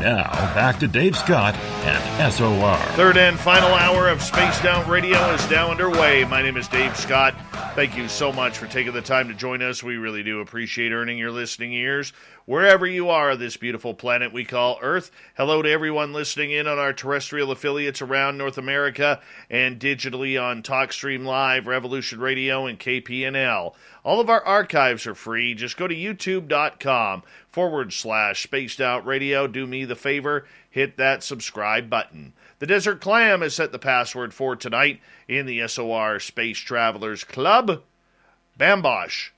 Now, back to Dave Scott and SOR. Third and final hour of Spaced Out Radio is now underway. My name is Dave Scott. Thank you so much for taking the time to join us. We really do appreciate earning your listening ears wherever you are on this beautiful planet we call Earth. Hello to everyone listening in on our terrestrial affiliates around North America and digitally on TalkStream Live, Revolution Radio, and KPNL. All of our archives are free. Just go to youtube.com/Spaced Out Radio. Do me the favor, hit that subscribe button. The Desert Clam has set the password for tonight in the SOR Space Travelers Club. Bambosh.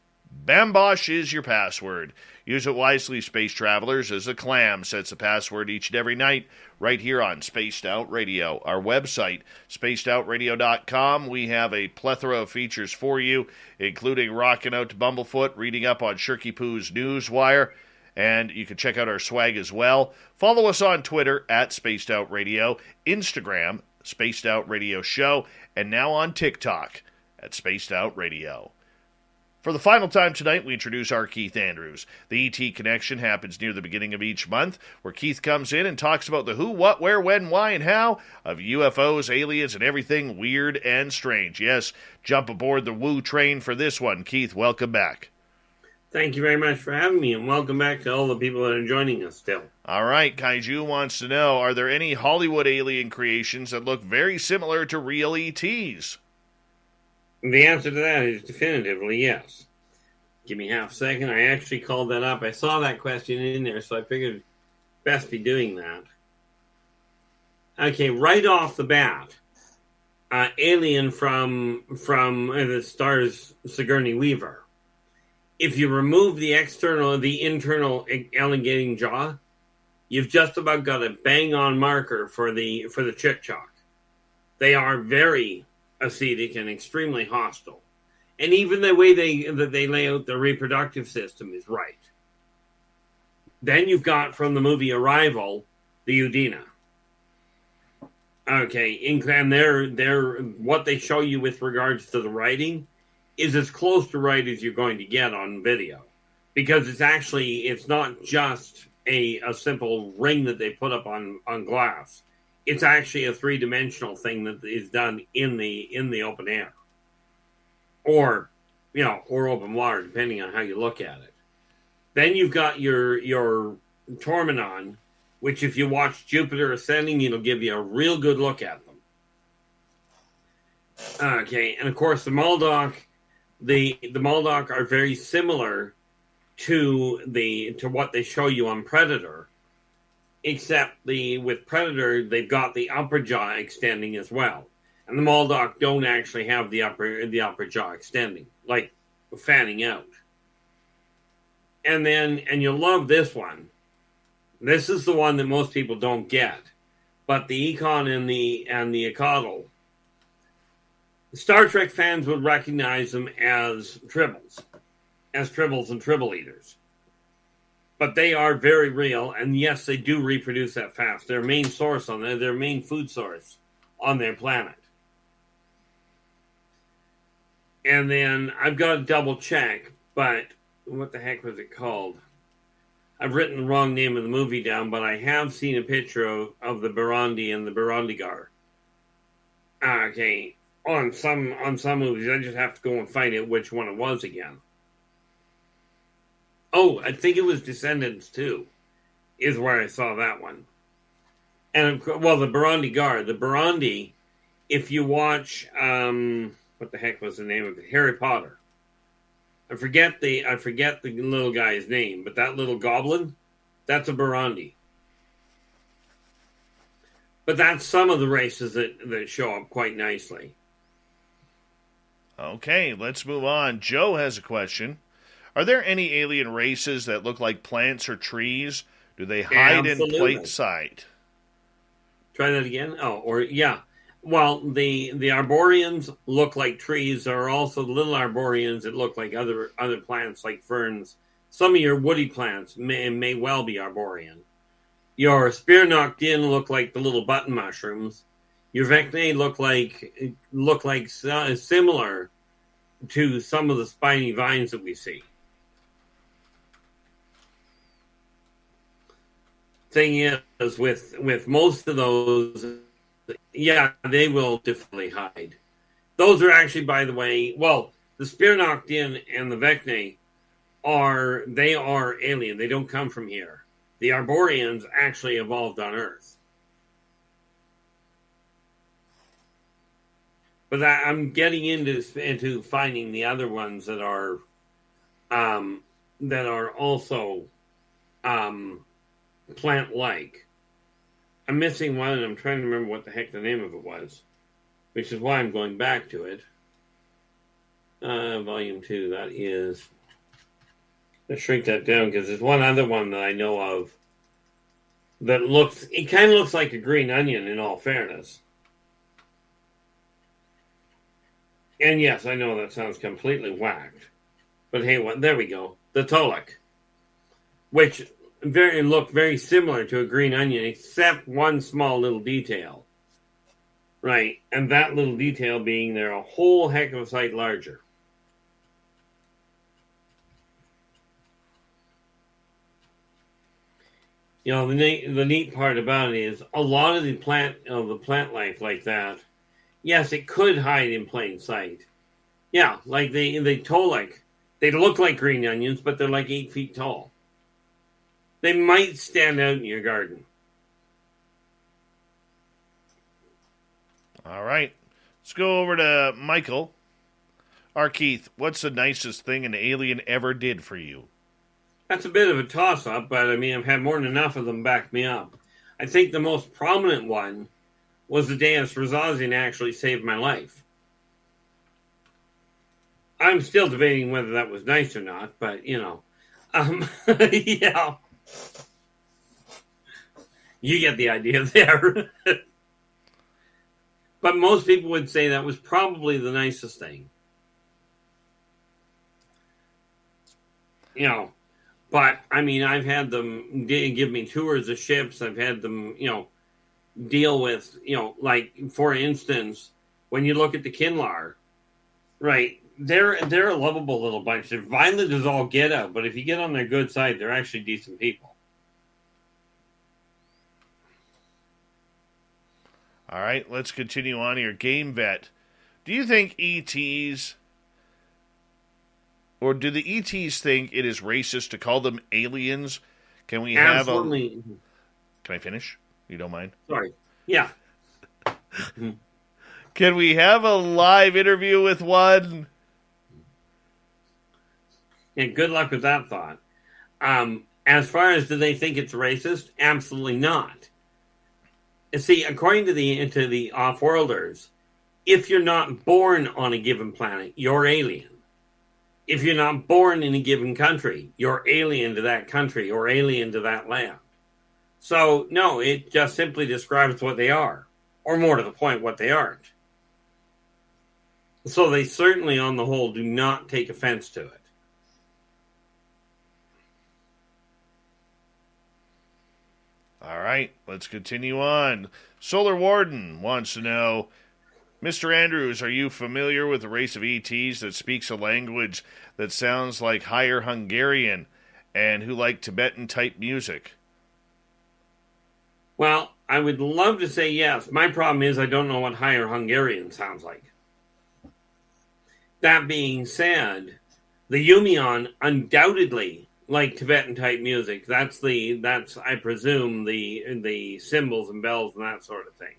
Bambosh is your password. Use it wisely, Space Travelers, as the Clam sets the password each and every night right here on Spaced Out Radio. Our website, spacedoutradio.com. We have a plethora of features for you, including rocking out to Bumblefoot, reading up on Shirky Poo's Newswire, and you can check out our swag as well. Follow us on Twitter at Spaced Out Radio, Instagram, Spaced Out Radio Show, and now on TikTok at Spaced Out Radio. For the final time tonight, we introduce our Keith Andrews. The ET Connection happens near the beginning of each month, where Keith comes in and talks about the who, what, where, when, why, and how of UFOs, aliens, and everything weird and strange. Yes, jump aboard the woo train for this one. Keith, welcome back. Thank you very much for having me, and welcome back to all the people that are joining us still. All right, Kaiju wants to know, are there any Hollywood alien creations that look very similar to real ETs? The answer to that is definitively yes. Give me half a second. I actually called that up. I saw that question in there, so I figured best be doing that. Okay, right off the bat, alien from the stars Sigourney Weaver. If you remove the internal elongating jaw, you've just about got a bang-on marker for the Chick-Chock. They are very ascetic and extremely hostile. And even the way they lay out the reproductive system is right. Then you've got, from the movie Arrival, the Udina. Okay, and they're what they show you with regards to the writing is as close to right as you're going to get on video. Because it's not just a simple ring that they put up on glass. It's actually a three-dimensional thing that is done in the open air, or open water, depending on how you look at it. Then you've got your Tormenon, which if you watch Jupiter Ascending, it'll give you a real good look at them. Okay, and of course the Maldok, the Maldok are very similar to what they show you on Predator. Except with Predator, they've got the upper jaw extending as well. And the Maldok don't actually have the upper jaw extending, like fanning out. And you'll love this one. This is the one that most people don't get. But the Econ and the Ecodal, Star Trek fans would recognize them as Tribbles and Tribble Eaters. But they are very real, and yes, they do reproduce that fast. Their main food source on their planet. And then I've got to double check, but what the heck was it called? I've written the wrong name of the movie down, but I have seen a picture of the Burundi and the Burundigar. Okay, on some movies, I just have to go and find out which one it was again. Oh, I think it was Descendants 2 is where I saw that one. And, the Burundigar. The Burundi, if you watch, what the heck was the name of it? Harry Potter. I forget the little guy's name, but that little goblin, that's a Burundi. But that's some of the races that show up quite nicely. Okay, let's move on. Joe has a question. Are there any alien races that look like plants or trees? Do they hide in plain sight? Try that again? Well, the Arborians look like trees. There are also little Arborians that look like other plants, like ferns. Some of your woody plants may well be Arborian. Your Spear Noctin look like the little button mushrooms. Your Vecnae look like similar to some of the spiny vines that we see. thing is, with most of those, yeah, they will definitely hide. Those are actually, by the way, well, the Spirnoctin and the Vecnae are alien. They don't come from here. The Arborians actually evolved on Earth. But I'm getting into finding the other ones that are also plant-like. I'm missing one, and I'm trying to remember what the heck the name of it was, which is why I'm going back to it. Volume 2, that is... Let's shrink that down, because there's one other one that I know of that it kind of looks like a green onion, in all fairness. And yes, I know that sounds completely whacked. But hey, there we go. The Tolek. Which look very similar to a green onion, except one small little detail. Right, and that little detail being they're a whole heck of a sight larger. You know, the neat part about it is a lot of the plant life like that, yes, it could hide in plain sight. Yeah, like the Tolek, they look like green onions, but they're like 8 feet tall. They might stand out in your garden. All right. Let's go over to Michael. Keith, what's the nicest thing an alien ever did for you? That's a bit of a toss-up, but I mean, I've had more than enough of them back me up. I think the most prominent one was the day Srazazian actually saved my life. I'm still debating whether that was nice or not, but, you know. Yeah. You get the idea there. But most people would say that was probably the nicest thing. You know, but, I mean, I've had them give me tours of ships. I've had them, you know, deal with, you know, like, for instance, when you look at the Kinlar, right, they're a lovable little bunch. They're violent as all get out, but if you get on their good side, they're actually decent people. All right, let's continue on here. Game Vet. Do you think ETs, or do the ETs think it is racist to call them aliens? Can we have Absolutely. Can I finish? You don't mind? Sorry. Yeah. Can we have a live interview with one? Yeah, good luck with that thought. As far as do they think it's racist? Absolutely not. See, according to the off-worlders, if you're not born on a given planet, you're alien. If you're not born in a given country, you're alien to that country or alien to that land. So, no, it just simply describes what they are, or more to the point, what they aren't. So they certainly, on the whole, do not take offense to it. All right, let's continue on. Solar Warden wants to know, Mr. Andrews, are you familiar with a race of ETs that speaks a language that sounds like Higher Hungarian and who like Tibetan-type music? Well, I would love to say yes. My problem is I don't know what Higher Hungarian sounds like. That being said, the Yumion undoubtedly like Tibetan-type music. That's I presume the cymbals and bells and that sort of thing.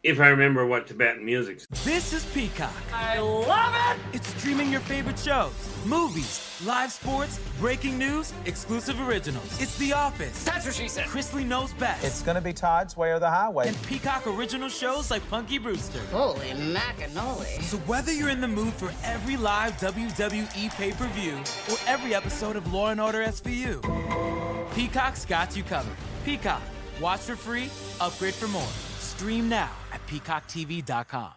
If I remember what Tibetan music's. This is Peacock. I love it! It's streaming your favorite shows, movies, live sports, breaking news, exclusive originals. It's The Office. That's what she said. Chrisley Knows Best. It's gonna be Todd's Way or the Highway. And Peacock original shows like Punky Brewster. Holy macanoli. So whether you're in the mood for every live WWE pay-per-view or every episode of Law & Order SVU, Peacock's got you covered. Peacock. Watch for free, upgrade for more. Stream now at peacocktv.com.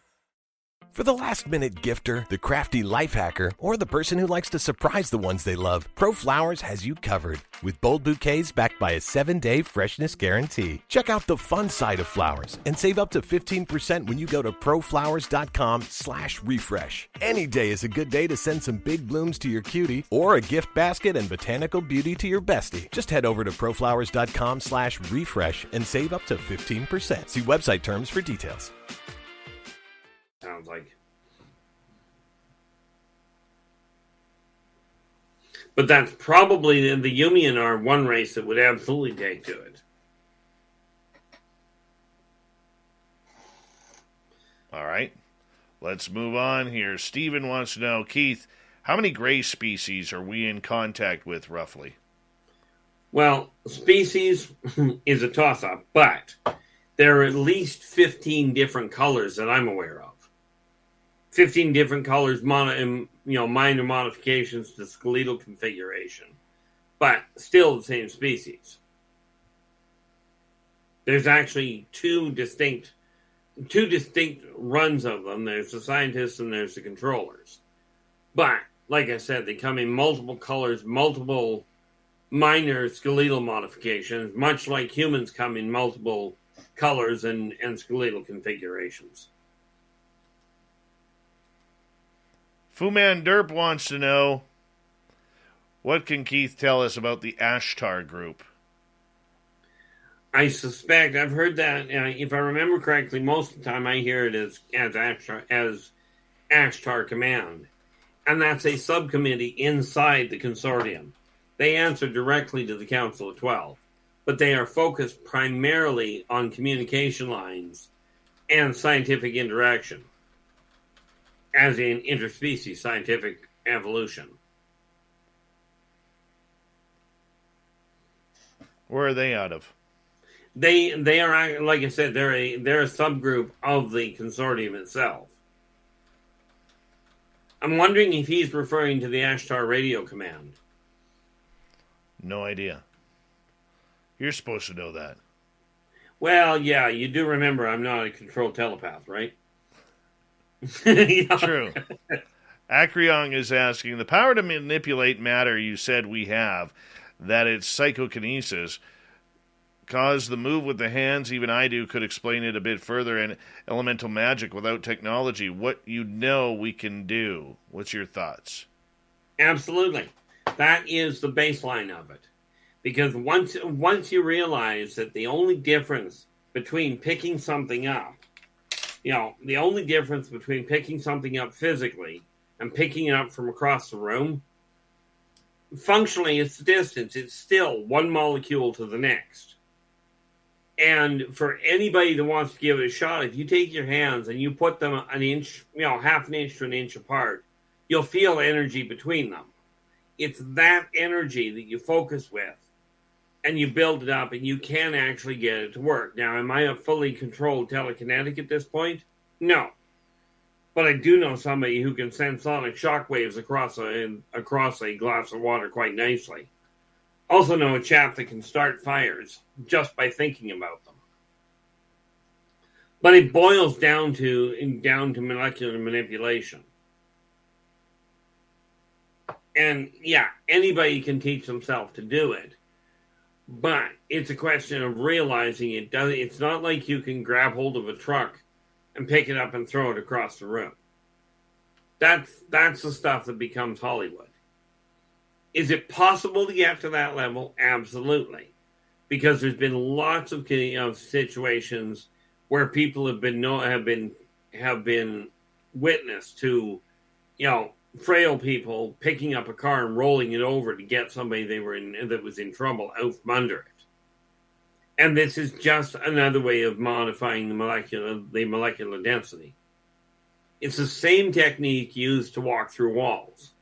For the last-minute gifter, the crafty life hacker, or the person who likes to surprise the ones they love, ProFlowers has you covered with bold bouquets backed by a 7-day freshness guarantee. Check out the fun side of flowers and save up to 15% when you go to proflowers.com/refresh. Any day is a good day to send some big blooms to your cutie or a gift basket and botanical beauty to your bestie. Just head over to proflowers.com/refresh and save up to 15%. See website terms for details. Sounds like. But that's probably the Yumian are one race that would absolutely take to it. All right. Let's move on here. Steven wants to know, Keith, how many gray species are we in contact with roughly? Well, species is a toss-up, but there are at least 15 different colors that I'm aware of. 15 different colors, minor modifications to skeletal configuration, but still the same species. There's actually two distinct runs of them. There's the scientists and there's the controllers. But, like I said, they come in multiple colors, multiple minor skeletal modifications, much like humans come in multiple colors and skeletal configurations. Fuman Derp wants to know, what can Keith tell us about the Ashtar group? I suspect, I've heard that, if I remember correctly, most of the time I hear it as Ashtar Command. And that's a subcommittee inside the consortium. They answer directly to the Council of 12, but they are focused primarily on communication lines and scientific interaction, as in interspecies scientific evolution. Where are they out of? They are, like I said, they're a subgroup of the consortium itself. I'm wondering if he's referring to the Ashtar Radio Command. No idea. You're supposed to know that. Well, yeah, you do remember I'm not a controlled telepath, right? True. Acreon is asking, the power to manipulate matter you said we have, that it's psychokinesis, cause the move with the hands, even I do, could explain it a bit further, and elemental magic without technology, what you know we can do. What's your thoughts? Absolutely. That is the baseline of it. Because once you realize that the only difference between picking something up, the only difference between picking something up physically and picking it up from across the room, functionally it's the distance. It's still one molecule to the next. And for anybody that wants to give it a shot, if you take your hands and you put them an inch, half an inch to an inch apart, you'll feel energy between them. It's that energy that you focus with and you build it up and you can actually get it to work. Now, am I a fully controlled telekinetic at this point? No. But I do know somebody who can send sonic shockwaves across a glass of water quite nicely. Also know a chap that can start fires just by thinking about them. But it boils down to molecular manipulation. And yeah, anybody can teach themselves to do it. But it's a question of realizing it's not like you can grab hold of a truck and pick it up and throw it across the room. That's the stuff that becomes Hollywood. Is it possible to get to that level? Absolutely. Because there's been lots of situations where people have been witness to, frail people picking up a car and rolling it over to get somebody that was in trouble out from under it. And this is just another way of modifying the molecular density. It's the same technique used to walk through walls.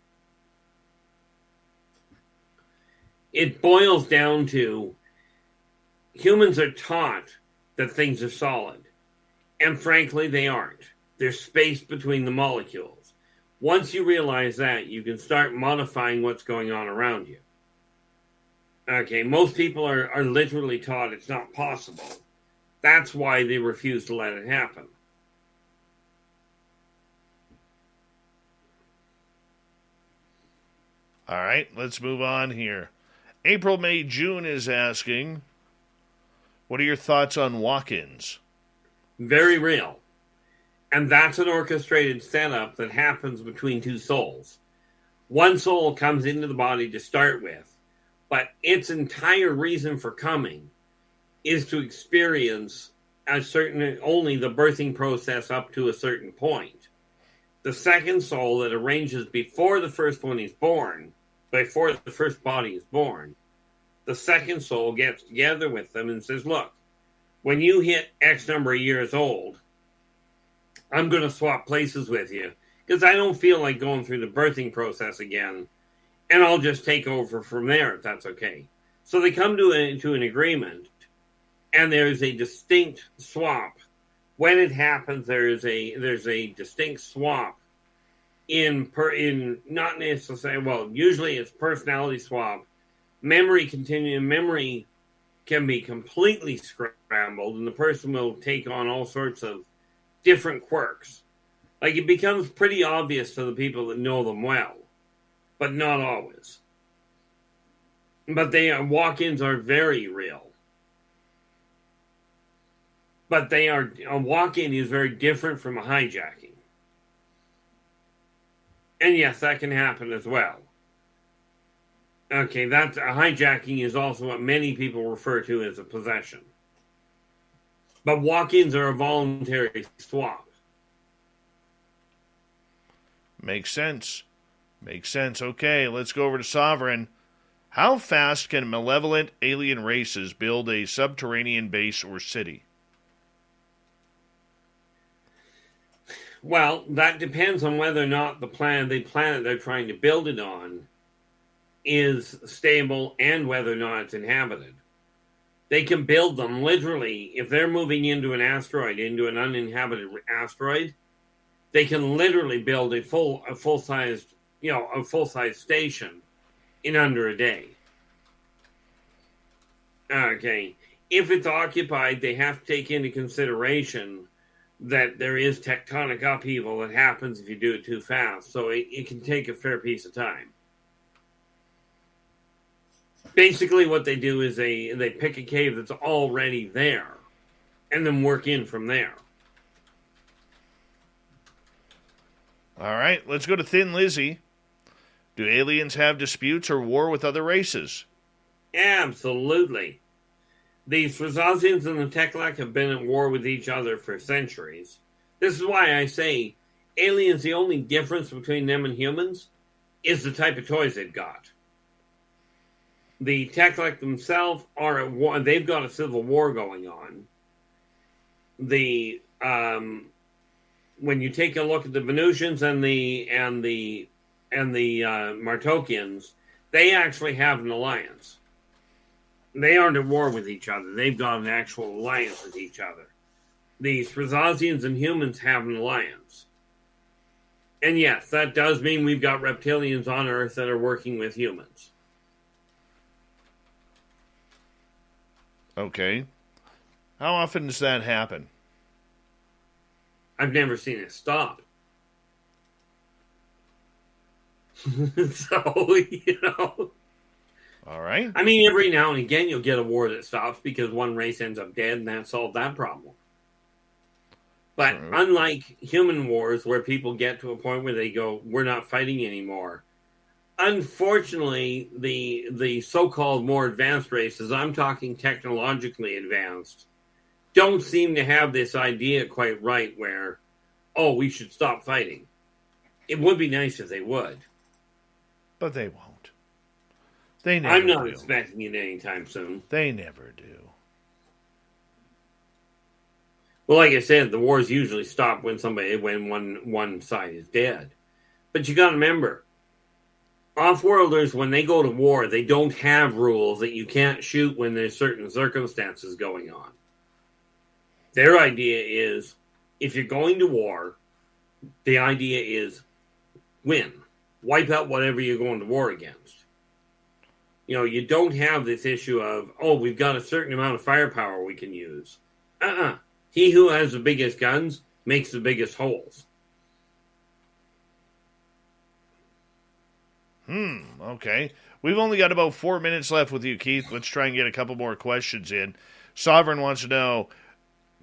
It boils down to humans are taught that things are solid. And frankly, they aren't. There's space between the molecules. Once you realize that, you can start modifying what's going on around you. Okay, most people are literally taught it's not possible. That's why they refuse to let it happen. All right, let's move on here. April, May, June is asking, what are your thoughts on walk-ins? Very real. And that's an orchestrated setup that happens between two souls. One soul comes into the body to start with, but its entire reason for coming is to experience only the birthing process up to a certain point. The second soul that arranges before the first one is born, before the first body is born, the second soul gets together with them and says, look, when you hit X number of years old, I'm going to swap places with you because I don't feel like going through the birthing process again, and I'll just take over from there if that's okay. So they come to an agreement, and there's a distinct swap. When it happens, there's a distinct swap in not necessarily, well, usually it's personality swap. Memory can be completely scrambled, and the person will take on all sorts of different quirks. Like, it becomes pretty obvious to the people that know them well, but not always. But walk-ins are very real. But a walk-in is very different from a hijacking. And yes, that can happen as well. Okay, a hijacking is also what many people refer to as a possession. But walk-ins are a voluntary swap. Makes sense. Okay, let's go over to Sovereign. How fast can malevolent alien races build a subterranean base or city? Well, that depends on whether or not the planet they're trying to build it on is stable and whether or not it's inhabited. They can build them literally, if they're moving into an uninhabited asteroid, they can literally build a full-sized station in under a day. Okay. If it's occupied, they have to take into consideration that there is tectonic upheaval that happens if you do it too fast. So it can take a fair piece of time. Basically what they do is they pick a cave that's already there and then work in from there. All right, let's go to Thin Lizzy. Do aliens have disputes or war with other races? Absolutely. The Swazians and the Teklak have been at war with each other for centuries. This is why I say aliens, the only difference between them and humans is the type of toys they've got. The Teklak themselves are at war. They've got a civil war going on. When you take a look at the Venusians and the Martokians, they actually have an alliance. They aren't at war with each other. They've got an actual alliance with each other. The Swazians and humans have an alliance. And yes, that does mean we've got reptilians on Earth that are working with humans. Okay. How often does that happen? I've never seen it stop. So, All right. I mean, every now and again you'll get a war that stops because one race ends up dead and that solved that problem. But unlike human wars where people get to a point where they go, we're not fighting anymore, unfortunately, the so-called more advanced races, I'm talking technologically advanced, don't seem to have this idea quite right where, oh, we should stop fighting. It would be nice if they would. But they won't. They never I'm not do. expecting it anytime soon. They never do. Well, like I said, the wars usually stop when one side is dead. But you got to remember, off-worlders, when they go to war, they don't have rules that you can't shoot when there's certain circumstances going on. Their idea is, if you're going to war, the idea is win. Wipe out whatever you're going to war against. You don't have this issue of, oh, we've got a certain amount of firepower we can use. He who has the biggest guns makes the biggest holes. Okay. We've only got about 4 minutes left with you, Keith. Let's try and get a couple more questions in. Sovereign wants to know,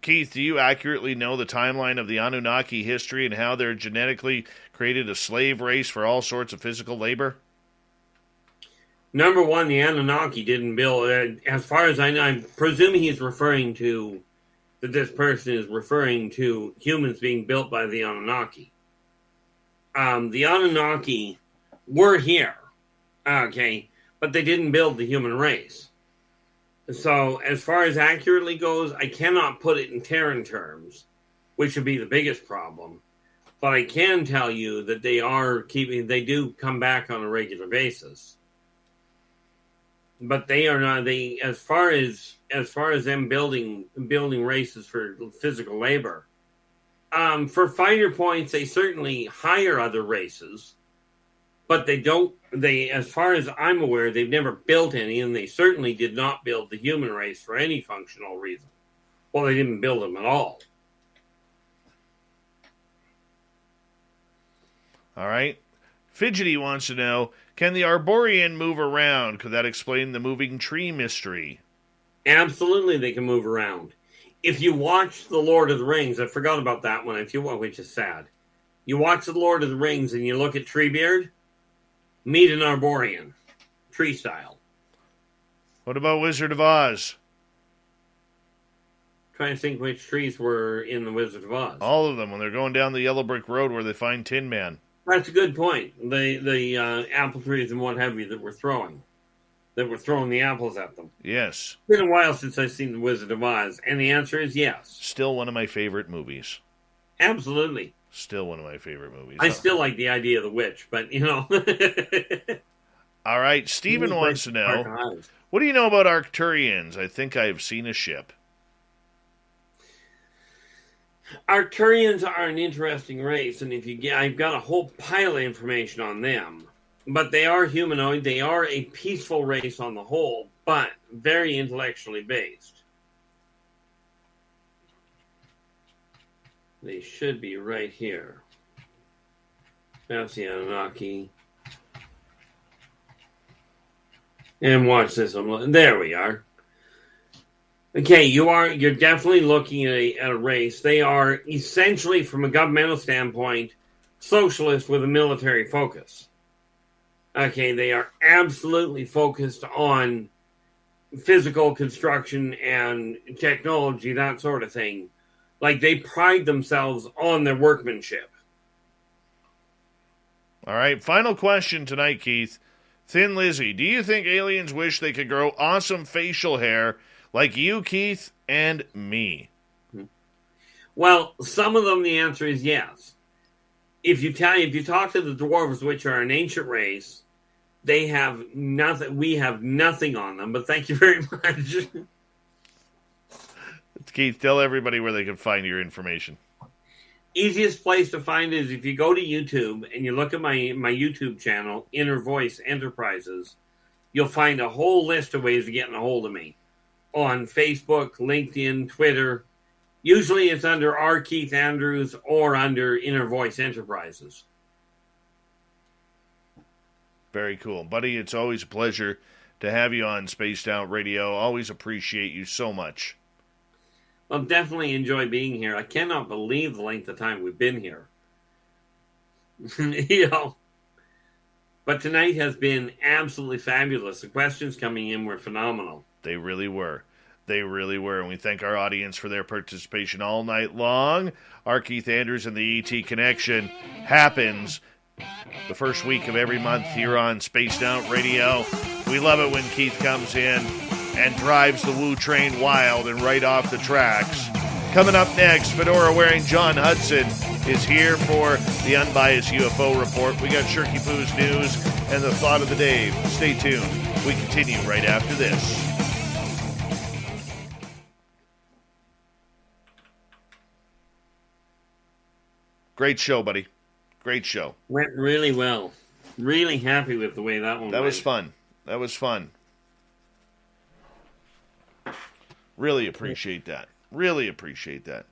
Keith, do you accurately know the timeline of the Anunnaki history and how they're genetically created a slave race for all sorts of physical labor? Number one, the Anunnaki didn't build, as far as I know, I'm presuming he's referring to, that this person is referring to humans being built by the Anunnaki. The Anunnaki were here, okay, but they didn't build the human race. So as far as accurately goes, I cannot put it in Terran terms, which would be the biggest problem. But I can tell you that they do come back on a regular basis. But they are not, as far as them building races for physical labor, for finer points, they certainly hire other races, but as far as I'm aware, they've never built any, and they certainly did not build the human race for any functional reason. Well, they didn't build them at all. All right. Fidgety wants to know, can the Arborean move around? Could that explain the moving tree mystery? Absolutely, they can move around. If you watch The Lord of the Rings, I forgot about that one, which is sad. You watch The Lord of the Rings and you look at Treebeard, meet an Arborean, tree style. What about Wizard of Oz? Trying to think which trees were in the Wizard of Oz. All of them, when they're going down the yellow brick road where they find Tin Man. That's a good point. The apple trees and what have you that were throwing the apples at them. Yes. It's been a while since I've seen The Wizard of Oz, and the answer is yes. Still one of my favorite movies. Absolutely. Still one of my favorite movies. I still like the idea of the witch, but, you know. All right, Stephen wants to know, what do you know about Arcturians? I think I have seen a ship. Arcturians are an interesting race, and I've got a whole pile of information on them. But they are humanoid. They are a peaceful race on the whole, but very intellectually based. They should be right here. That's the Anunnaki. And watch this. There we are. Okay, you're definitely looking at a race. They are essentially, from a governmental standpoint, socialist with a military focus. Okay, they are absolutely focused on physical construction and technology, that sort of thing. Like, they pride themselves on their workmanship. All right, final question tonight, Keith. Thin Lizzy, do you think aliens wish they could grow awesome facial hair like you, Keith, and me? Well, some of them, the answer is yes. If you talk to the dwarves, which are an ancient race, they have nothing. We have nothing on them. But thank you very much. Keith, tell everybody where they can find your information. Easiest place to find it is if you go to YouTube and you look at my YouTube channel, Inner Voice Enterprises. You'll find a whole list of ways of getting a hold of me on Facebook, LinkedIn, Twitter. Usually it's under R. Keith Andrews or under Inner Voice Enterprises. Very cool. Buddy, it's always a pleasure to have you on Spaced Out Radio. Always appreciate you so much. Well, definitely enjoy being here. I cannot believe the length of time we've been here. But tonight has been absolutely fabulous. The questions coming in were phenomenal. They really were. They really were. And we thank our audience for their participation all night long. Our Keith Andrews and the ET Connection happens the first week of every month here on Spaced Out Radio. We love it when Keith comes in and drives the Woo train wild and right off the tracks. Coming up next, fedora-wearing John Hudson is here for the Unbiased UFO Report. We got Shirky Poo's news and the thought of the day. Stay tuned. We continue right after this. Great show, buddy. Great show. Went really well. Really happy with the way that one went. That was fun. That was fun. Really appreciate that. Really appreciate that.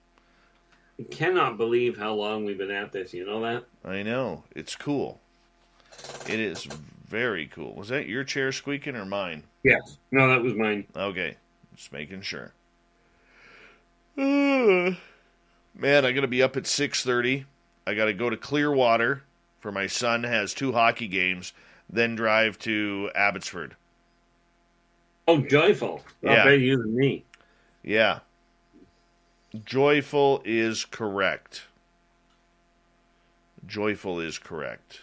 I cannot believe how long we've been at this. You know that? I know. It's cool. It is Very cool. Was that your chair squeaking or mine? Yes. No, that was mine. Okay. Just making sure. Man, I got to be up at 6:30. I got to go to Clearwater for my son has 2 hockey games, then drive to Abbotsford. Oh, joyful. Yeah. I'll bet you than me. Yeah. Joyful is correct. Joyful is correct.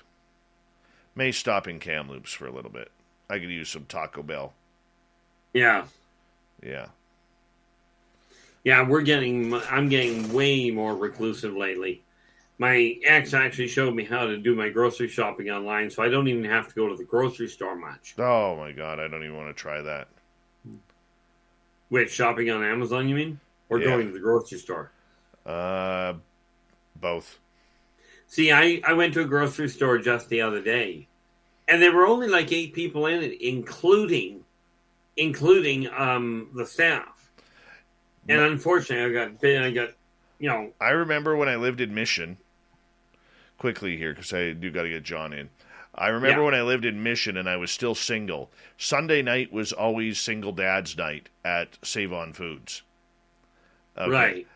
May stop in Kamloops for a little bit. I could use some Taco Bell. Yeah. Yeah. Yeah, I'm getting way more reclusive lately. My ex actually showed me how to do my grocery shopping online, so I don't even have to go to the grocery store much. Oh, my God. I don't even want to try that. Wait, shopping on Amazon, you mean? Or Yeah. going to the grocery store? Both. See, I went to a grocery store just the other day, and there were only like 8 people in it, including the staff. And unfortunately, I got, I remember when I lived in Mission, quickly here, because I do got to get John in. I remember when I lived in Mission and I was still single. Sunday night was always single dad's night at Save On Foods. Okay. Right.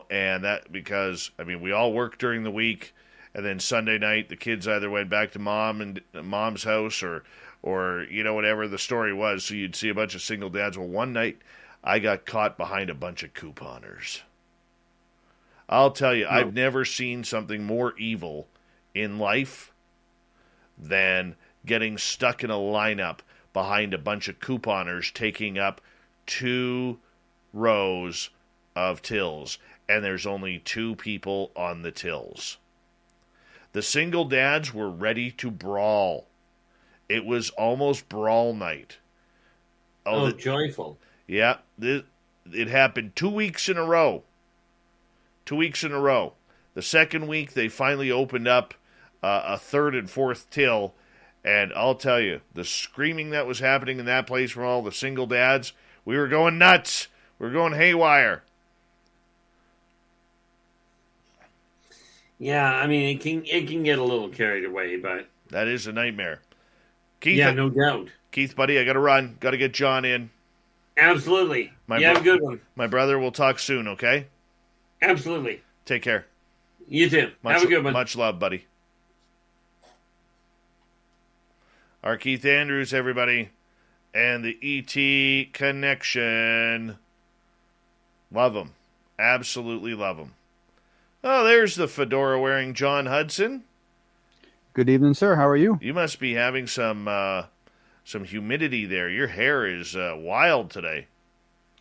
And that because, we all worked during the week, and then Sunday night the kids either went back to mom's house or whatever the story was. So you'd see a bunch of single dads. Well, one night I got caught behind a bunch of couponers. I'll tell you, I've never seen something more evil in life than getting stuck in a lineup behind a bunch of couponers taking up 2 rows of tills, and there's only 2 people on the tills. The single dads were ready to brawl. It was almost brawl night. Joyful. Yeah, it happened 2 weeks in a row. 2 weeks in a row. The second week, they finally opened up a 3rd and 4th till, and I'll tell you, the screaming that was happening in that place from all the single dads, we were going nuts. We were going haywire. Yeah, it can get a little carried away, but that is a nightmare. Keith, yeah, no doubt. Keith, buddy, I got to run. Got to get John in. Absolutely. Have a good one. My brother, we'll talk soon, okay? Absolutely. Take care. You too. Have a good one. Much love, buddy. Our Keith Andrews, everybody, and the ET Connection. Love him. Absolutely love him. Oh, there's the fedora-wearing John Hudson. Good evening, sir. How are you? You must be having some humidity there. Your hair is wild today.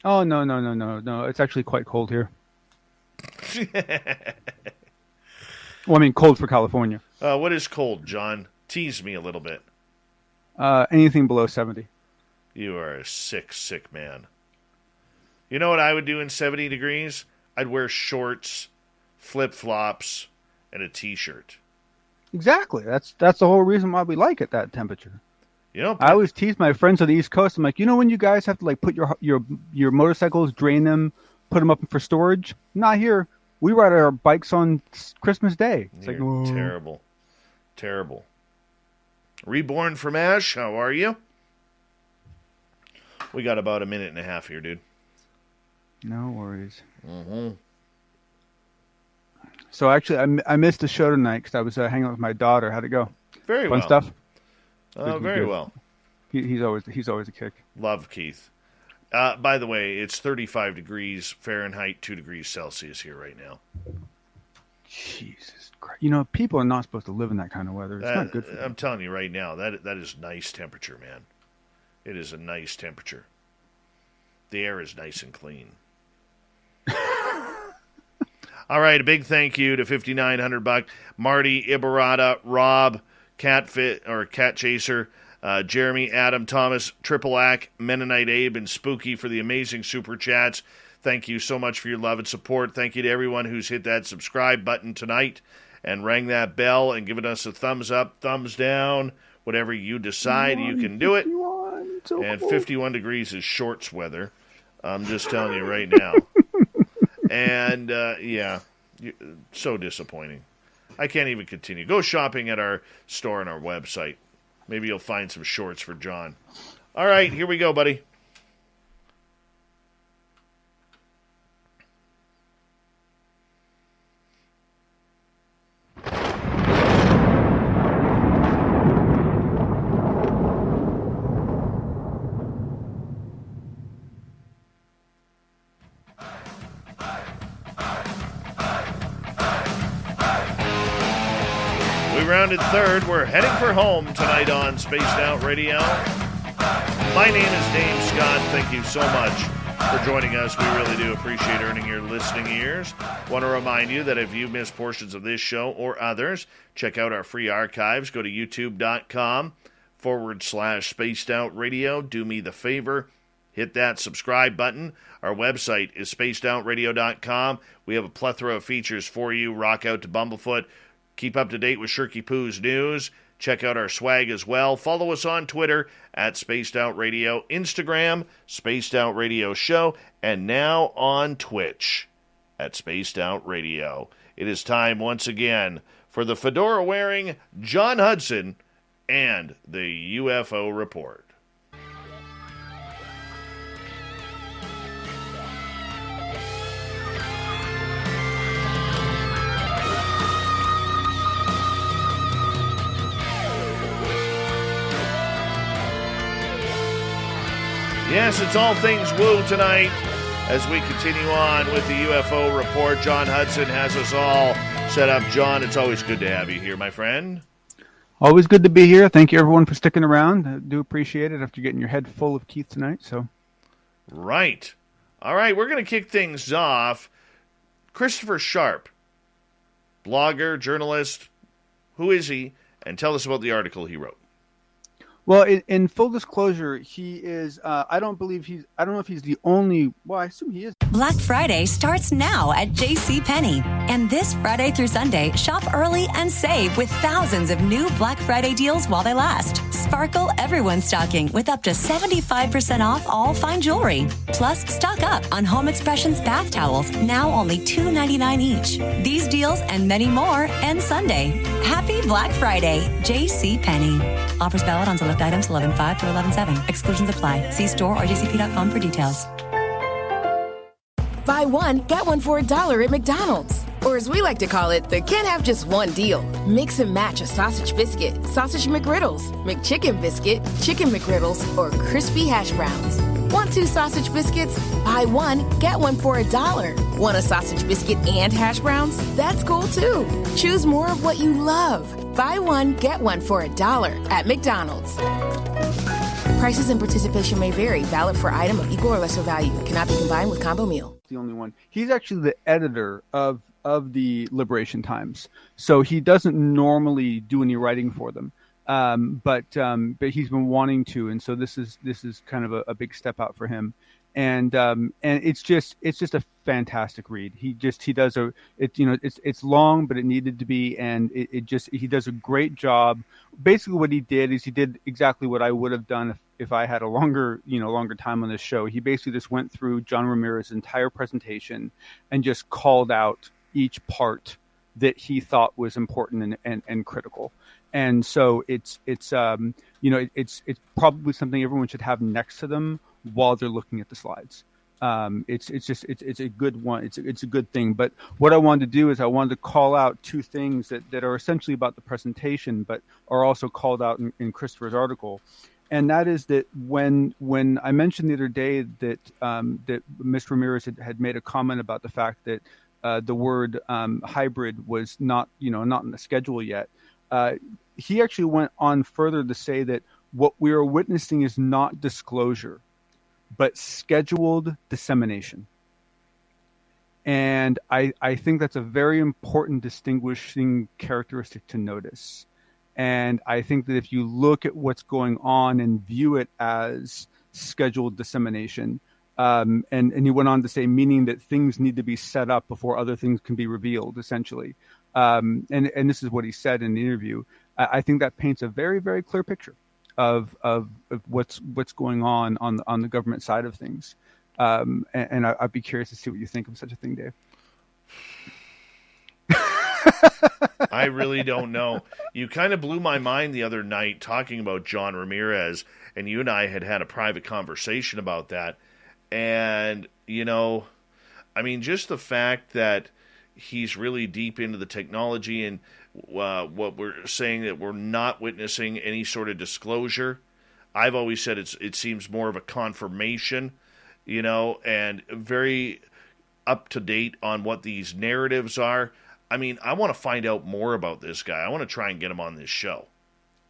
Oh, no. It's actually quite cold here. Well, cold for California. What is cold, John? Tease me a little bit. Anything below 70. You are a sick, sick man. You know what I would do in 70 degrees? I'd wear shorts, flip-flops, and a T-shirt. Exactly. That's the whole reason why we like it, that temperature. I always tease my friends on the East Coast. I'm like, when you guys have to put your motorcycles, drain them, put them up for storage? Not here. We ride our bikes on Christmas Day. It's You're terrible. Terrible. Reborn from Ash, how are you? We got about a minute and a half here, dude. No worries. Mm-hmm. So actually, I missed the show tonight because I was hanging out with my daughter. How'd it go? Very Fun well. stuff? Very well. He's always a kick. Love Keith. By the way, it's 35 degrees Fahrenheit, 2 degrees Celsius here right now. Jesus Christ. People are not supposed to live in that kind of weather. It's not good for them. I'm telling you right now, that is nice temperature, man. It is a nice temperature. The air is nice and clean. All right, a big thank you to $5,900 Marty, Ibarata, Rob, Cat Chaser, Jeremy, Adam, Thomas, Triple Ack, Mennonite Abe, and Spooky for the amazing super chats. Thank you so much for your love and support. Thank you to everyone who's hit that subscribe button tonight and rang that bell and given us a thumbs up, thumbs down, whatever you decide. You can do it. And 51 degrees is shorts weather. I'm just telling you right now. And, so disappointing. I can't even continue. Go shopping at our store and our website. Maybe you'll find some shorts for John. All right, here we go, buddy. Rounded third. We're heading for home tonight on Spaced Out Radio. My name is Dave Scott. Thank you so much for joining us. We really do appreciate earning your listening ears. Want to remind you that if you missed portions of this show or others, check out our free archives. Go to youtube.com/Spaced Out Radio. Do me the favor. Hit that subscribe button. Our website is spacedoutradio.com. We have a plethora of features for you. Rock out to Bumblefoot. Keep up to date with Shirky Poo's news. Check out our swag as well. Follow us on Twitter at Spaced Out Radio, Instagram, Spaced Out Radio Show, and now on Twitch at Spaced Out Radio. It is time once again for the fedora-wearing John Hudson and the UFO Report. Yes, it's all things woo tonight as we continue on with the UFO Report. John Hudson has us all set up. John, it's always good to have you here, my friend. Always good to be here. Thank you, everyone, for sticking around. I do appreciate it after getting your head full of Keith tonight. Right. All right, we're going to kick things off. Christopher Sharp, blogger, journalist, who is he? And tell us about the article he wrote. Well, in full disclosure, he is, I don't know if he's the only, well, I assume he is. Black Friday starts now at JCPenney. And this Friday through Sunday, shop early and save with thousands of new Black Friday deals while they last. Sparkle everyone's stocking with up to 75% off all fine jewelry. Plus, stock up on Home Expressions bath towels, now only $2.99 each. These deals and many more end Sunday. Happy Black Friday, JCPenney. Offers valid on select items 11/5 through 11/7. Exclusions apply. See store or jcp.com for details. Buy one, get one for $1 at McDonald's. Or as we like to call it, the can't have just one deal. Mix and match a sausage biscuit, sausage McGriddles, McChicken biscuit, chicken McGriddles, or crispy hash browns. Want 2 sausage biscuits? Buy one, get one for $1. Want a sausage biscuit and hash browns? That's cool too. Choose more of what you love. Buy one, get one for $1 at McDonald's. Prices and participation may vary. Valid for item of equal or lesser value. Cannot be combined with combo meal. The only one. He's actually the editor of the Liberation Times, so he doesn't normally do any writing for them. But he's been wanting to, and so this is kind of a big step out for him. And it's just a fantastic read. He does it's long, but it needed to be, and he does a great job. Basically, what he did is he did exactly what I would have done if I had a longer time on this show. He basically just went through John Ramirez's entire presentation and just called out each part that he thought was important and critical. And so it's probably something everyone should have next to them while they're looking at the slides. It's a good one. It's a good thing. But what I wanted to do is I wanted to call out 2 things that are essentially about the presentation, but are also called out in Christopher's article. And that is that when I mentioned the other day that Mr. Ramirez had made a comment about the fact that the word hybrid was not in the schedule yet, he actually went on further to say that what we are witnessing is not disclosure, but scheduled dissemination. And I think that's a very important distinguishing characteristic to notice. And I think that if you look at what's going on and view it as scheduled dissemination, and he went on to say, meaning that things need to be set up before other things can be revealed, essentially. And this is what he said in the interview. I think that paints a very, very clear picture of what's going on the government side of things. And I'd be curious to see what you think of such a thing, Dave. I really don't know. You kind of blew my mind the other night talking about John Ramirez, and you and I had a private conversation about that. And, I mean, just the fact that he's really deep into the technology and what we're saying that we're not witnessing any sort of disclosure. I've always said it seems more of a confirmation, and very up to date on what these narratives are. I mean, I want to find out more about this guy. I want to try and get him on this show.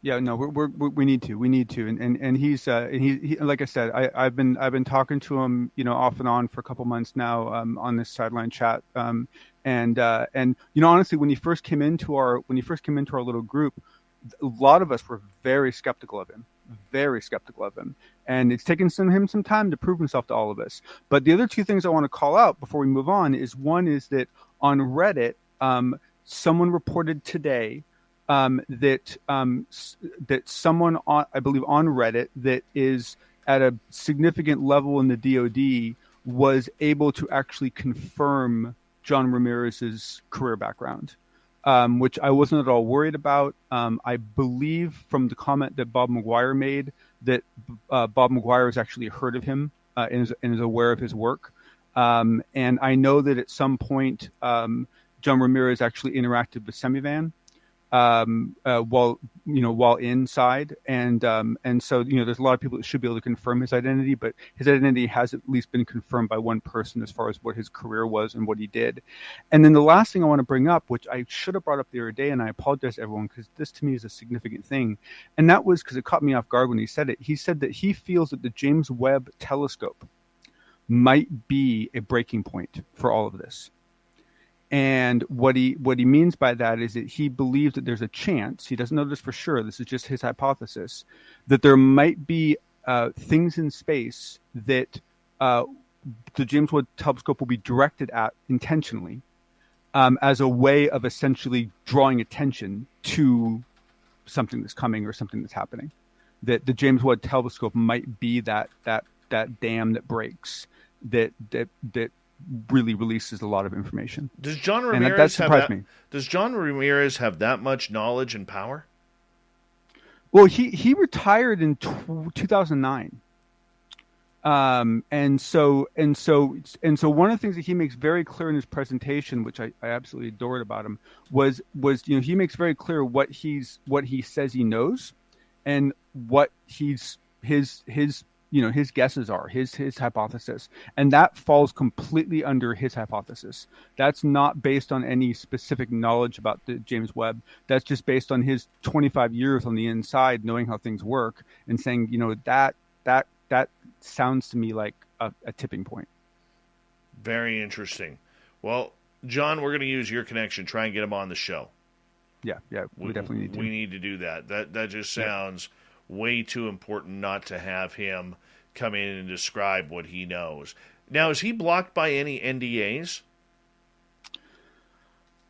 Yeah, no, we need to, and he's he like I said, I've been talking to him, off and on for a couple months now, on this sideline chat, and honestly, when he first came into our little group, a lot of us were very skeptical of him, and it's taken him some time to prove himself to all of us. But the other two things I want to call out before we move on is one is that on Reddit, someone reported today that someone I believe on Reddit that is at a significant level in the DoD was able to actually confirm John Ramirez's career background, which I wasn't at all worried about. I believe from the comment that Bob McGuire made that Bob McGuire has actually heard of him and is aware of his work. And I know that at some point John Ramirez actually interacted with Semivan while inside, and so there's a lot of people that should be able to confirm his identity, but his identity has at least been confirmed by one person as far as what his career was and what he did. And then the last thing I want to bring up, which I should have brought up the other day, and I apologize to everyone because this to me is a significant thing, and that was because it caught me off guard when he said it. He said that he feels that the James Webb Telescope might be a breaking point for all of this. And what he means by that is that he believes that there's a chance, he doesn't know this for sure, this is just his hypothesis, that there might be things in space that the James Webb Telescope will be directed at intentionally as a way of essentially drawing attention to something that's coming or something that's happening. That the James Webb Telescope might be that dam that breaks, that really releases a lot of information. Does John Ramirez have that much knowledge and power? Well, he retired in 2009. And so one of the things that he makes very clear in his presentation, which I absolutely adored about him, was he makes very clear what he says he knows and what his guesses are, his hypothesis. And that falls completely under his hypothesis. That's not based on any specific knowledge about the James Webb. That's just based on his 25 years on the inside, knowing how things work and saying, that sounds to me like a tipping point. Very interesting. Well, John, we're going to use your connection, try and get him on the show. Yeah, we definitely need to. We need to do that. That just sounds way too important not to have him come in and describe what he knows. Now, is he blocked by any NDAs?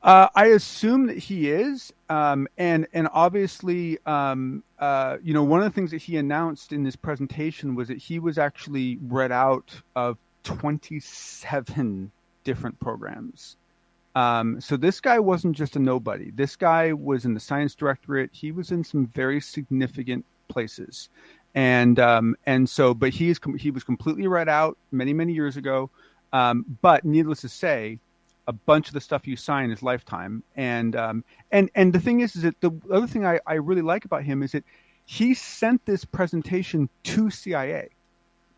I assume that he is, and obviously, one of the things that he announced in this presentation was that he was actually read out of 27 different programs. So this guy wasn't just a nobody. This guy was in the science directorate. He was in some very significant places, but he was completely read out many years ago. But needless to say, a bunch of the stuff you sign is lifetime. And the thing is that the other thing I really like about him is that he sent this presentation to CIA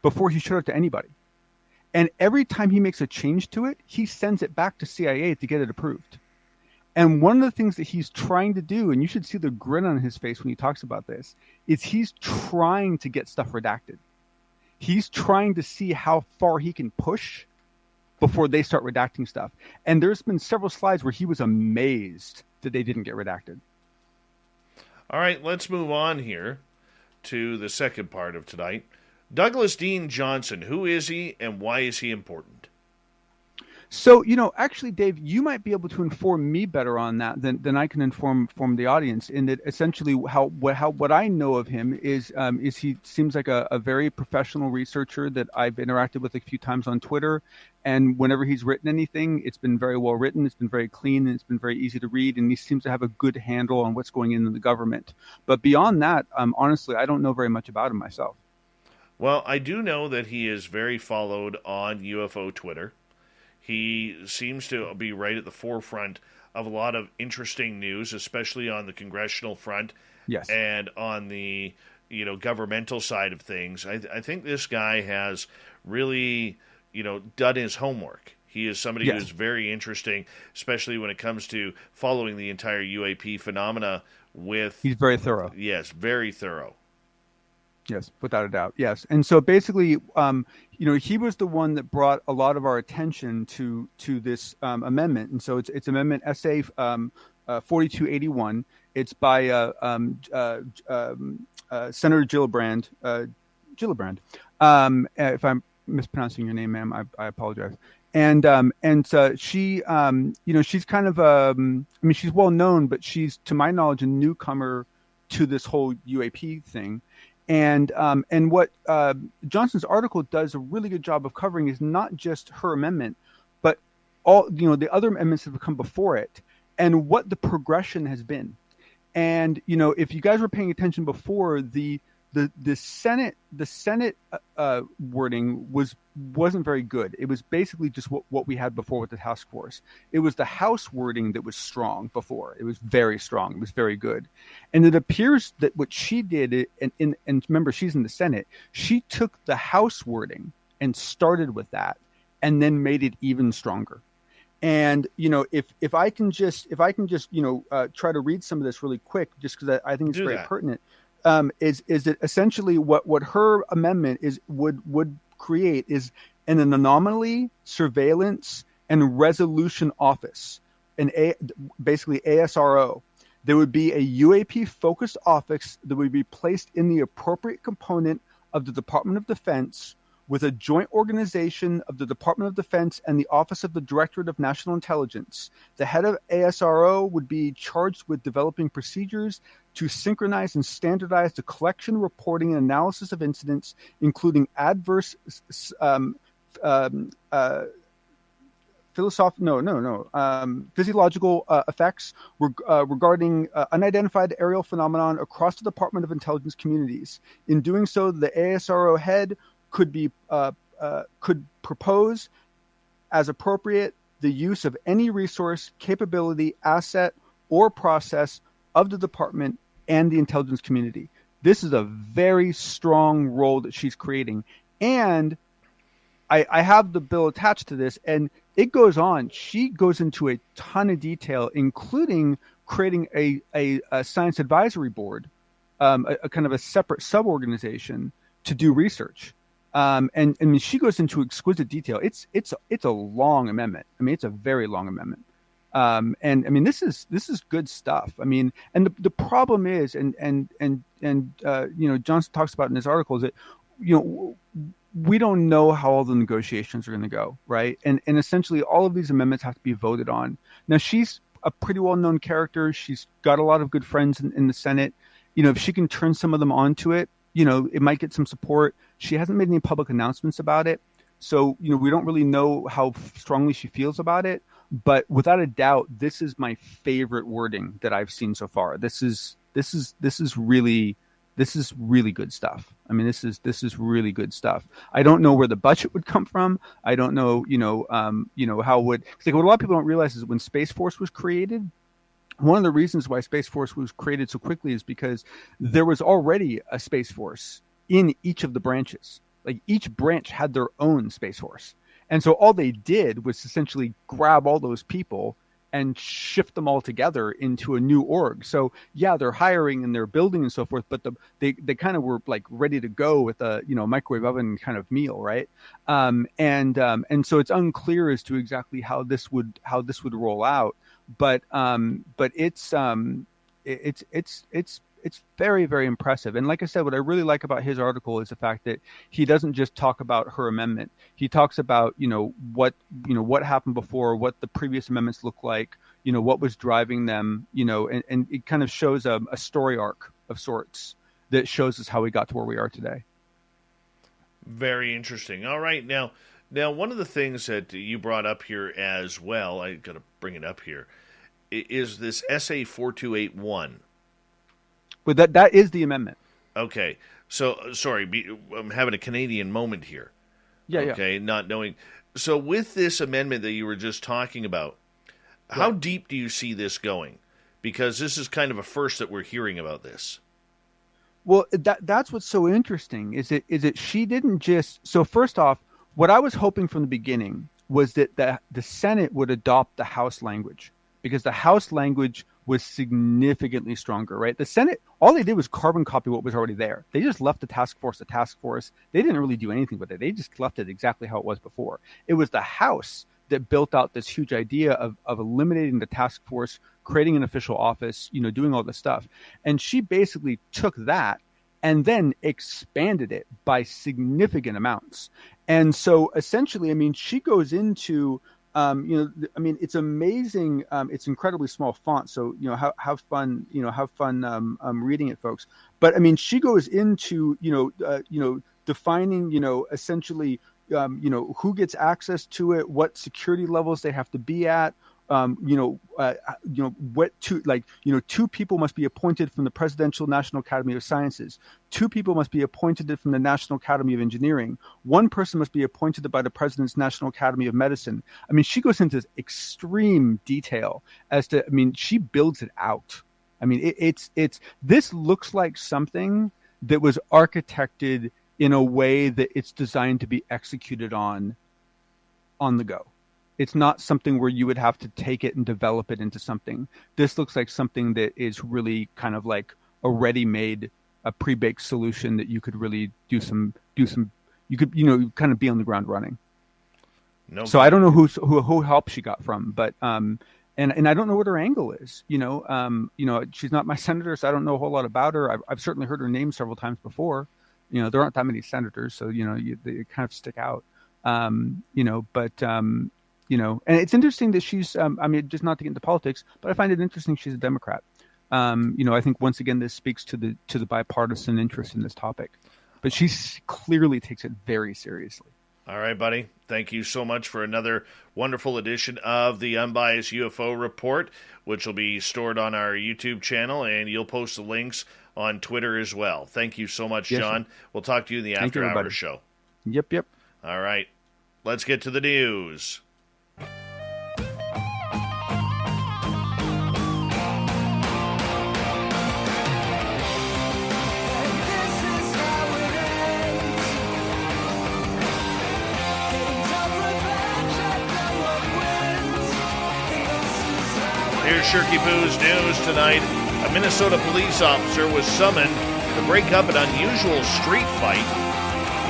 before he showed it to anybody. And every time he makes a change to it, he sends it back to CIA to get it approved. And one of the things that he's trying to do, and you should see the grin on his face when he talks about this, is he's trying to get stuff redacted. He's trying to see how far he can push before they start redacting stuff. And there's been several slides where he was amazed that they didn't get redacted. All right, let's move on here to the second part of tonight. Douglas Dean Johnson, who is he and why is he important? So, actually, Dave, you might be able to inform me better on that than I can inform the audience. In that, essentially, what I know of him is he seems like a very professional researcher that I've interacted with a few times on Twitter, and whenever he's written anything, it's been very well written, it's been very clean, and it's been very easy to read, and he seems to have a good handle on what's going in the government. But beyond that, honestly, I don't know very much about him myself. Well, I do know that he is very followed on UFO Twitter. He seems to be right at the forefront of a lot of interesting news, especially on the congressional front. Yes. And on the governmental side of things. I think this guy has really done his homework. He is somebody Yes. who's very interesting, especially when it comes to following the entire UAP phenomena with... He's very thorough. Yes, very thorough. Yes, without a doubt. Yes. And so basically, he was the one that brought a lot of our attention to this amendment. And so it's Amendment SA 4281. It's by Senator Gillibrand. If I'm mispronouncing your name, ma'am, I apologize. And she, she's kind of, she's well known, but she's, to my knowledge, a newcomer to this whole UAP thing. And what Johnson's article does a really good job of covering is not just her amendment, but all the other amendments that have come before it, and what the progression has been. And if you guys were paying attention before, the Senate wording wasn't very good. It was basically just what we had before with the task force. It was the House wording that was strong before. It was very strong. It was very good. And it appears that what she did, and remember, she's in the Senate, she took the House wording and started with that and then made it even stronger. And if I can just try to read some of this really quick, just because I think it's very pertinent. Is that essentially what her amendment would create is an anomaly, surveillance, and resolution office, basically ASRO. There would be a UAP focused office that would be placed in the appropriate component of the Department of Defense, with a joint organization of the Department of Defense and the Office of the Directorate of National Intelligence. The head of ASRO would be charged with developing procedures to synchronize and standardize the collection, reporting, and analysis of incidents, including adverse physiological effects regarding unidentified aerial phenomenon across the Department of Intelligence communities. In doing so, the ASRO head could propose, as appropriate, the use of any resource, capability, asset, or process of the department and the intelligence community. This is a very strong role that she's creating. And I have the bill attached to this, and it goes on. She goes into a ton of detail, including creating a science advisory board, a kind of a separate sub-organization to do research. And she goes into exquisite detail. It's a long amendment. It's a very long amendment. And this is good stuff. And the problem is, and Johnson talks about in his article, is that, we don't know how all the negotiations are going to go, right? And essentially all of these amendments have to be voted on. Now, she's a pretty well-known character. She's got a lot of good friends in the Senate. If she can turn some of them onto it, it might get some support. She hasn't made any public announcements about it. So, we don't really know how strongly she feels about it. But without a doubt, this is my favorite wording that I've seen so far. This is really good stuff. This is really good stuff. I don't know where the budget would come from. I don't know, how would, because what a lot of people don't realize is when Space Force was created, one of the reasons why Space Force was created so quickly is because there was already a Space Force in each of the branches. Like, each branch had their own Space Force. And so all they did was essentially grab all those people and shift them all together into a new org. So yeah, they're hiring and they're building and so forth, but they kind of were like ready to go with a microwave oven kind of meal, right? And so it's unclear as to exactly how this would It's very, very impressive. And like I said, what I really like about his article is the fact that he doesn't just talk about her amendment. He talks about, what happened before, what the previous amendments look like, what was driving them, and it kind of shows a story arc of sorts that shows us how we got to where we are today. Very interesting. All right. Now, one of the things that you brought up here as well, I got to bring it up here, is this SA 4281. But that is the amendment. Okay. So, sorry, I'm having a Canadian moment here. Yeah, okay, not knowing. So with this amendment that you were just talking about, how deep do you see this going? Because this is kind of a first that we're hearing about this. Well, that's what's so interesting is it she didn't just. So first off, what I was hoping from the beginning was that the Senate would adopt the House language, because the House language was significantly stronger, right? The Senate, all they did was carbon copy what was already there. They just left the task force a task force. They didn't really do anything with it. They just left it exactly how it was before. It was the House that built out this huge idea of eliminating the task force, creating an official office, doing all this stuff. And she basically took that and then expanded it by significant amounts. And so essentially, I mean, she goes into it's amazing. It's incredibly small font, so have fun. Have fun reading it, folks. But I mean, she goes into defining essentially who gets access to it, what security levels they have to be at. Two people must be appointed from the Presidential National Academy of Sciences. 2 people must be appointed from the National Academy of Engineering. 1 person must be appointed by the President's National Academy of Medicine. I mean, she goes into extreme detail as to, she builds it out. I mean, this looks like something that was architected in a way that it's designed to be executed on the go. It's not something where you would have to take it and develop it into something. This looks like something that is really kind of like a ready-made, a pre-baked solution that you could really do some. You could kind of be on the ground running. No. So I don't know who help she got from, but and I don't know what her angle is. She's not my senator, so I don't know a whole lot about her. I've certainly heard her name several times before. There aren't that many senators, so they kind of stick out. And it's interesting that she's, just not to get into politics, but I find it interesting she's a Democrat. I think once again, this speaks to the bipartisan interest in this topic, but she clearly takes it very seriously. All right, buddy. Thank you so much for another wonderful edition of the Unbiased UFO Report, which will be stored on our YouTube channel, and you'll post the links on Twitter as well. Thank you so much, John. We'll talk to you in the After Hours show. Yep. All right. Let's get to the news. Here's Shirky Poo's news tonight. A Minnesota police officer was summoned to break up an unusual street fight.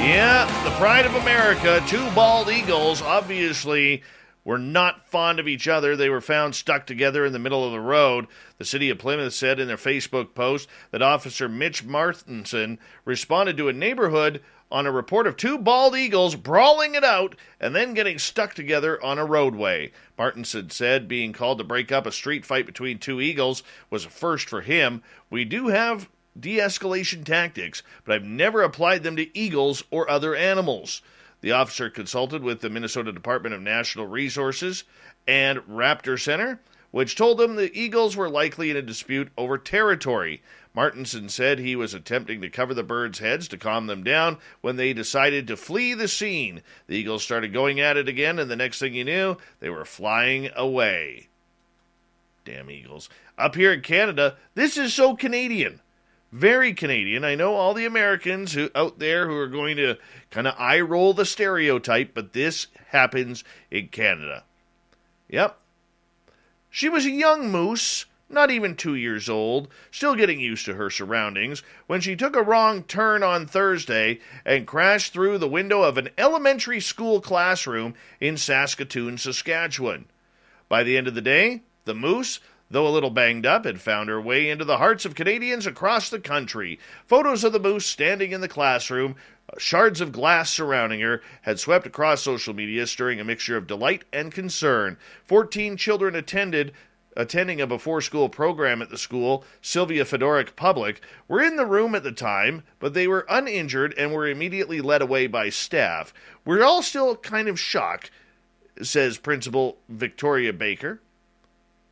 Yeah, the pride of America, 2 bald eagles obviously were not fond of each other. They were found stuck together in the middle of the road. The city of Plymouth said in their Facebook post that Officer Mitch Martinson responded to a neighborhood on a report of 2 bald eagles brawling it out and then getting stuck together on a roadway. Martinson said being called to break up a street fight between 2 eagles was a first for him. We do have de-escalation tactics, but I've never applied them to eagles or other animals. The officer consulted with the Minnesota Department of Natural Resources and Raptor Center, which told him the eagles were likely in a dispute over territory. Martinson said he was attempting to cover the birds' heads to calm them down when they decided to flee the scene. The eagles started going at it again, and the next thing you knew, they were flying away. Damn eagles. Up here in Canada, this is so Canadian. Very Canadian. I know all the Americans out there who are going to kind of eye-roll the stereotype, but this happens in Canada. Yep. She was a young moose, not even 2 years old, still getting used to her surroundings, when she took a wrong turn on Thursday and crashed through the window of an elementary school classroom in Saskatoon, Saskatchewan. By the end of the day, the moose, though a little banged up, had found her way into the hearts of Canadians across the country. Photos of the moose standing in the classroom, shards of glass surrounding her, had swept across social media, stirring a mixture of delight and concern. 14 children attending a before-school program at the school, Sylvia Fedoric Public, were in the room at the time, but they were uninjured and were immediately led away by staff. We're all still kind of shocked, says Principal Victoria Baker.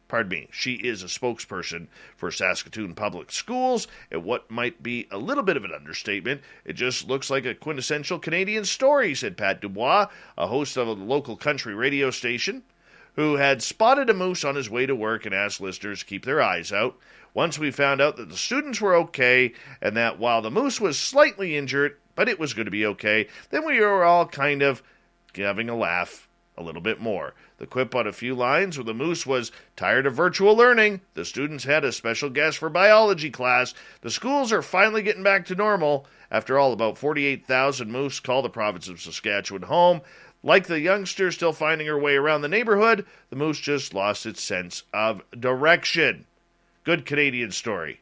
Pardon me, she is a spokesperson for Saskatoon Public Schools, and what might be a little bit of an understatement, it just looks like a quintessential Canadian story, said Pat Dubois, a host of a local country radio station, who had spotted a moose on his way to work and asked listeners to keep their eyes out. Once we found out that the students were okay, and that while the moose was slightly injured, but it was going to be okay, then we were all kind of having a laugh a little bit more. The quip on a few lines where the moose was tired of virtual learning. The students had a special guest for biology class. The schools are finally getting back to normal. After all, about 48,000 moose call the province of Saskatchewan home. Like the youngster still finding her way around the neighborhood, the moose just lost its sense of direction. Good Canadian story.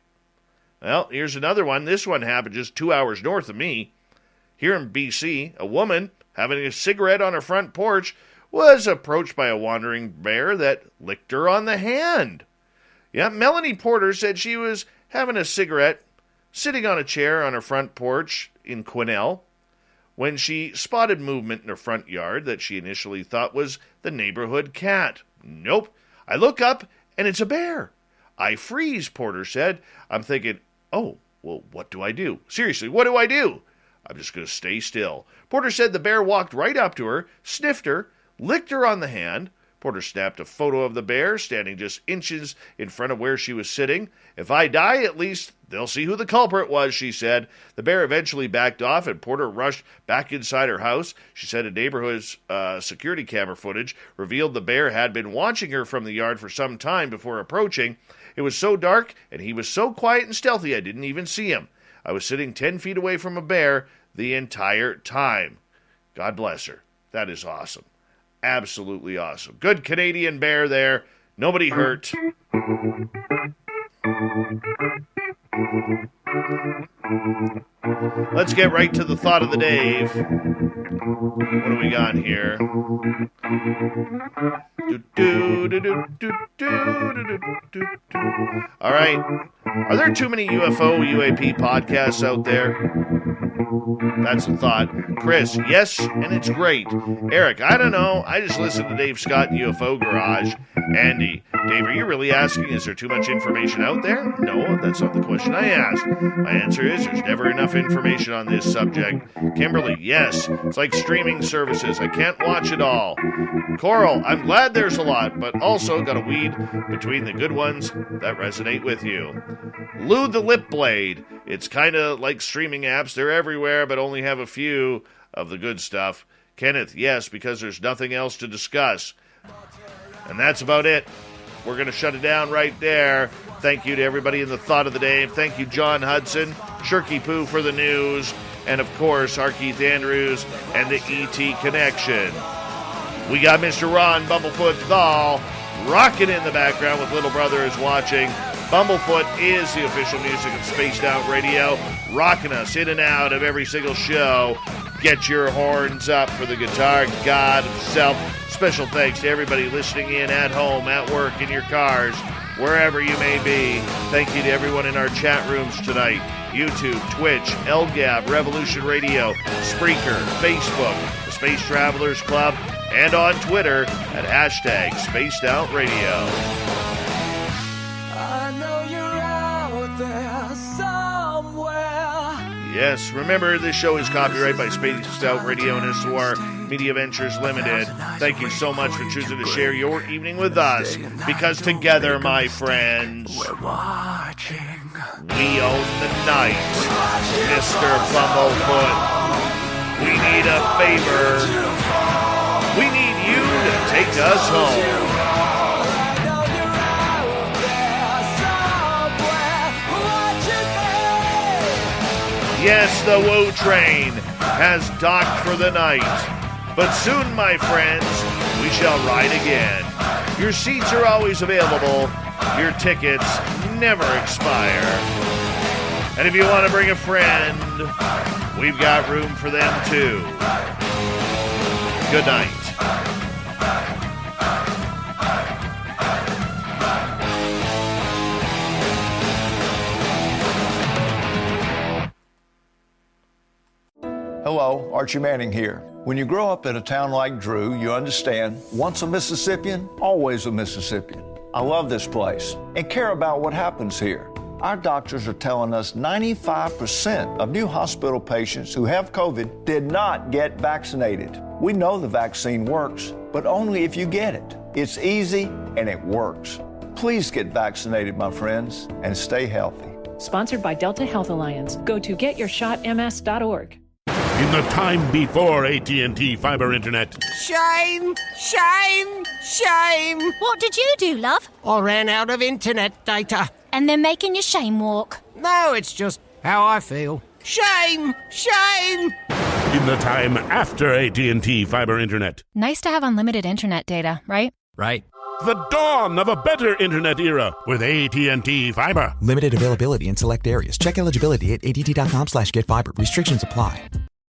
Well, here's another one. This one happened just 2 hours north of me. Here in BC, a woman having a cigarette on her front porch was approached by a wandering bear that licked her on the hand. Yeah, Melanie Porter said she was having a cigarette sitting on a chair on her front porch in Quesnel when she spotted movement in her front yard that she initially thought was the neighborhood cat. Nope. I look up and it's a bear. I freeze, Porter said. I'm thinking, oh, well, what do I do? Seriously, what do I do? I'm just going to stay still. Porter said the bear walked right up to her, sniffed her, licked her on the hand. Porter snapped a photo of the bear standing just inches in front of where she was sitting. If I die, at least they'll see who the culprit was, she said. The bear eventually backed off and Porter rushed back inside her house. She said a neighborhood's security camera footage revealed the bear had been watching her from the yard for some time before approaching. It was so dark and he was so quiet and stealthy I didn't even see him. I was sitting 10 feet away from a bear the entire time. God bless her. That is awesome. Absolutely awesome. Good Canadian bear there. Nobody hurt. Let's get right to the thought of the day. What do we got here? All right. Are there too many UFO, UAP podcasts out there? That's a thought. Chris, yes, and it's great. Eric, I don't know. I just listened to Dave Scott in UFO Garage. Andy, Dave, are you really asking, is there too much information out there? No, that's not the question I asked. My answer is there's never enough information on this subject. Kimberly, yes, it's like streaming services. I can't watch it all. Coral, I'm glad there's a lot, but also got to weed between the good ones that resonate with you. Lou the Lip Blade, it's kind of like streaming apps. They're everywhere, but only have a few of the good stuff. Kenneth, yes, because there's nothing else to discuss. And that's about it. We're going to shut it down right there. Thank you to everybody in the thought of the day. Thank you, John Hudson, Shirky Poo for the news, and of course, our Keith Andrews and the ET Connection. We got Mr. Ron Bumblefoot Thal rocking in the background with Little Brother is watching. Bumblefoot is the official music of Spaced Out Radio, rocking us in and out of every single show. Get your horns up for the guitar god himself. Special thanks to everybody listening in at home, at work, in your cars, wherever you may be. Thank you to everyone in our chat rooms tonight. YouTube, Twitch, LGAB, Revolution Radio, Spreaker, Facebook, the Space Travelers Club, and on Twitter at hashtag Spaced Out Radio. Yes, remember, this show is copyrighted by Spaced Out Radio and SOR Media Ventures Limited. Thank you so much for choosing to share your evening with us, because together, my friends, we own the night. Mr. Bumblefoot, we need a favor. We need you to take us home. Yes, the Woe Train has docked for the night. But soon, my friends, we shall ride again. Your seats are always available Your tickets never expire. And if you want to bring a friend, we've got room for them too. Good night. Hello, Archie Manning here. When you grow up in a town like Drew, you understand once a Mississippian, always a Mississippian. I love this place and care about what happens here. Our doctors are telling us 95% of new hospital patients who have COVID did not get vaccinated. We know the vaccine works, but only if you get it. It's easy and it works. Please get vaccinated, my friends, and stay healthy. Sponsored by Delta Health Alliance. Go to getyourshotms.org. In the time before AT&T fiber internet. Shame! Shame! Shame! What did you do, love? I ran out of internet data. And they're making you shame walk. No, it's just how I feel. Shame! Shame! In the time after AT&T fiber internet. Nice to have unlimited internet data, right? Right. The dawn of a better internet era with AT&T fiber. Limited availability in select areas. Check eligibility at att.com/getfiber. Restrictions apply.